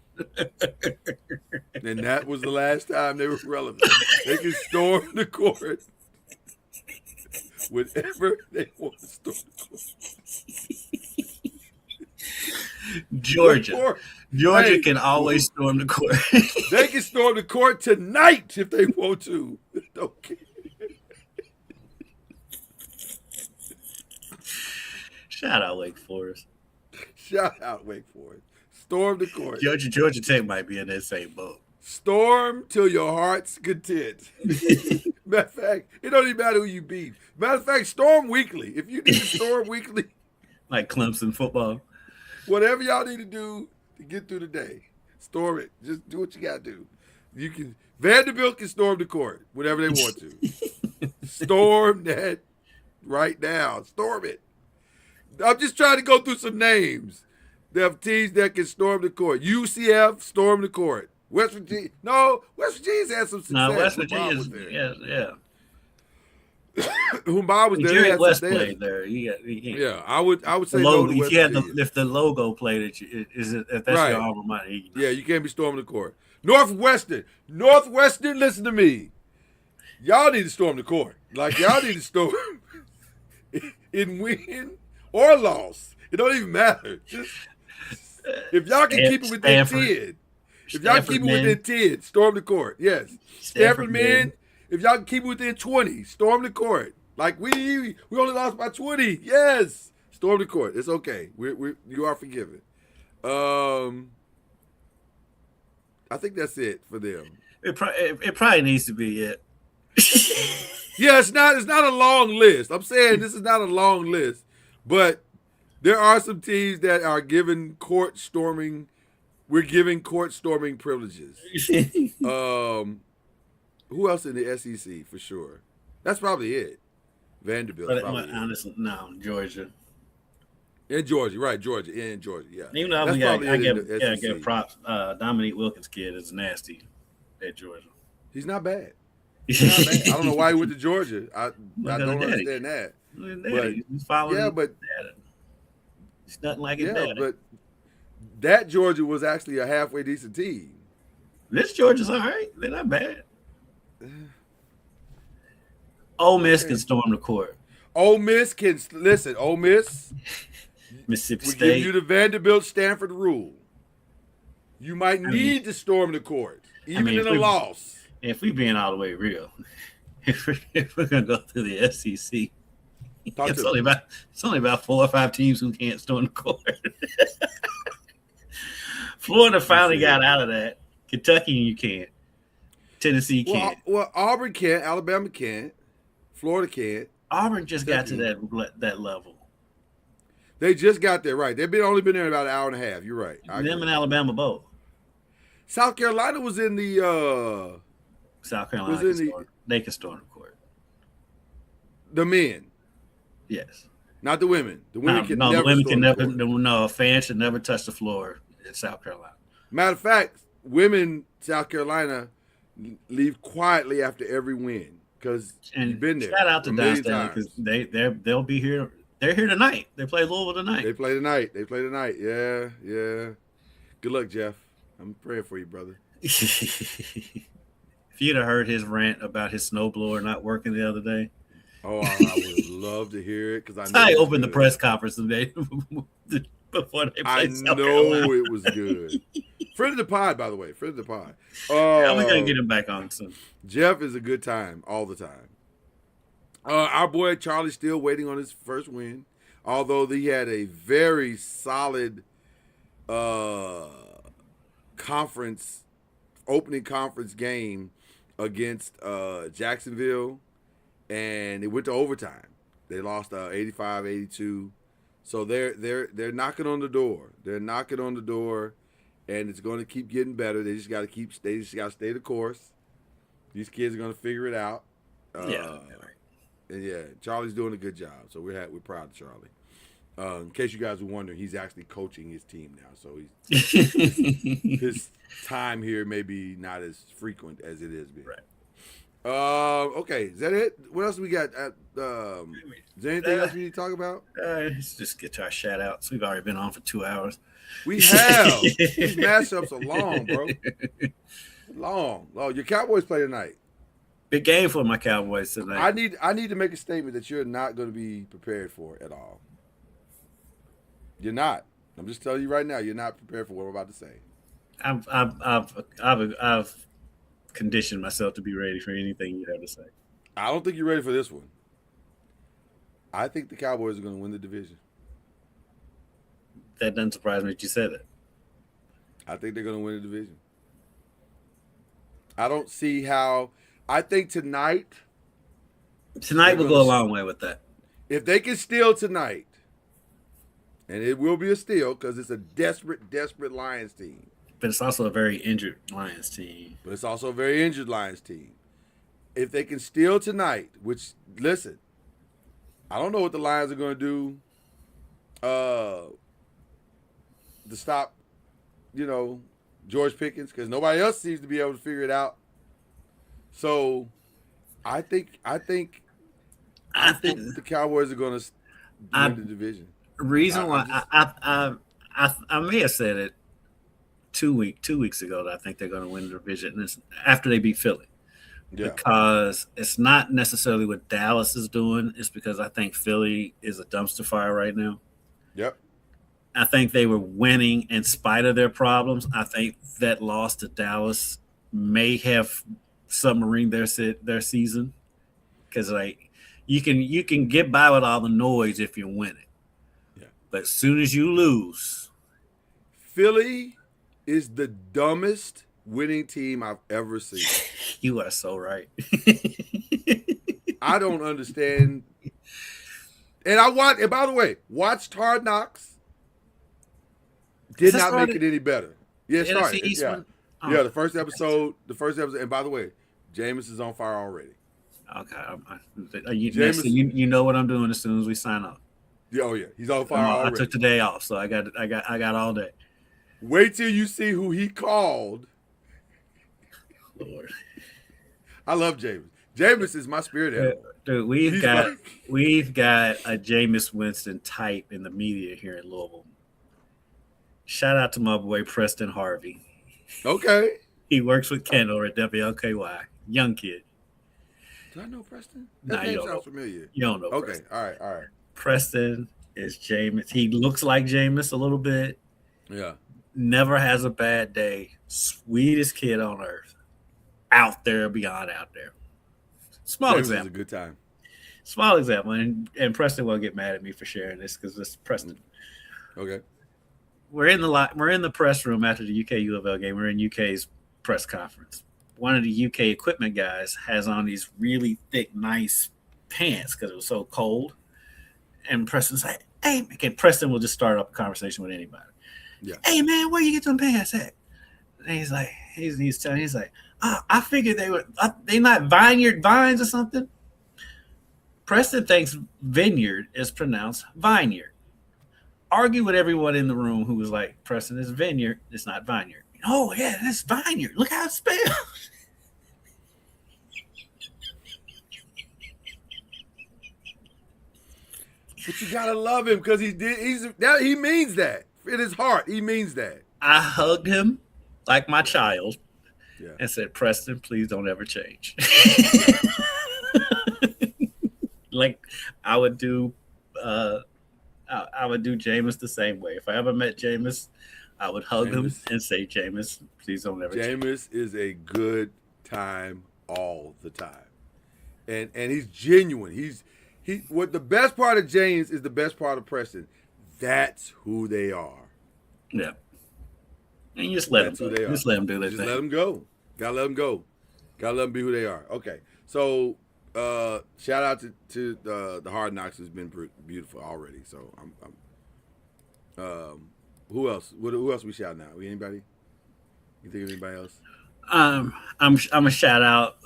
And that was the last time they were relevant. They can storm the court whenever they want to storm the court. Georgia. Georgia Hey, can always storm the court. They can storm the court tonight if they want to. Okay. Shout out Wake Forest. Shout out Wake Forest. Storm the court. Georgia Tech might be in that same boat. Storm till your heart's content. Matter of fact, it don't even matter who you beat. Matter of fact, storm weekly. If you need to storm weekly, Like Clemson football. whatever y'all need to do to get through the day, storm it. Just do what you gotta do. You can Vanderbilt can storm the court whenever they want to. Storm that right now. Storm it. I'm just trying to go through some names. There are teams that can storm the court. UCF storm the court. West Virginia. No, West Virginia's had some success. No, West when Bob Virginia's was there. yeah. When Bob was there, they Jerry had West some- they had- played there. Yeah, I would say The no logo, to if West you had Virginia. if the logo played it, if that's Right. your alma mater, Yeah, you can't be storming the court. Northwestern, listen to me. Y'all need to storm the court. Like y'all need to storm in win or loss. It don't even matter. Just, if y'all can keep it within Stanford. 10, if y'all can keep it within 10, storm the court. Yes, Stanford men. If y'all can keep it within 20, storm the court. Like we only lost by 20. Yes, storm the court. It's okay. You are forgiven. I think that's it for them. It probably needs to be it. Yeah, it's not a long list. I'm saying this is not a long list, but there are some teams that are giving court storming. We're giving court storming privileges. Who else in the SEC for sure? That's probably it. Vanderbilt. But Probably it. honestly, no, Georgia. And Georgia, right? Georgia and Georgia, yeah. Even though That's I probably it in give the SEC. give props, Dominique Wilkins kid is nasty at Georgia. He's not bad. He's not bad. I don't know why he went to Georgia. I Look at don't his daddy. understand that. But, he's following. Yeah, his but dad. It's nothing like his yeah, dad. but that Georgia was actually a halfway decent team. This Georgia's all right. They're not bad. Ole Miss can storm the court. Ole Miss can listen. Ole Miss, Mississippi we State. give you the Vanderbilt Stanford rule. You might need to storm the court, even mean, in if a we- loss. If we being all the way real, if we're gonna go through the SEC, Talk it's to only about 4 or 5 teams who can't storm the court. Florida finally got out of that. Kentucky, you can't. Tennessee can't. Well, Auburn can't. Alabama can't. Florida can't. Auburn just got to that level. They just got there, right? They've only been there about an hour and a half. You're right. I Them agree. and Alabama both. South Carolina was in the South Carolina Was in they can storm the court. men, Yes. not the women. The women can the never. women storm can the never. court. No, a fan should never touch the floor in South Carolina. Matter of fact, women South Carolina leave quietly after every win because And you've been there. shout out to a million Downtown times. because they'll be here. They're here tonight. They play Louisville tonight. They play tonight. Yeah. Good luck, Jeff. I'm praying for you, brother. If you'd have heard his rant about his snowblower not working the other day, Oh, I would love to hear it because I opened the press conference today before they I played South know Carolina. it was good. Friend of the pod, by the way. Friend of the pod. Yeah, we're gonna get him back on soon. Jeff is a good time all the time. Our boy Charlie's still waiting on his first win, although he had a very solid opening conference game against Jacksonville, and it went to overtime. They lost 85-82. So they're knocking on the door. They're knocking on the door, and it's going to keep getting better. They just got to stay the course. These kids are going to figure it out. Yeah. And yeah, Charlie's doing a good job. So we're proud of Charlie. In case you guys were wondering, he's actually coaching his team now. So his time here may be not as frequent as it has been. Right. Okay, is that it? What else we got? Is there anything else we need to talk about? Let's just get to our shout outs. We've already been on for 2 hours. We have. These matchups are long, bro. Long. Oh, your Cowboys play tonight. Big game for my Cowboys tonight. I need to make a statement that you're not going to be prepared for at all. You're not. I'm just telling you right now, you're not prepared for what I'm about to say. I've conditioned myself to be ready for anything you have to say. I don't think you're ready for this one. I think the Cowboys are going to win the division. That doesn't surprise me that you said it. I think they're going to win the division. I don't see how. I think tonight will go a long way with that. If they can steal tonight, and it will be a steal because it's a desperate, desperate Lions team. But it's also a very injured Lions team. But it's also a very injured Lions team. If they can steal tonight, which, listen, I don't know what the Lions are going to do to stop, George Pickens, because nobody else seems to be able to figure it out. So I think the Cowboys are going to win the division. Reason why I may have said it 2 weeks ago that I think they're going to win the division, and it's after they beat Philly. Yeah. Because it's not necessarily what Dallas is doing. It's because I think Philly is a dumpster fire right now. Yep. I think they were winning in spite of their problems. I think that loss to Dallas may have submarined their season, because you can get by with all the noise if you're winning. Yeah. But as soon as you lose, Philly is the dumbest winning team I've ever seen. You are so right. I don't understand. And by the way, watched Hard Knocks. Did not make it any better. Yeah, it started. Yeah, the first episode. And by the way, Jameis is on fire already. Okay. You know what I'm doing as soon as we sign up. Yeah, oh yeah, he's on fire already. I took the day off, so I got all day. Wait till you see who he called. Lord. I love Jameis. Jameis is my spirit animal. Dude, we've got a Jameis Winston type in the media here in Louisville. Shout out to my boy Preston Harvey. Okay. He works with Kendall at WLKY. Young kid. Do I know Preston? That name sounds familiar. You don't know Okay, Preston. all right. Preston is Jameis. He looks like Jameis a little bit. Yeah. Never has a bad day. Sweetest kid on earth. Out there, beyond out there. Small example. Is a good time. Small example. And Preston won't get mad at me for sharing this because this is Preston. Okay. We're in the press room after the UK U of L game. We're in UK's press conference. One of the UK equipment guys has on these really thick, nice pants because it was so cold. And Preston's like, hey, and Preston will just start up a conversation with anybody. Yeah. Hey man, where you get them pants at? And he's like, he's like, I figured they not vineyard vines or something. Preston thinks vineyard is pronounced vineyard. Argue with everyone in the room who was like, Preston, it's vineyard, it's not vineyard. Oh yeah, it's vineyard. Look how it's spelled. But you gotta love him because he means that. In his heart, he means that. I hugged him like my child and said, Preston, please don't ever change. Like I would do Jameis the same way. If I ever met Jameis, I would hug him and say, Jameis, please don't ever change. Jameis is a good time all the time. And he's genuine. What the best part of James is the best part of Preston. That's who they are. Yeah. And you just let them do their thing. Just let them go. Gotta let them go. Gotta let them be who they are. Okay. So shout out to the Hard Knocks has been beautiful already. So I'm who else? Who else we shout out? Anybody? You think of anybody else? I'm a shout out.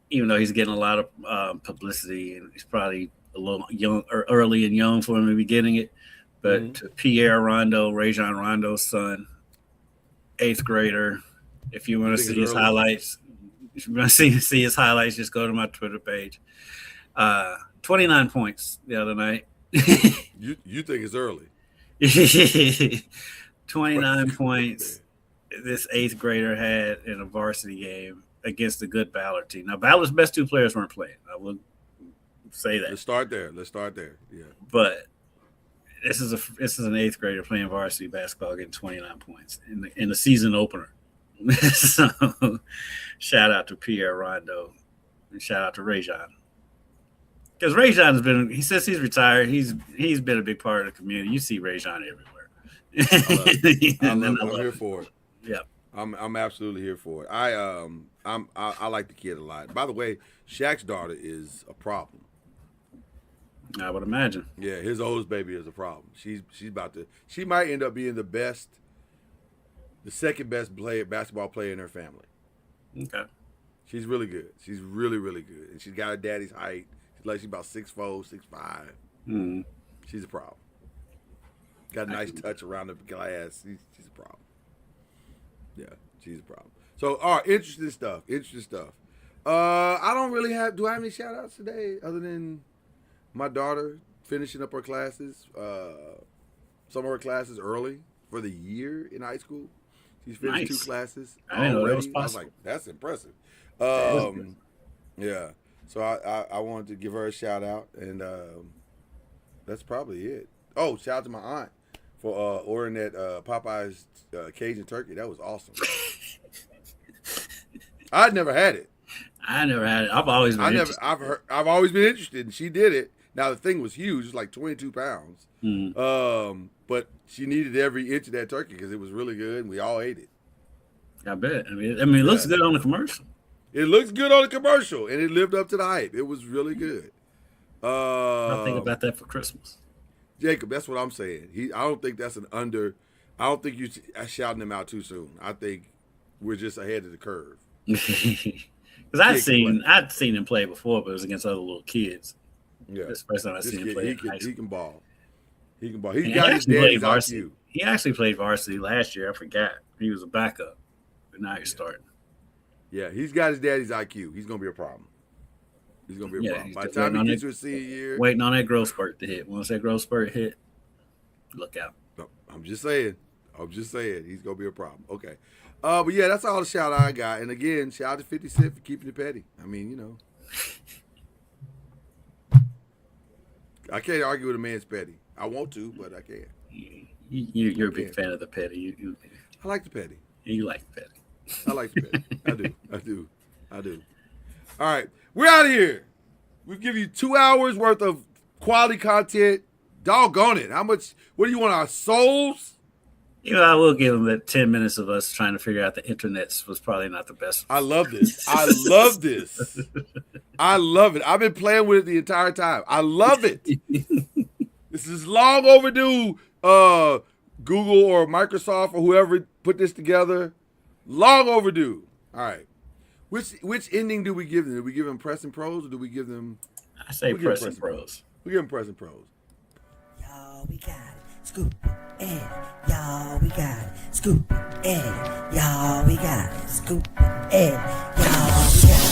Even though he's getting a lot of publicity and he's probably a little young or early and young for him to be getting it, but to Pierre Rondo, Rajon Rondo's son, 8th grader. If you want to see his highlights, see his highlights, just go to my Twitter page. 29 points the other night. You think it's early? 29 points. This 8th grader had in a varsity game against the good Ballard team. Now, Ballard's best 2 players weren't playing. I will say that. Let's start there. Yeah. But this is an 8th grader playing varsity basketball, getting 29 points in the season opener. So, shout out to Pierre Rondo and shout out to Rajon. Because Rajon has been, he says he's retired. He's been a big part of the community. You see Rajon everywhere. I'm here for it. Yeah. I'm absolutely here for it. I like the kid a lot. By the way, Shaq's daughter is a problem. I would imagine. Yeah, his oldest baby is a problem. She might end up being the second best basketball player in her family. Okay. She's really good. She's really, really good. And she's got her daddy's height. She's about 6'4", 6'5". Mm-hmm. She's a problem. Got a nice touch around the glass. She's a problem. Yeah, she's a problem. So, all right, interesting stuff. I don't really have. Do I have any shout outs today other than my daughter finishing up her classes? Some of her classes early for the year in high school. She's finished 2 classes. I didn't know that was already. possible. I was like, that's impressive. That Yeah. So I wanted to give her a shout out, and that's probably it. Oh, shout out to my aunt for ordering that Popeye's Cajun turkey. That was awesome. I'd never had it. I never had it. I've always been interested. I've always been interested, and she did it. Now the thing was huge; it's like 22 pounds. Mm-hmm. But she needed every inch of that turkey because it was really good, and we all ate it. I bet. I mean, it looks good on the commercial. It looks good on the commercial, and it lived up to the hype. It was really good. I'll think about that for Christmas. Jacob, that's what I'm saying. I don't think that's an under. I don't think you shouting him out too soon. I think we're just ahead of the curve. Because I'd seen him play before, but it was against other little kids. Yeah, that's the first time I seen him play. He can ball. He can ball. He got his daddy's IQ. He actually played varsity last year. I forgot. He was a backup, but now he's starting. Yeah, he's got his daddy's IQ. He's gonna be a problem. He's gonna be a problem. By the time he gets to a senior year, waiting on that growth spurt to hit. Once that growth spurt hit, look out. I'm just saying. He's gonna be a problem. Okay. But yeah, that's all the shout out I got. And again, shout out to 50 Cent for keeping it petty. I mean, you know. I can't argue with a man's petty. I want to, but I can't. You're a big fan of the petty. I like the petty. You like the petty. I like the petty. I do. All right. We're out of here. We've given you 2 hours worth of quality content. Doggone it. What do you want, our souls? You know, I will give them that 10 minutes of us trying to figure out the internets was probably not the best. I love this. I love it. I've been playing with it the entire time. I love it. This is long overdue. Google or Microsoft or whoever put this together. Long overdue. All right. Which ending do we give them? Do we give them press and pros or do we give them? I say press and pros. We give them press and pros. Y'all, we got it. Scoop and y'all, we got it. Scoop and y'all, we got it. Scoop and y'all, we got it.